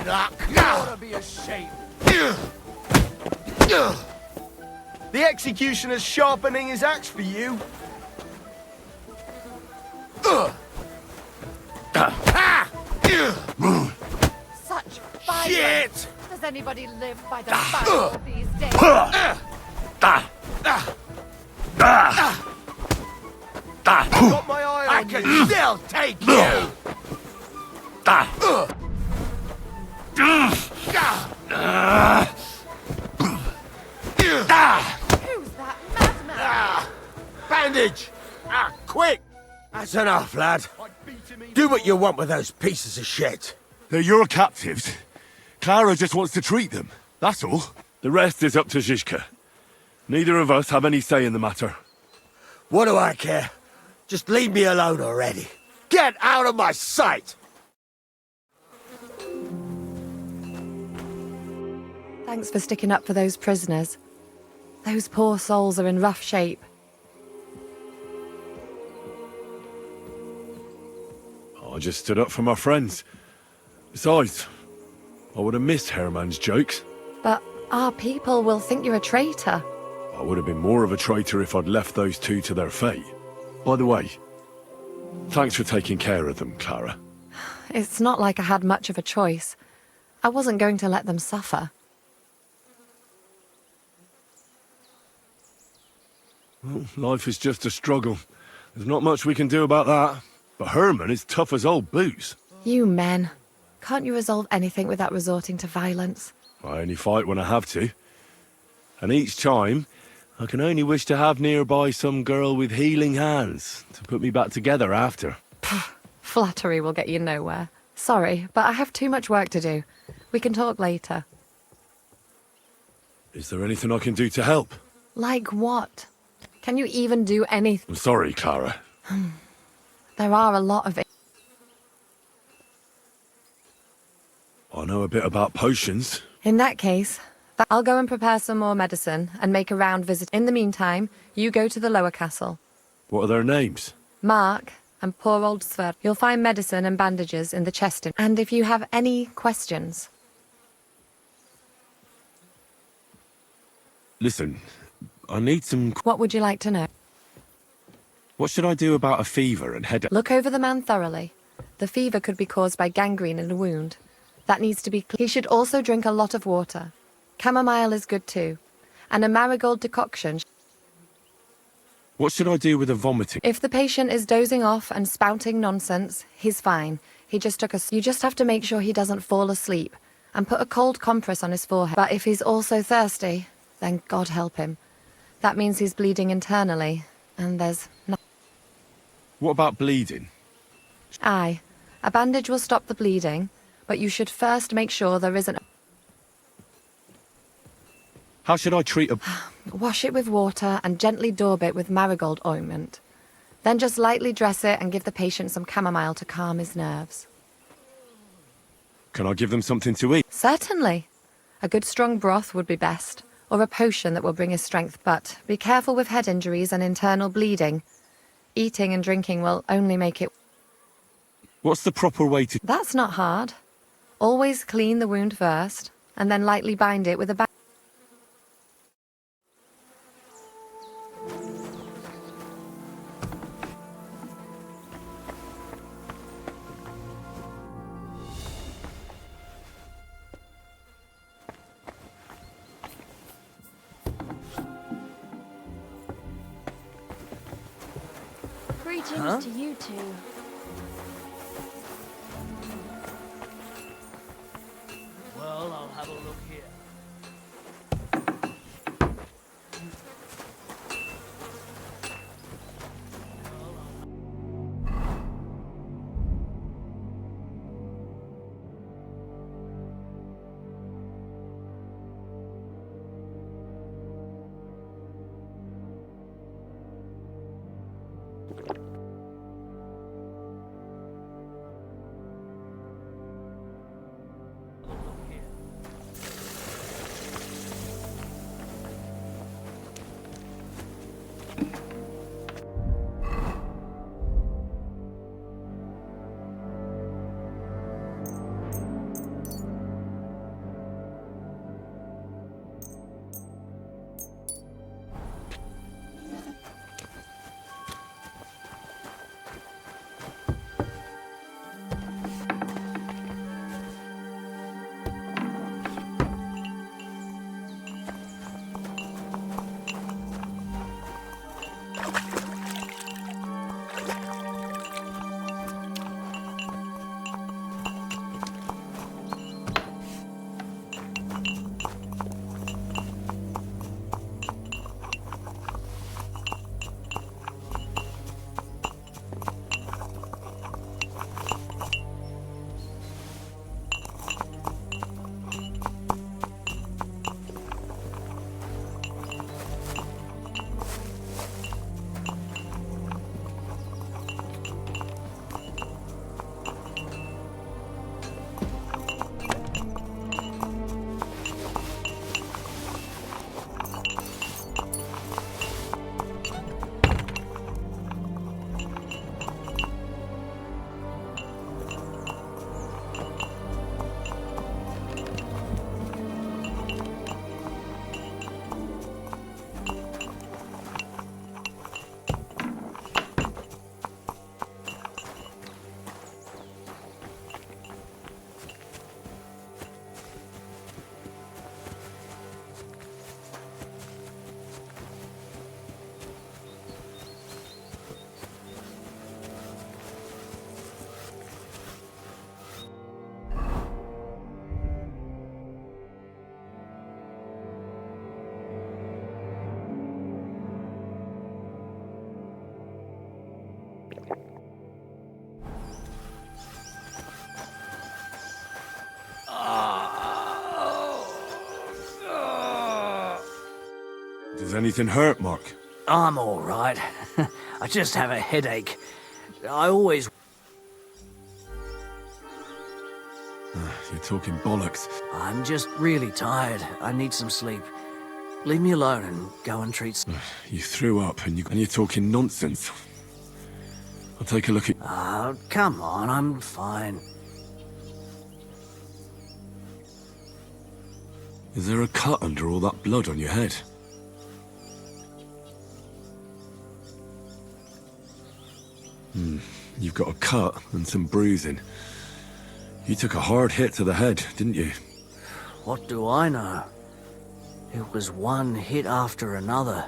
luck! You ought to be ashamed. The executioner's sharpening his axe for you. Such violence. Shit! Does anybody live by the Bible these days? Got my eye on I can still take you! Who's that madman? Bandage! Quick! That's enough, lad. Do what you want with those pieces of shit. They're your captives. Clara just wants to treat them. That's all. The rest is up to Zizka. Neither of us have any say in the matter. What do I care? Just leave me alone already. Get out of my sight! Thanks for sticking up for those prisoners. Those poor souls are in rough shape. I just stood up for my friends. Besides, I would have missed Herman's jokes. But our people will think you're a traitor. I would have been more of a traitor if I'd left those two to their fate. By the way, thanks for taking care of them, Clara. It's not like I had much of a choice. I wasn't going to let them suffer. Well, life is just a struggle. There's not much we can do about that. But Herman is tough as old boots. You men. Can't you resolve anything without resorting to violence? I only fight when I have to. And each time, I can only wish to have nearby some girl with healing hands to put me back together after. Flattery will get you nowhere. Sorry, but I have too much work to do. We can talk later. Is there anything I can do to help? Like what? Can you even do anything? I'm sorry, Clara. There are a lot of it. I know a bit about potions. In that case, I'll go and prepare some more medicine and make a round visit. In the meantime, you go to the lower castle. What are their names? Mark and poor old Sver. You'll find medicine and bandages in the chest. And if you have any questions... Listen, I need some... What would you like to know? What should I do about a fever and headache? Look over the man thoroughly. The fever could be caused by gangrene in a wound. That needs to be... He should also drink a lot of water. Chamomile is good too. And a marigold decoction. What should I do with the vomiting? If the patient is dozing off and spouting nonsense, he's fine. He just took a... You just have to make sure he doesn't fall asleep. And put a cold compress on his forehead. But if he's also thirsty, then God help him. That means he's bleeding internally. And there's no... What about bleeding? Aye. A bandage will stop the bleeding, but you should first make sure there isn't... How should I treat a... Wash it with water and gently daub it with marigold ointment. Then just lightly dress it and give the patient some chamomile to calm his nerves. Can I give them something to eat? Certainly. A good strong broth would be best, or a potion that will bring his strength. But be careful with head injuries and internal bleeding. Eating and drinking will only make it... What's the proper way to... That's not hard. Always clean the wound first, and then lightly bind it with a band. Greetings to you two. Well, I'll have a look here. Does anything hurt, Mark? I'm all right. I just have a headache. I always... You're talking bollocks. I'm just really tired. I need some sleep. Leave me alone and go and treat... You threw up and you're talking nonsense. I'll take a look at... Oh, come on, I'm fine. Is there a cut under all that blood on your head? You've got a cut and some bruising. You took a hard hit to the head, didn't you? What do I know? It was one hit after another.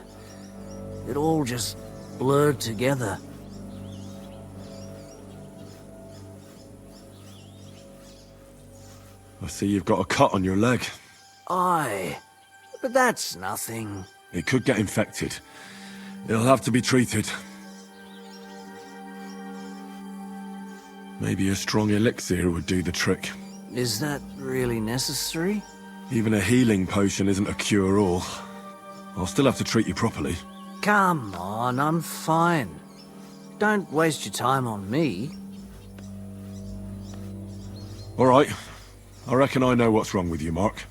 It all just blurred together. I see you've got a cut on your leg. Aye, but that's nothing. It could get infected. It'll have to be treated. Maybe a strong elixir would do the trick. Is that really necessary? Even a healing potion isn't a cure-all. I'll still have to treat you properly. Come on, I'm fine. Don't waste your time on me. All right. I reckon I know what's wrong with you, Mark.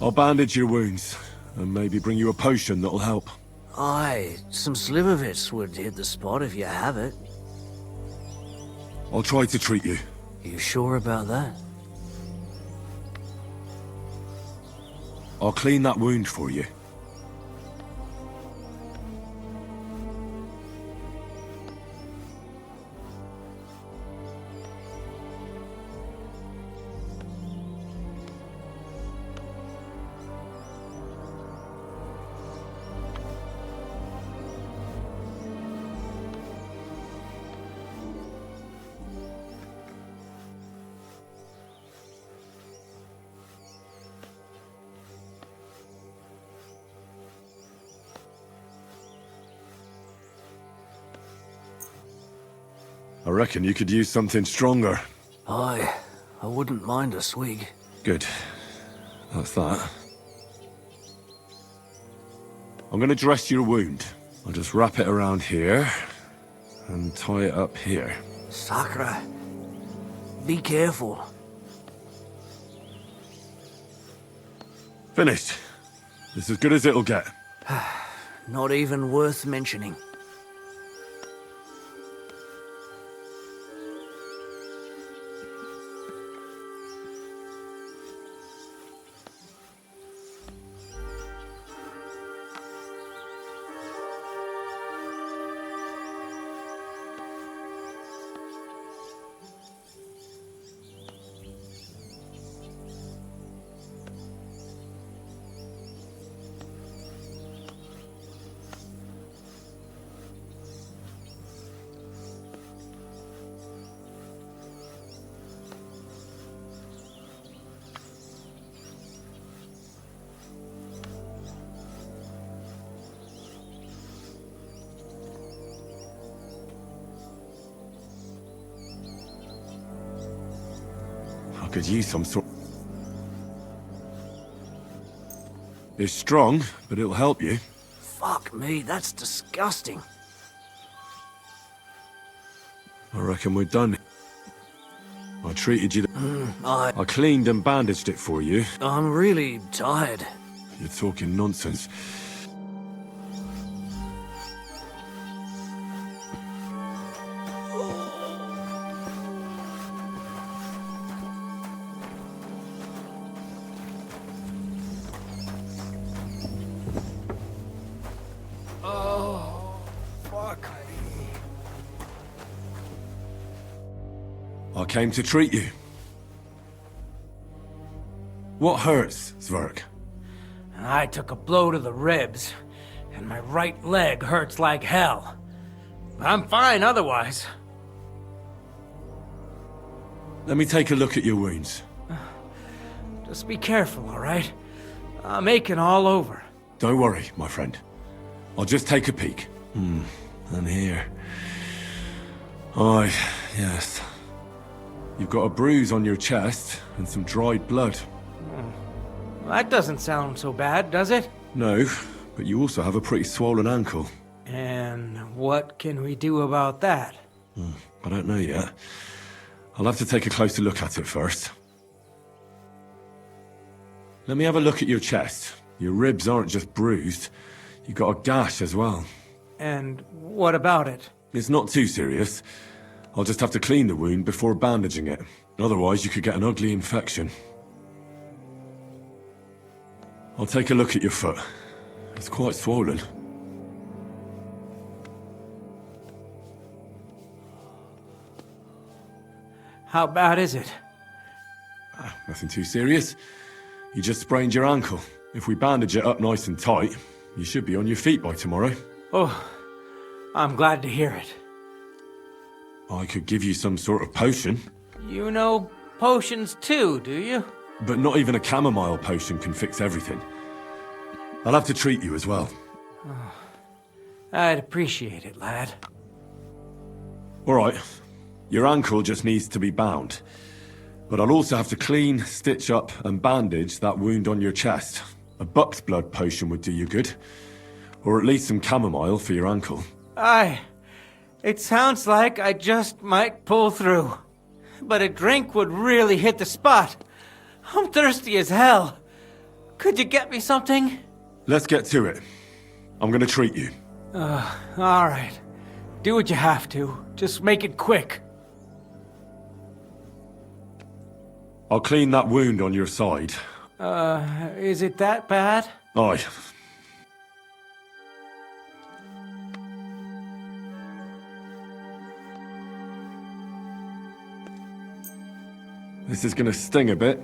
I'll bandage your wounds, and maybe bring you a potion that'll help. Aye, some slivovitz would hit the spot if you have it. I'll try to treat you. You sure about that? I'll clean that wound for you. I reckon you could use something stronger. Aye, I wouldn't mind a swig. Good. That's that. I'm gonna dress your wound. I'll just wrap it around here and tie it up here. Sakra, be careful. Finished. It's as good as it'll get. Not even worth mentioning. I could use some sort... It's strong, but it'll help you. Fuck me, that's disgusting. I reckon we're done. I treated you... I cleaned and bandaged it for you. I'm really tired. You're talking nonsense. I came to treat you. What hurts, Zwerg? I took a blow to the ribs, and my right leg hurts like hell. I'm fine otherwise. Let me take a look at your wounds. Just be careful, all right? I'm aching all over. Don't worry, my friend. I'll just take a peek. And here. Aye, yes. You've got a bruise on your chest and some dried blood. That doesn't sound so bad, does it? No, but you also have a pretty swollen ankle. And what can we do about that? I don't know yet. I'll have to take a closer look at it first. Let me have a look at your chest. Your ribs aren't just bruised. You've got a gash as well. And what about it? It's not too serious. I'll just have to clean the wound before bandaging it. Otherwise, you could get an ugly infection. I'll take a look at your foot. It's quite swollen. How bad is it? Nothing too serious. You just sprained your ankle. If we bandage it up nice and tight, you should be on your feet by tomorrow. Oh, I'm glad to hear it. I could give you some sort of potion. You know potions too, do you? But not even a chamomile potion can fix everything. I'll have to treat you as well. Oh, I'd appreciate it, lad. All right. Your ankle just needs to be bound. But I'll also have to clean, stitch up, and bandage that wound on your chest. A buck's blood potion would do you good. Or at least some chamomile for your ankle. Aye. It sounds like I just might pull through. But a drink would really hit the spot. I'm thirsty as hell. Could you get me something? Let's get to it. I'm gonna treat you. All right. Do what you have to. Just make it quick. I'll clean that wound on your side. Is it that bad? Aye. This is gonna sting a bit.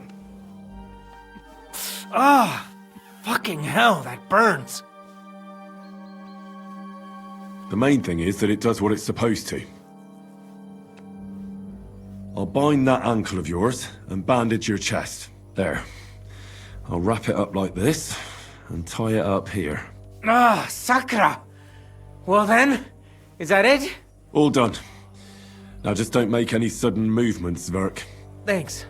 Ah! Fucking hell, that burns! The main thing is that it does what it's supposed to. I'll bind that ankle of yours and bandage your chest. There. I'll wrap it up like this and tie it up here. Ah, Sakra! Well then, is that it? All done. Now just don't make any sudden movements, Verk. Thanks.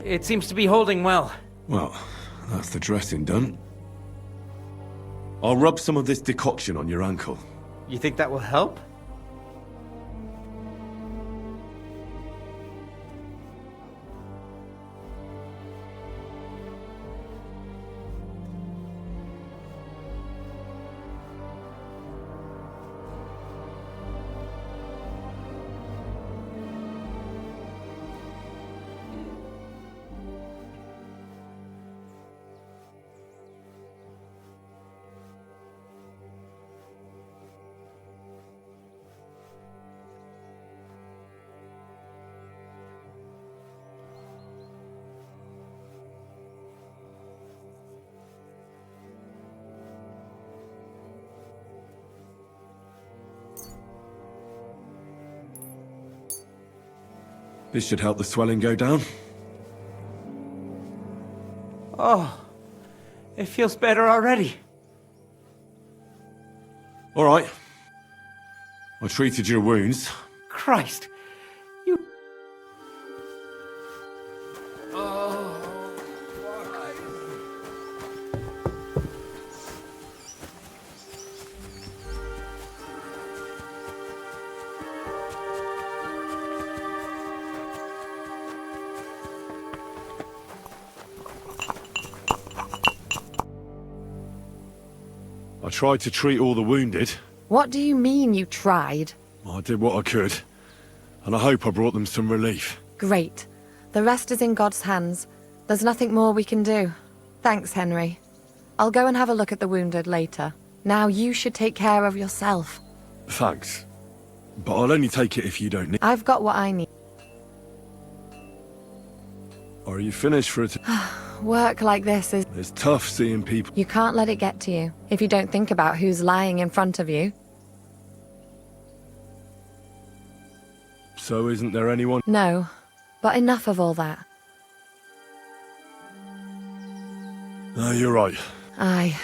It seems to be holding well. Well, that's the dressing done. I'll rub some of this decoction on your ankle. You think that will help? This should help the swelling go down. Oh, it feels better already. All right. I treated your wounds. Christ, you... I tried to treat all the wounded. What do you mean you tried? I did what I could. And I hope I brought them some relief. Great. The rest is in God's hands. There's nothing more we can do. Thanks, Henry. I'll go and have a look at the wounded later. Now you should take care of yourself. Thanks. But I'll only take it if you don't need... I've got what I need. Are you finished for it? Work like this is... It's tough seeing people... You can't let it get to you, if you don't think about who's lying in front of you. So isn't there anyone... No, but enough of all that. No, you're right. Aye.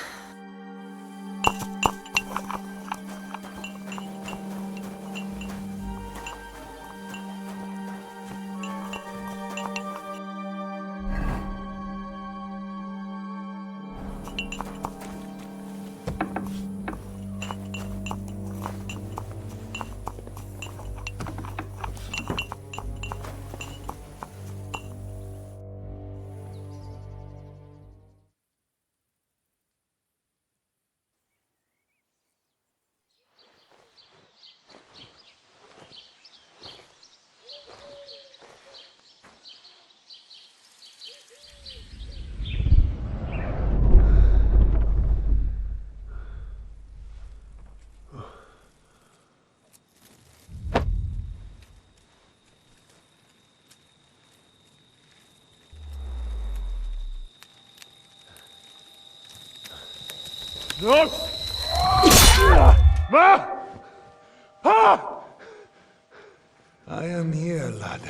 No! Ma! Ah! I am here, lad.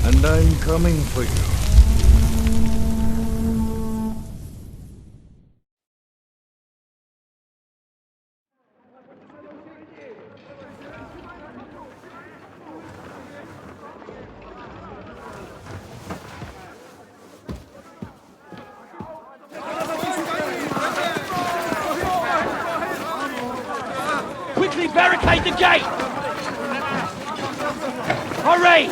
And I'm coming for you. Quickly barricade the gate! Hurry!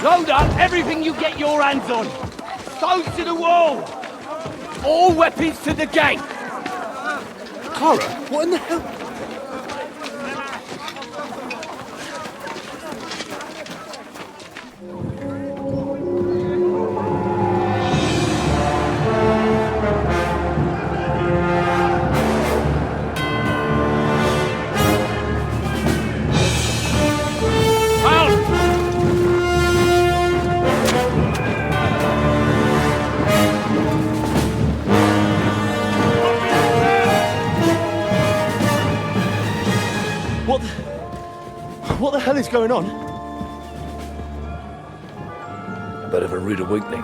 Load up everything you get your hands on. Stones to the wall! All weapons to the gate! Clara, what in the hell? What the hell is going on? A bit of a rude awakening.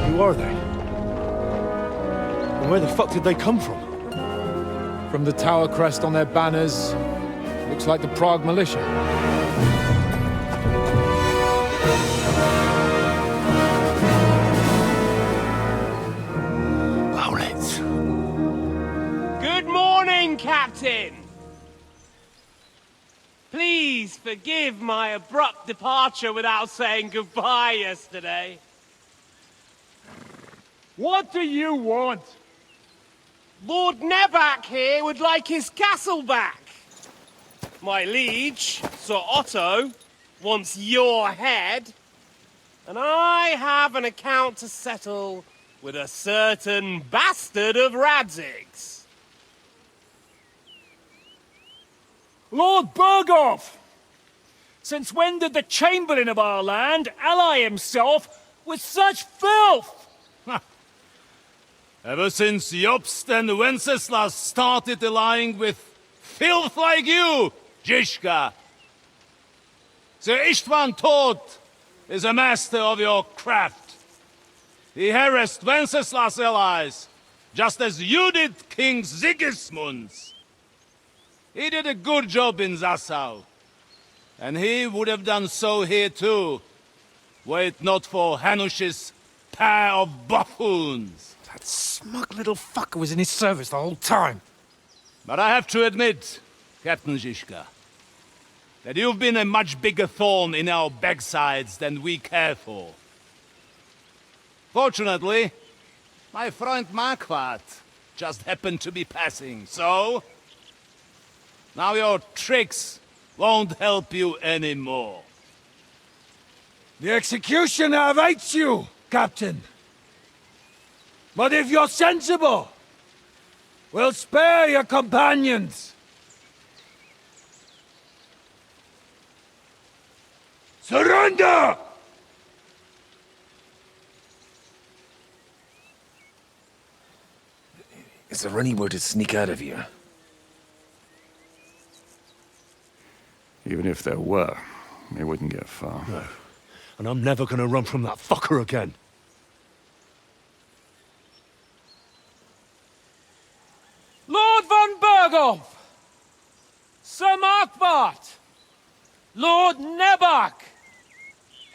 Who are they? And where the fuck did they come from? From the tower crest on their banners. Looks like the Prague militia. Owlets. Good morning, Captain! Please forgive my abrupt departure without saying goodbye yesterday. What do you want? Lord Nebak here would like his castle back. My liege, Sir Otto, wants your head. And I have an account to settle with a certain bastard of Radzig's. Lord Berghoff! Since when did the Chamberlain of our land ally himself with such filth? Ever since Jobst and Wenceslas started allying with filth like you, Zizka. Sir Istvan Tod is a master of your craft. He harassed Wenceslas' allies, just as you did King Sigismund's. He did a good job in Zassau, and he would have done so here too, were it not for Hanush's pair of buffoons. That smug little fucker was in his service the whole time. But I have to admit, Captain Zizka, that you've been a much bigger thorn in our backsides than we care for. Fortunately, my friend Marquardt just happened to be passing, so... now your tricks won't help you anymore. The executioner awaits you, Captain. But if you're sensible, we'll spare your companions. Surrender! Is there any way to sneak out of here? Even if there were, we wouldn't get far. No. And I'm never gonna run from that fucker again. Lord von Berghoff! Sir Marquardt! Lord Nebak!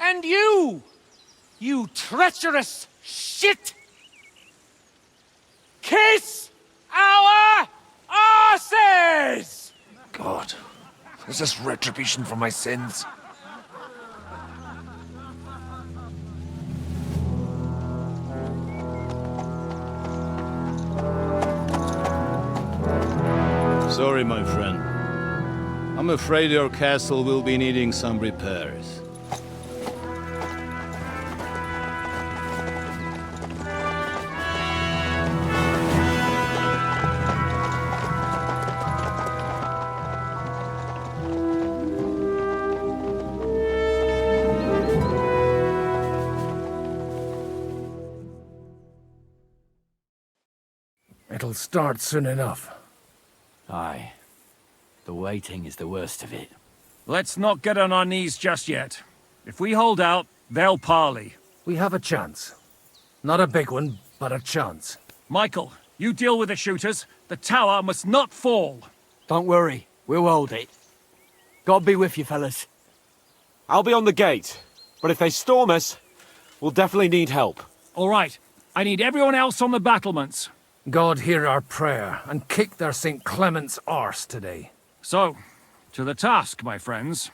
And you! You treacherous shit! Kiss our asses! God, is this retribution for my sins? Sorry, my friend. I'm afraid your castle will be needing some repairs. It'll start soon enough. Aye. The waiting is the worst of it. Let's not get on our knees just yet. If we hold out, they'll parley. We have a chance. Not a big one, but a chance. Michael, you deal with the shooters. The tower must not fall. Don't worry. We'll hold it. God be with you, fellas. I'll be on the gate, but if they storm us, we'll definitely need help. All right. I need everyone else on the battlements. God hear our prayer and kick their St. Clement's arse today. So, to the task, my friends.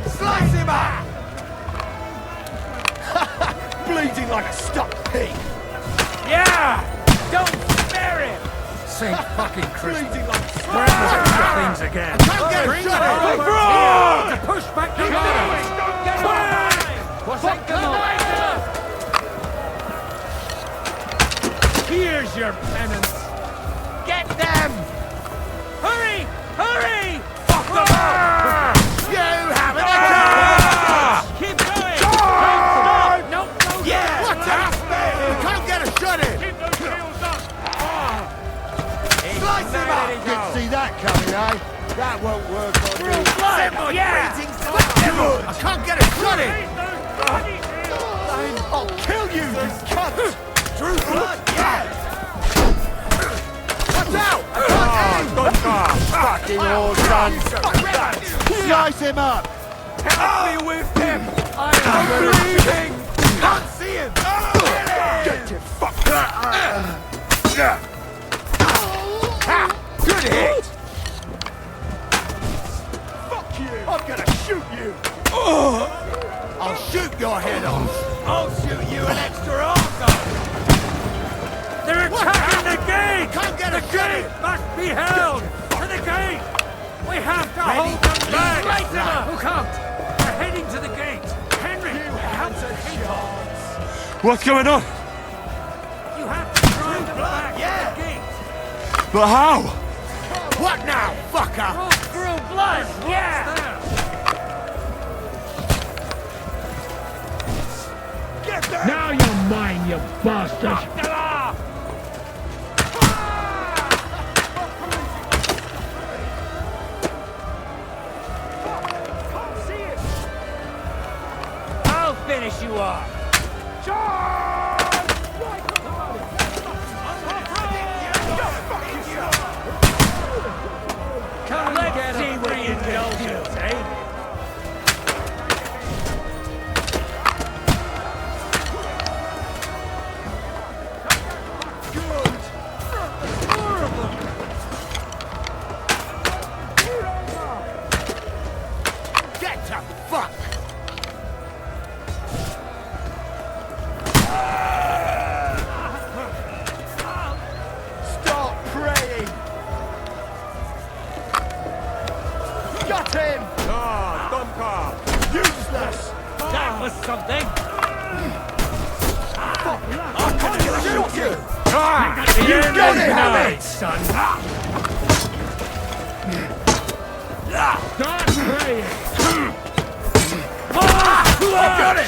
Slice him up! Bleeding like a stuck pig! Yeah! Don't spare him! St. fucking Christ. Bleeding like a Where are the things again? Can't get a shot at To push back the shadows! What's that Here's your penance! Get them! Hurry! Hurry! Fuck them up! You haven't a chance! Keep going! No! Yeah! What the? You can't get a shot in! Keep those shields up! Slice him up! Didn't see that coming, eh? That won't work on you. Blood! Yeah! I can't get a shot in! I'll kill you, you cunt! True blood, yeah! Watch out! I can't aim! Fucking all done! Slice him up! Help me with him! I'm bleeding! Can't see him! Get your fuck! Good hit! Fuck you! I'm gonna shoot you! I'll shoot your head off! I'll shoot you an extra arsehole! They're attacking the gate! Can't get The a shot gate in! must be held! To the gate! We have to hold them back! Right now! Who can't? They're heading to the gate! Henry! You haven't a chance! What's going on? You have to drive them back to the gate! But how? What now, fucker? Through blood! Yeah! Get there! Now you're mine, you bastard! I'll finish you off! Let's see what you indulgence, eh? Get to fuck! Stop praying! Got him! Useless! That was something! I can't shoot you! You got it, have it, son! Start praying! I got it!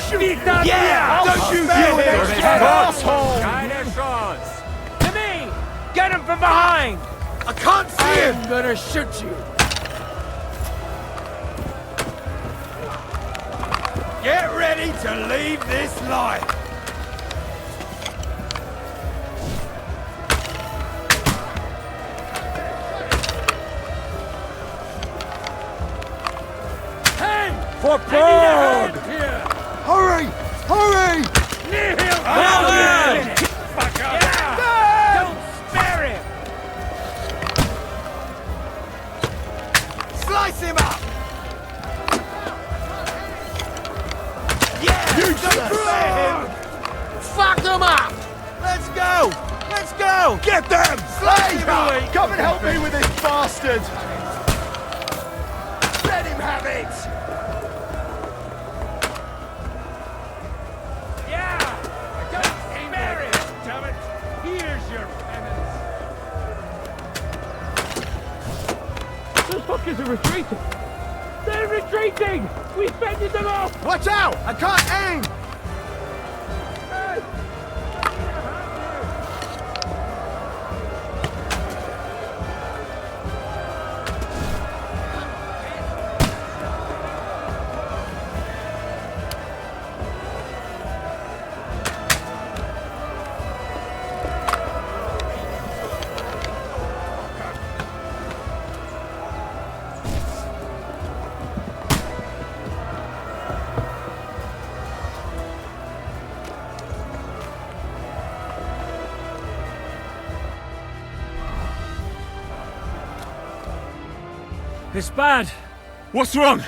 Yeah! Don't you do it, asshole! Keine Chance! To me! Get him from behind! I can't see him! I'm gonna shoot you! Get ready to leave this life! For Prague! Hurry! Hurry! Nihil! Fucker! Yeah! Don't spare him! Slice him up! Yeah! You don't spare him! Fuck them up! Let's go! Let's go! Get them! Slice him up! Come and help me with this bastard! Let him have it! Those fuckers are retreating! They're retreating! We fended them off! Watch out! I can't aim! It's bad. What's wrong?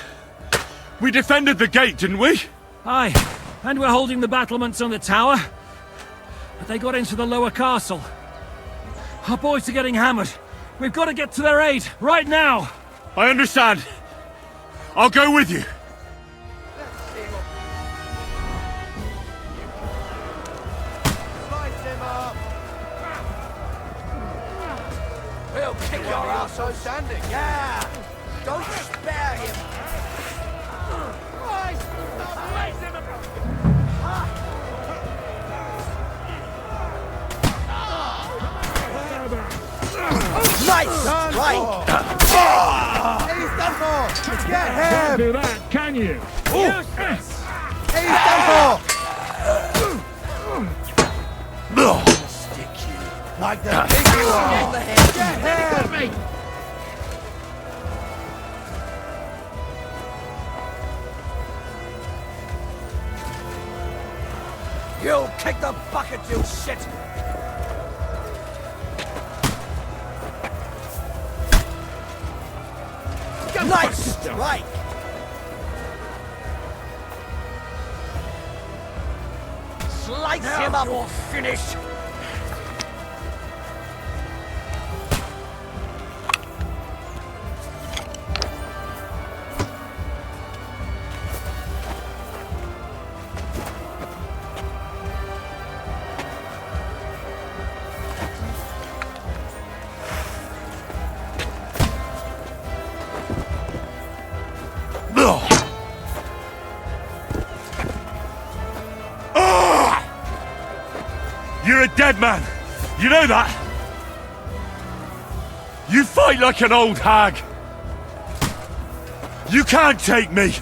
We defended the gate, didn't we? Aye, and we're holding the battlements on the tower. But they got into the lower castle. Our boys are getting hammered. We've got to get to their aid, right now! I understand. I'll go with you. We'll kick your ass on standing. Yeah! Don't spare him! Nice! Right! He's done for! Get him! Can't do that, can you? Useless! He's done for! Stick you like the pig you are! Get him! You kick the bucket, you shit! Nice strike! Slice him up or finish! You're a dead man. You know that? You fight like an old hag. You can't take me.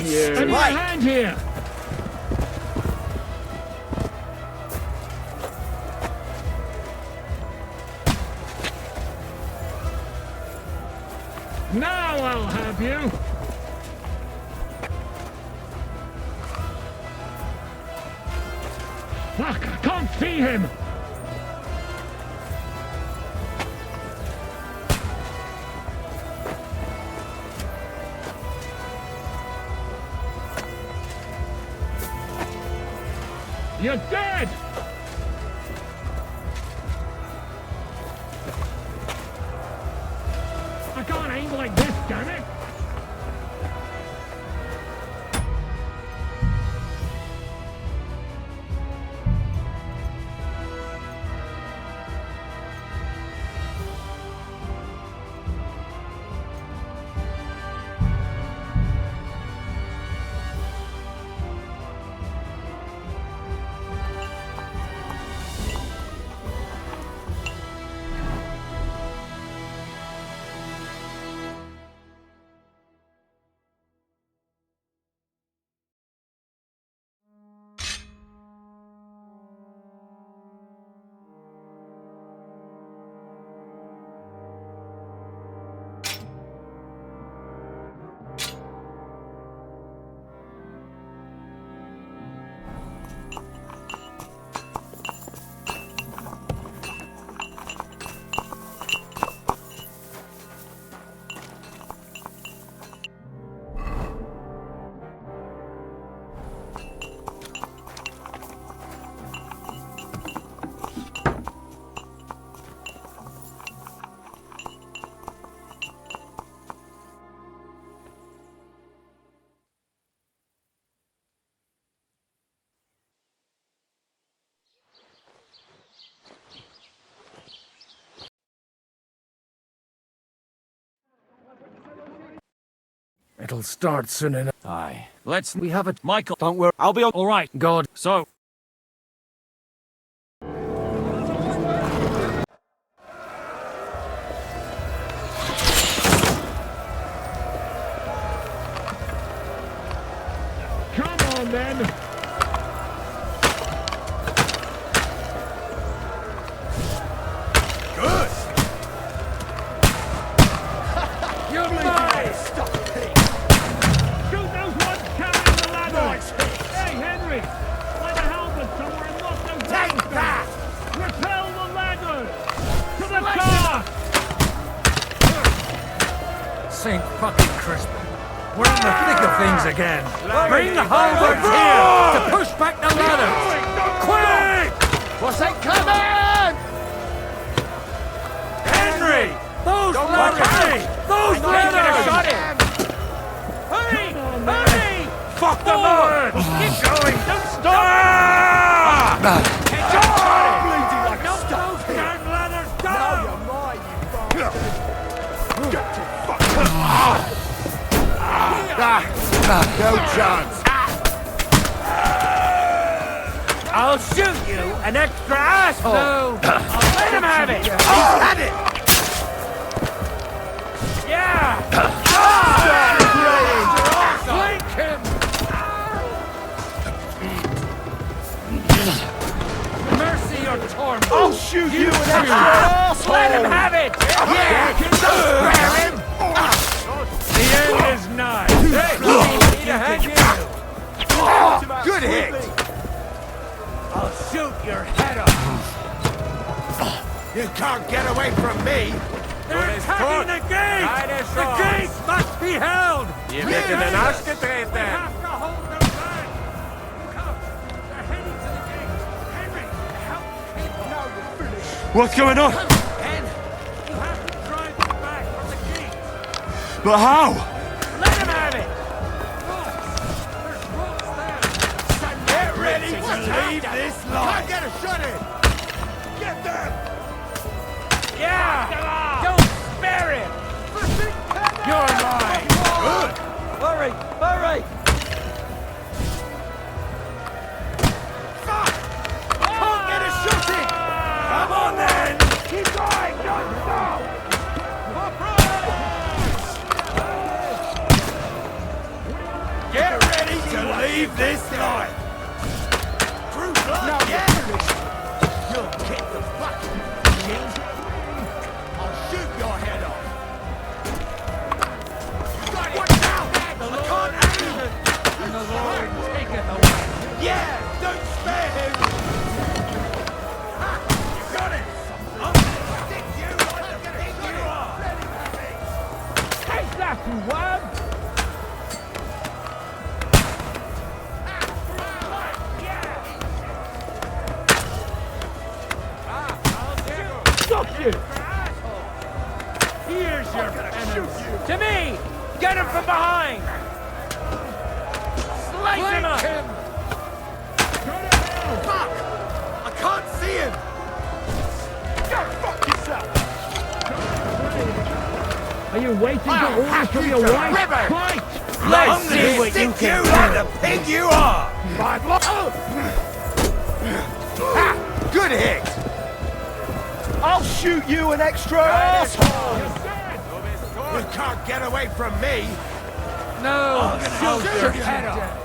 Yes! I need a hand here! Now I'll have you! Fuck, I can't see him! You're dead! I can't aim like this, damn it! It'll start soon enough. Aye. We have it. Michael, Don't worry, I'll be on. all right. God. So, come on then. Good! You're mine! Shoot those ones carrying the ladder! Nice hit! Hey, Henry! Find a helmet somewhere and lock those Take down. that! Repel the ladder! To the car! St. fucking Crispin. We're in the thick of things again. Bring the halberds here to push back the ladders. Quick! What's that coming? Henry! Those ladders! Those ladders! Hurry! Hurry! Fuck them up! Keep going! Don't stop! Bleeding like a stuck pig. Damn ladders Now down! you're mine, you bastard. Get your fucking... No chance. I'll shoot you, an extra asshole! No. I'll let him have it! He's had it! Yeah! Flank him! Mercy or torment! I'll shoot you, an extra asshole! Let him have it! Yeah! Don't spare him! The end is nigh! Hey! Need a hand here! Good hit! I'll shoot your head off! You can't get away from me! They're attacking the gate! The gate must be held! Je bent in den Arsch getreten. We have to hold them back! Come! They're heading to the gate! Henry, help people! Now you're finished! What's going on? Hen, you have to drive them back from the gate! But how? Let him have it! Ropes! There's ropes there! Get ready to leave this life! Can't get a shot in! Get them! Yeah! Don't spare him! You're mine! Good! Hurry! Hurry! Fuck! Can't get a shot in! Come on then! Keep going! Don't stop! Get wham! Stop you! Here's your penance. To me! Get him from behind! Slice him up! Fuck! I can't see him! Go fuck yourself! Are you waiting for orders from your wife? Fight! Let's see what you can do! Like the pig you are! Good hit! I'll shoot you an extra asshole! You can't get away from me! No! I'll shoot your head off!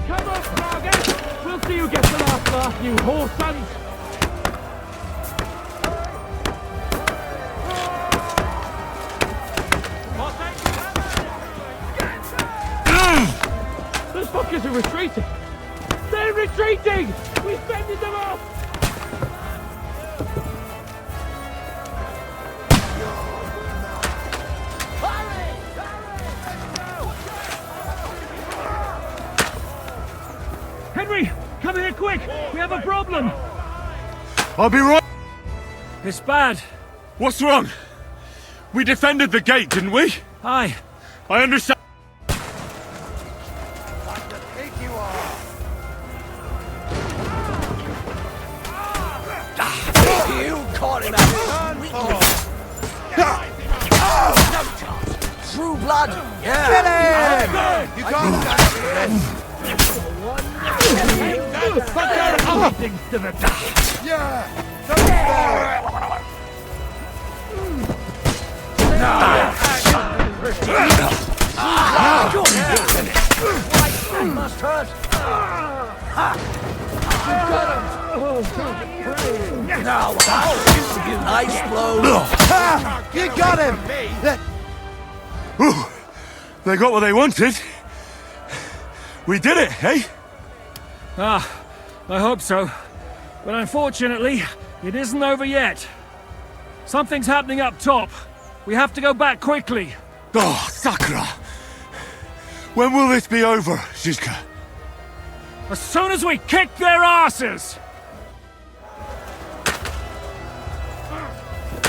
Come on, Target! We'll see who gets the last laugh, you whore sons! Those fuckers are retreating! They're retreating! We've fended them off! Henry! Come here quick! We have a problem! I'll be right. It's bad. What's wrong? We defended the gate, didn't we? Aye. I understand. You caught him at True blood! Yeah! Get him! You can't Fuck out other things to the Yeah! Must hurt! Now, nice blow! You got him! They got what they wanted. We did it, eh? Ah, I hope so. But unfortunately, it isn't over yet. Something's happening up top. We have to go back quickly. Oh, Sakura! When will this be over, Zizka? As soon as we kick their asses!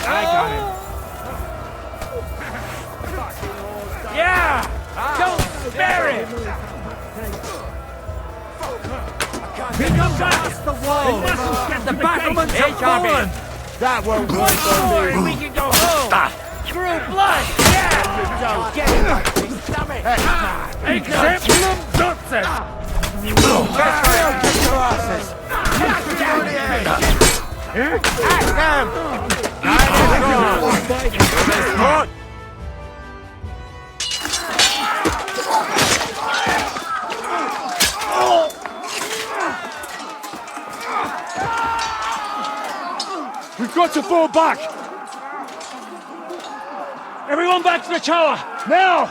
I got him. Yeah! Don't spare him! He comes back! The wall! The battlements have fallen! That won't work on me! We can go home! Through blood! Yeah! So get him! Stomach! Exemplum Dutsen! Get your asses! Act them! We've got to fall back! Everyone back to the tower! Now!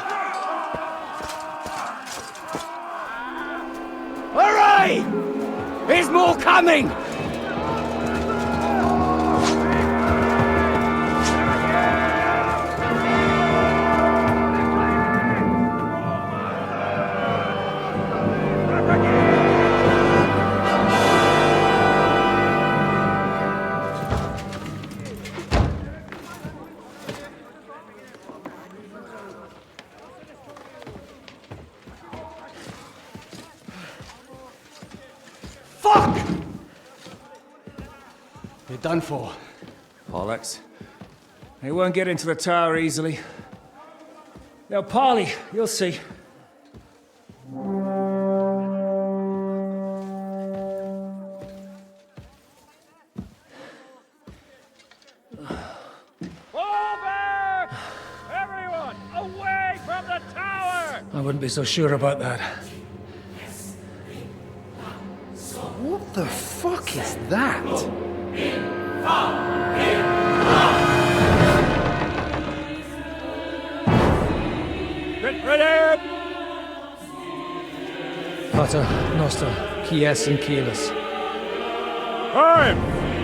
Hurry! There's more coming! You're done for. Bollocks. They won't get into the tower easily. Now, Parley, you'll see. I wouldn't be so sure about that. What the fuck is that? Get ready! Pater Noster, Quies and Quielis. Time!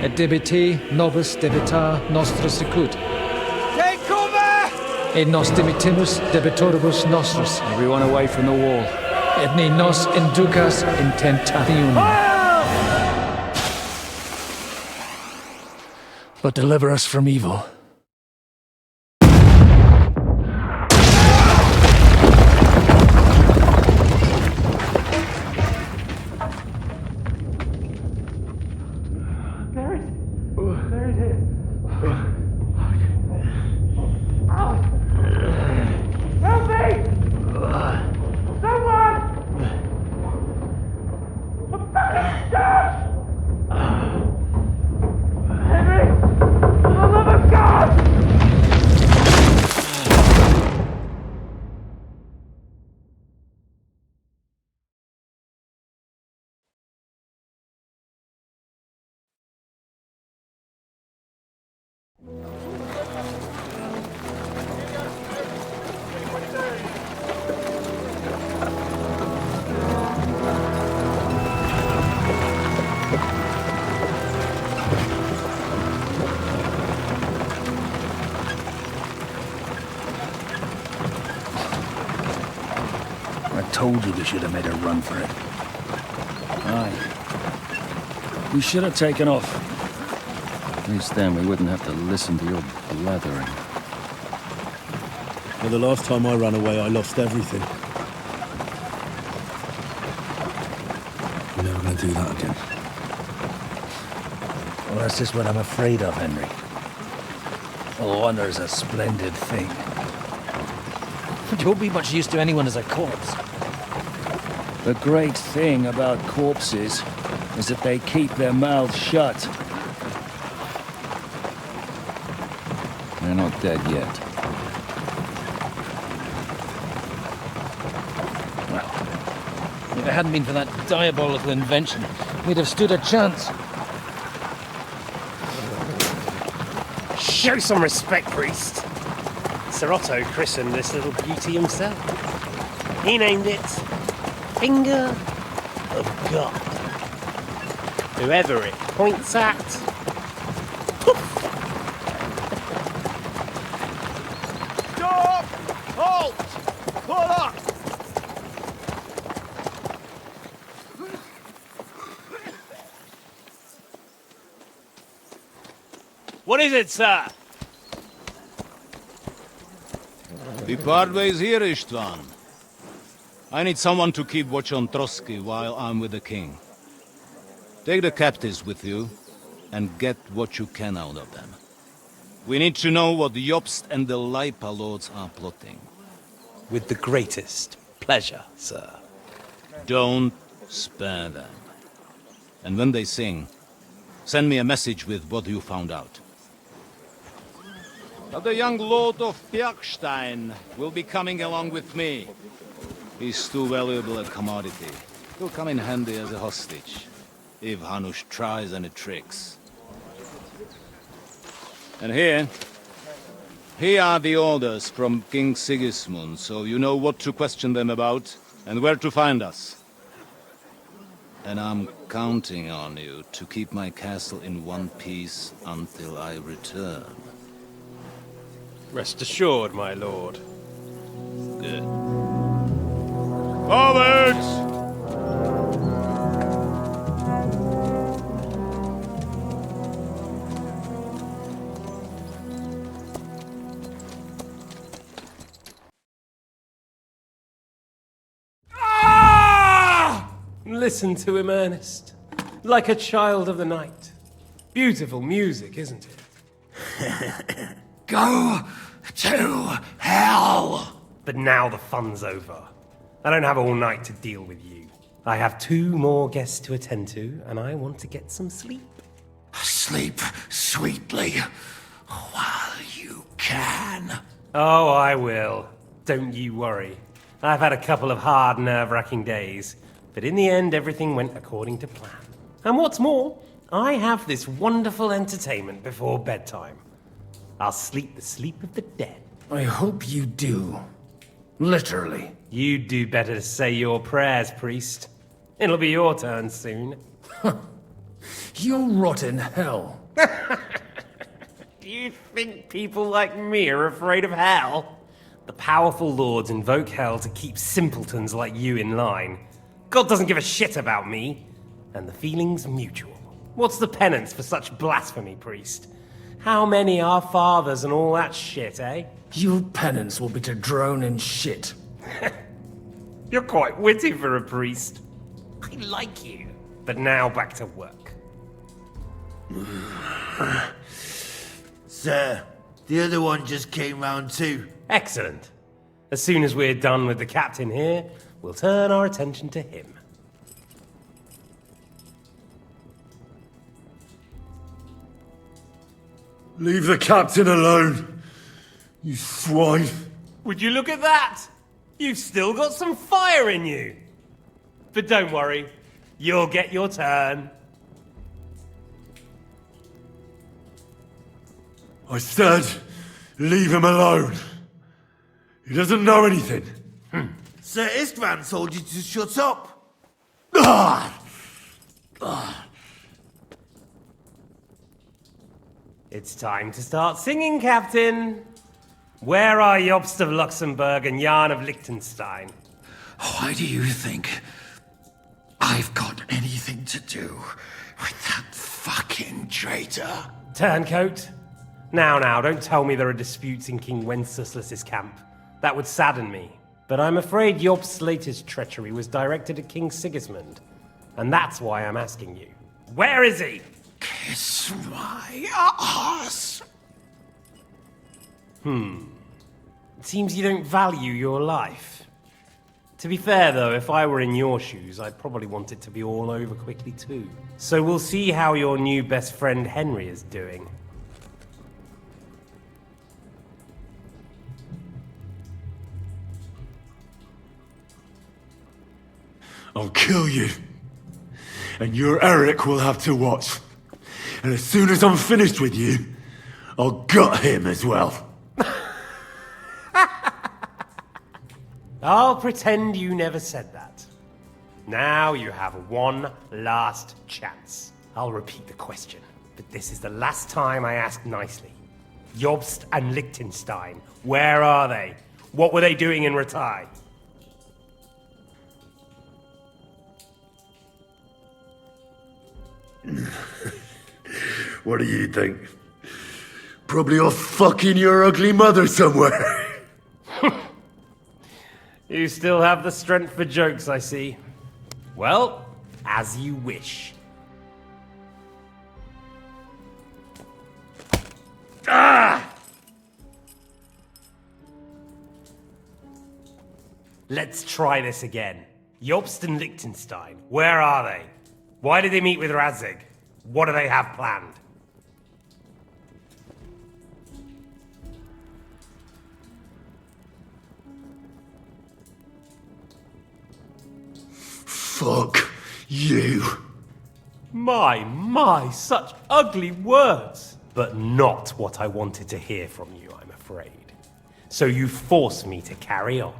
Et debiti nobis debita nostra sicut. Take cover! Et nos dimitimus debitoribus nostris. Everyone away from the wall. Et ne nos inducas in tentationem. But deliver us from evil. Help me! Someone! I'm fucking stuck! Henry! For the love of God! I told you we should have made a run for it. Aye. We should have taken off. At least then we wouldn't have to listen to your blathering. Well, the last time I ran away, I lost everything. We're never going to do that again. Well, that's just what I'm afraid of, Henry. Honor's a splendid thing. You won't be much use to anyone as a corpse. The great thing about corpses is that they keep their mouths shut. They're not dead yet. Well, if it hadn't been for that diabolical invention, we'd have stood a chance. Show some respect, priest. Sir Otto christened this little beauty himself. He named it Finger of God. Whoever it points at, poof! Stop! Halt! Pull up! What is it, sir? We part ways here, Istvan. I need someone to keep watch on Trotsky while I'm with the king. Take the captives with you, and get what you can out of them. We need to know what the Jobst and the Leipa lords are plotting. With the greatest pleasure, sir. Don't spare them. And when they sing, send me a message with what you found out. But the young lord of Bjergstein will be coming along with me. He's too valuable a commodity. He'll come in handy as a hostage, if Hanush tries any tricks. And here are the orders from King Sigismund, so you know what to question them about and where to find us. And I'm counting on you to keep my castle in one piece until I return. Rest assured, my lord. Good. Forwards! Listen to him, Ernest. Like a child of the night. Beautiful music, isn't it? Go to hell! But now the fun's over. I don't have all night to deal with you. I have 2 more guests to attend to, and I want to get some sleep. Sleep sweetly while you can. Oh, I will. Don't you worry. I've had a couple of hard, nerve-wracking days, but in the end, everything went according to plan. And what's more, I have this wonderful entertainment before bedtime. I'll sleep the sleep of the dead. I hope you do. Literally. You'd do better to say your prayers, priest. It'll be your turn soon. You'll rot in hell. Do you think people like me are afraid of hell? The powerful lords invoke hell to keep simpletons like you in line. God doesn't give a shit about me. And the feeling's mutual. What's the penance for such blasphemy, priest? How many are fathers and all that shit, eh? Your penance will be to drown in shit. You're quite witty for a priest. I like you. But now back to work. Sir, the other one just came round too. Excellent. As soon as we're done with the captain here, we'll turn our attention to him. Leave the captain alone, you swine. Would you look at that? You've still got some fire in you. But don't worry, you'll get your turn. I said, leave him alone. He doesn't know anything. Sir Istvan told you to shut up. It's time to start singing, Captain. Where are Jobst of Luxembourg and Jan of Liechtenstein? Why do you think I've got anything to do with that fucking traitor? Turncoat. Now, don't tell me there are disputes in King Wenceslas's camp. That would sadden me. But I'm afraid Jobst's latest treachery was directed at King Sigismund. And that's why I'm asking you. Where is he? Kiss my ass. It seems you don't value your life. To be fair, though, if I were in your shoes, I'd probably want it to be all over quickly, too. So we'll see how your new best friend Henry is doing. I'll kill you. And your Eric will have to watch. And as soon as I'm finished with you, I'll gut him as well. I'll pretend you never said that. Now you have one last chance. I'll repeat the question, but this is the last time I ask nicely. Jobst and Liechtenstein, where are they? What were they doing in Ratai? What do you think? Probably off fucking your ugly mother somewhere. You still have the strength for jokes, I see. Well, as you wish. Let's try this again. Jobst and Liechtenstein, where are they? Why did they meet with Radzig? What do they have planned? Fuck you. My, such ugly words. But not what I wanted to hear from you, I'm afraid. So you force me to carry on.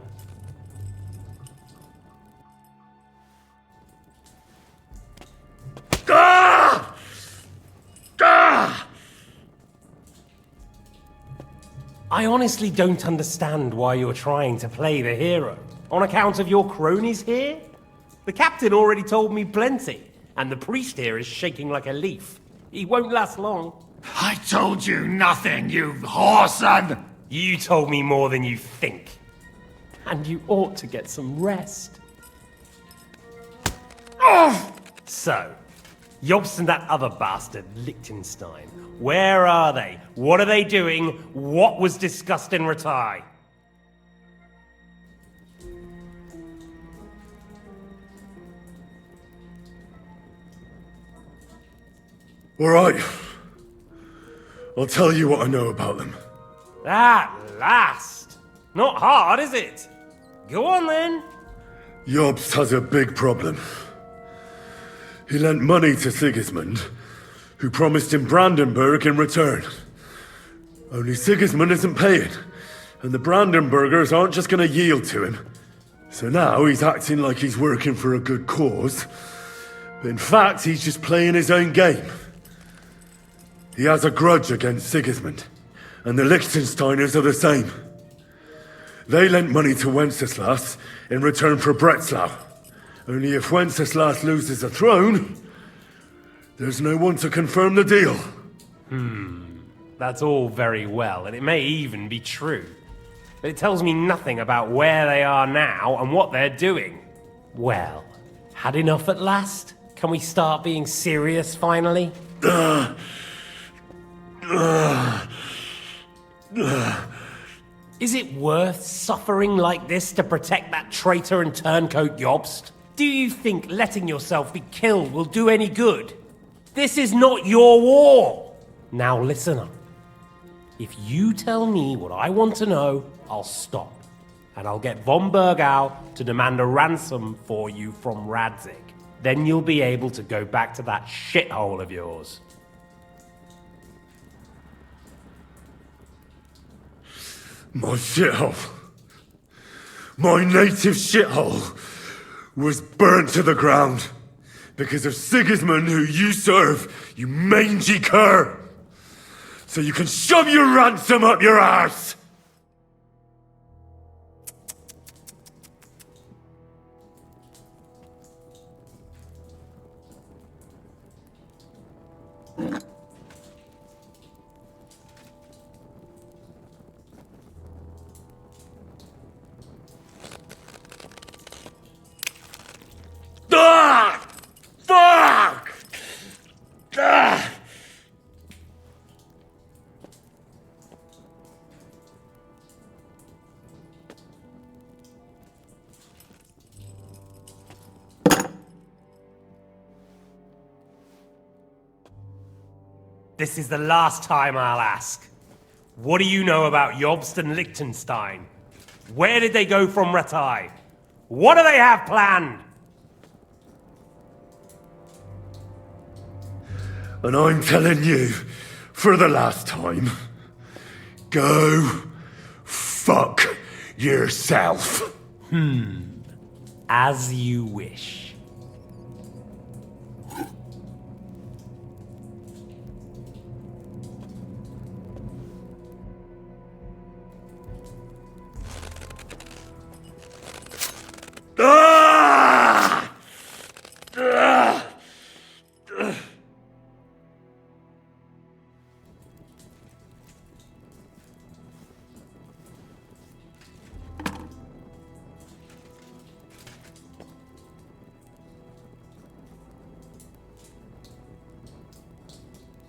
I honestly don't understand why you're trying to play the hero. On account of your cronies here? The captain already told me plenty, and the priest here is shaking like a leaf. He won't last long. I told you nothing, you whoreson! You told me more than you think. And you ought to get some rest. So, Jobst and that other bastard, Liechtenstein, where are they? What are they doing? What was discussed in Ratai? All right. I'll tell you what I know about them. At last! Not hard, is it? Go on then. Jobst has a big problem. He lent money to Sigismund, who promised him Brandenburg in return. Only Sigismund isn't paying, and the Brandenburgers aren't just gonna yield to him. So now he's acting like he's working for a good cause, but in fact he's just playing his own game. He has a grudge against Sigismund, and the Liechtensteiners are the same. They lent money to Wenceslas in return for Breslau. Only if Wenceslas loses the throne, there's no one to confirm the deal. That's all very well, and it may even be true. But it tells me nothing about where they are now and what they're doing. Well, had enough at last? Can we start being serious finally? Is it worth suffering like this to protect that traitor and turncoat Jobst? Do you think letting yourself be killed will do any good? This is not your war! Now listen up. If you tell me what I want to know, I'll stop. And I'll get von Bergau to demand a ransom for you from Radzig. Then you'll be able to go back to that shithole of yours. My shithole, my native shithole, was burnt to the ground because of Sigismund, who you serve, you mangy cur. So you can shove your ransom up your arse. Ah! Fuck! Ah! This is the last time I'll ask. What do you know about Jobst and Liechtenstein? Where did they go from Ratai? What do they have planned? And I'm telling you, for the last time, go fuck yourself. As you wish. Ah! Ah! Ah!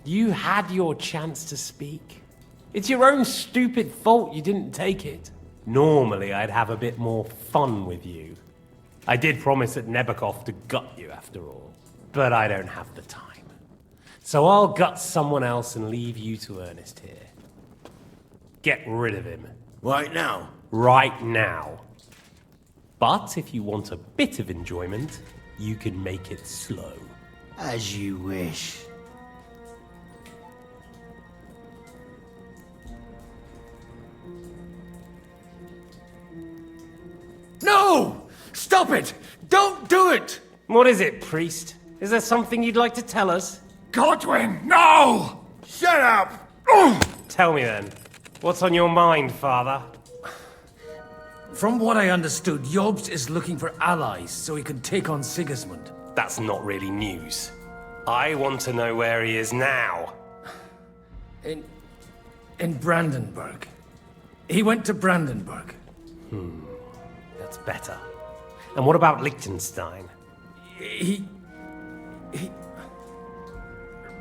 You had your chance to speak. It's your own stupid fault you didn't take it. Normally, I'd have a bit more fun with you. I did promise at Nebakov to gut you after all, but I don't have the time. So I'll gut someone else and leave you to Ernest here. Get rid of him. Right now? Right now. But if you want a bit of enjoyment, you can make it slow. As you wish. No! Stop it! Don't do it! What is it, priest? Is there something you'd like to tell us? Godwin, no! Shut up! Tell me then. What's on your mind, father? From what I understood, Jobst is looking for allies so he can take on Sigismund. That's not really news. I want to know where he is now. In Brandenburg. He went to Brandenburg. That's better. And what about Liechtenstein?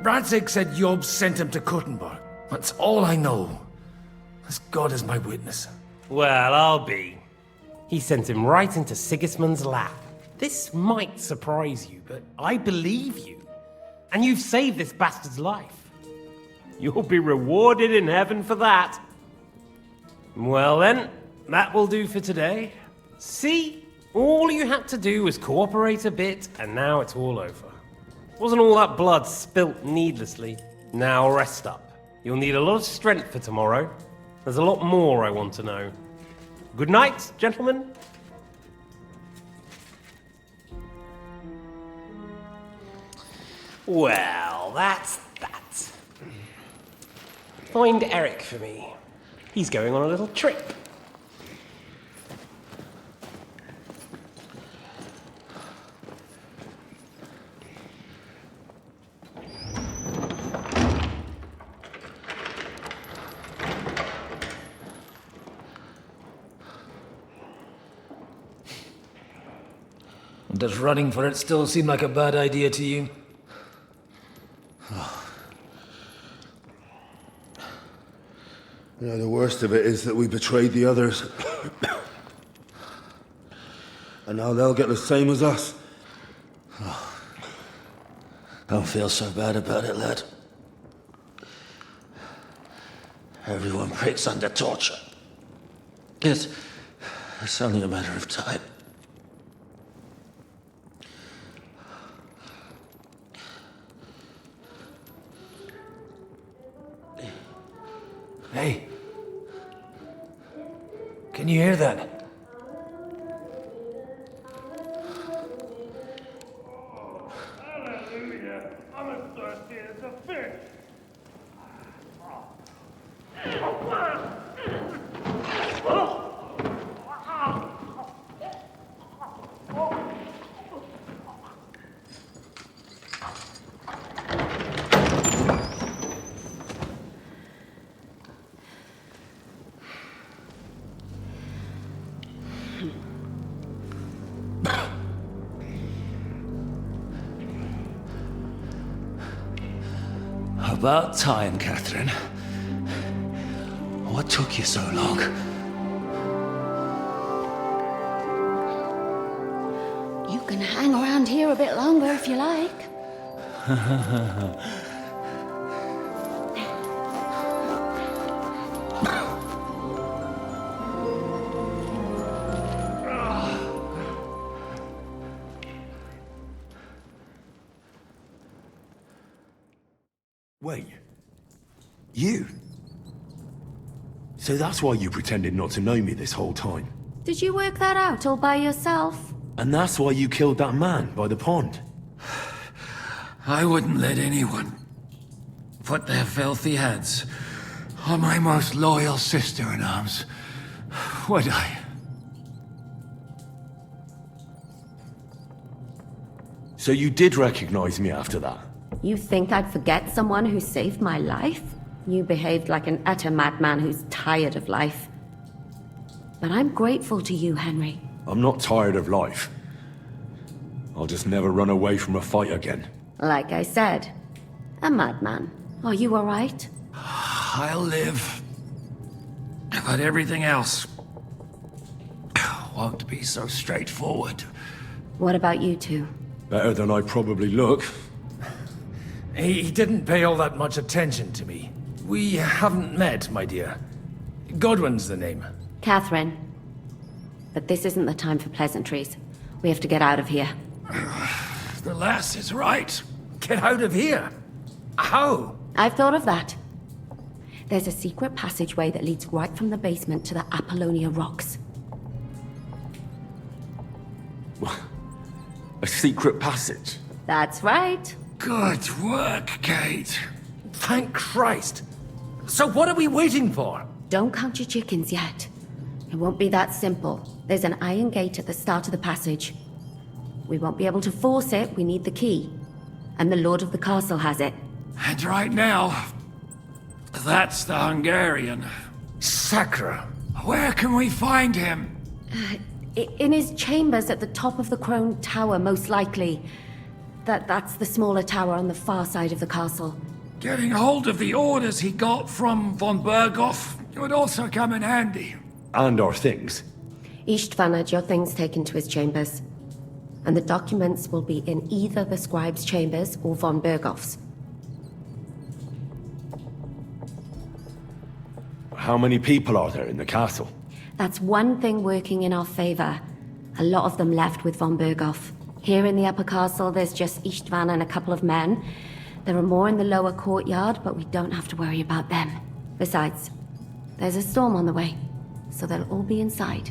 Radzig said Jobst sent him to Kuttenberg. That's all I know. As God is my witness. Well, I'll be. He sent him right into Sigismund's lap. This might surprise you, but I believe you. And you've saved this bastard's life. You'll be rewarded in heaven for that. Well then, that will do for today. See? All you had to do was cooperate a bit, and now it's all over. Wasn't all that blood spilt needlessly? Now rest up. You'll need a lot of strength for tomorrow. There's a lot more I want to know. Good night, gentlemen. Well, that's that. Find Eric for me. He's going on a little trip. Does running for it still seem like a bad idea to you? You know, the worst of it is that we betrayed the others. And now they'll get the same as us. Don't feel so bad about it, lad. Everyone breaks under torture. It's only a matter of time. Hey. Can you hear that? Hallelujah. I'm as thirsty as a fish. About time, Catherine. What took you so long? You can hang around here a bit longer if you like. Wait. You? So that's why you pretended not to know me this whole time? Did you work that out all by yourself? And that's why you killed that man by the pond? I wouldn't let anyone put their filthy hands on my most loyal sister-in-arms, would I? So you did recognize me after that? You think I'd forget someone who saved my life? You behaved like an utter madman who's tired of life. But I'm grateful to you, Henry. I'm not tired of life. I'll just never run away from a fight again. Like I said, a madman. Are you all right? I'll live. But everything else won't be so straightforward. What about you two? Better than I probably look. He didn't pay all that much attention to me. We haven't met, my dear. Godwin's the name. Catherine. But this isn't the time for pleasantries. We have to get out of here. The lass is right. Get out of here? How? I've thought of that. There's a secret passageway that leads right from the basement to the Apollonia Rocks. A secret passage? That's right. Good work, Kate. Thank Christ. So what are we waiting for? Don't count your chickens yet. It won't be that simple. There's an iron gate at the start of the passage. We won't be able to force it, we need the key. And the Lord of the Castle has it. And right now, that's the Hungarian. Sacra. Where can we find him? In his chambers at the top of the Crone Tower, most likely. That's the smaller tower on the far side of the castle. Getting hold of the orders he got from von Berghoff would also come in handy. And our things. Istvan had your things taken to his chambers. And the documents will be in either the scribe's chambers or von Berghoff's. How many people are there in the castle? That's one thing working in our favor. A lot of them left with von Berghoff. Here in the upper castle, there's just Istvan and a couple of men. There are more in the lower courtyard, but we don't have to worry about them. Besides, there's a storm on the way, so they'll all be inside.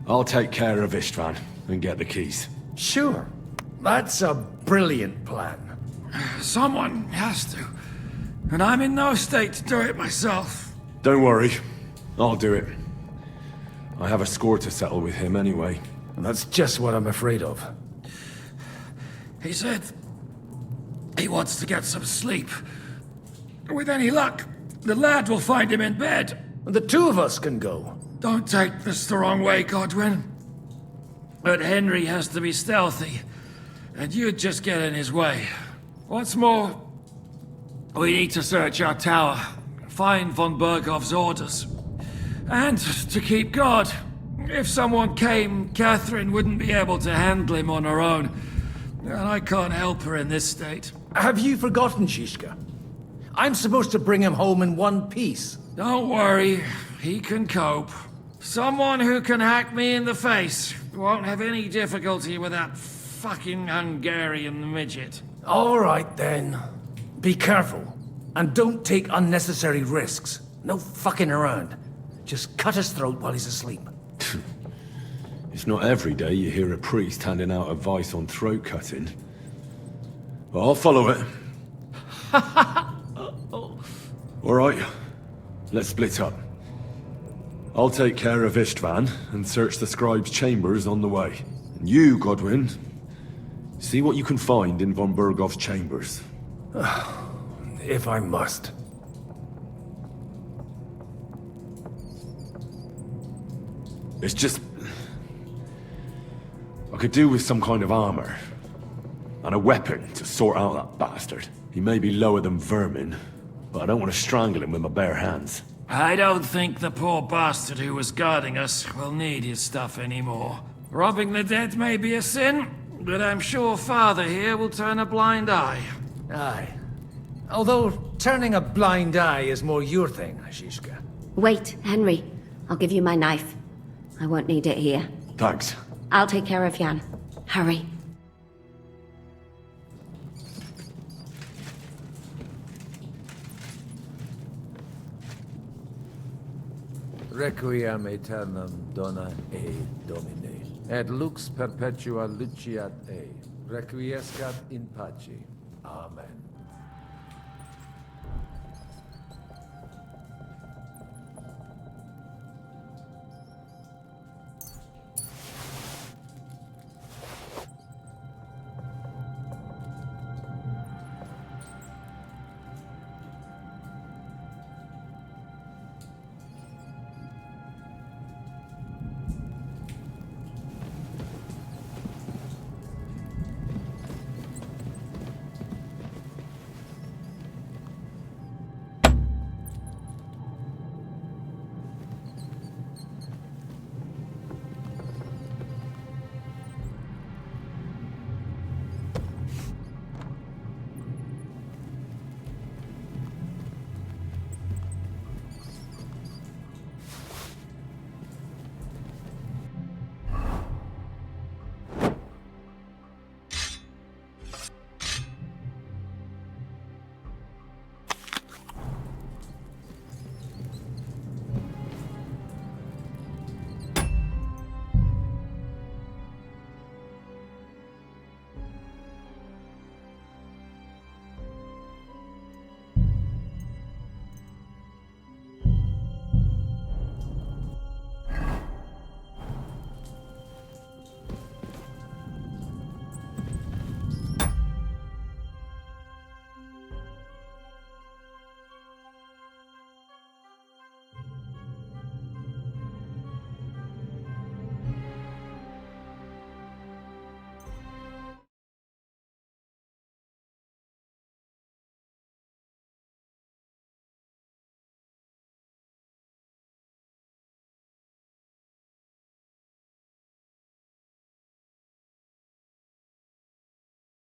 I'll take care of Istvan and get the keys. Sure. That's a brilliant plan. Someone has to. And I'm in no state to do it myself. Don't worry. I'll do it. I have a score to settle with him anyway. And that's just what I'm afraid of. He said he wants to get some sleep. With any luck, the lad will find him in bed. And the two of us can go. Don't take this the wrong way, Godwin. But Henry has to be stealthy, and you'd just get in his way. What's more, we need to search our tower, find von Bergov's orders. And to keep guard. If someone came, Catherine wouldn't be able to handle him on her own. And I can't help her in this state. Have you forgotten, Shishka? I'm supposed to bring him home in one piece. Don't worry, he can cope. Someone who can hack me in the face won't have any difficulty with that fucking Hungarian midget. All right, then. Be careful. And don't take unnecessary risks. No fucking around. Just cut his throat while he's asleep. It's not every day you hear a priest handing out advice on throat cutting. But I'll follow it. All right, let's split up. I'll take care of Istvan and search the scribe's chambers on the way. And you, Godwin, see what you can find in von Bergov's chambers. If I must. It's just... I could do with some kind of armor. And a weapon to sort out that bastard. He may be lower than vermin, but I don't want to strangle him with my bare hands. I don't think the poor bastard who was guarding us will need his stuff anymore. Robbing the dead may be a sin, but I'm sure Father here will turn a blind eye. Aye. Although turning a blind eye is more your thing, Shishka. Wait, Henry. I'll give you my knife. I won't need it here. Thanks. I'll take care of Jan. Hurry. Requiem aeternam dona e Domine, et lux perpetua luceat e, requiescat in pace. Amen.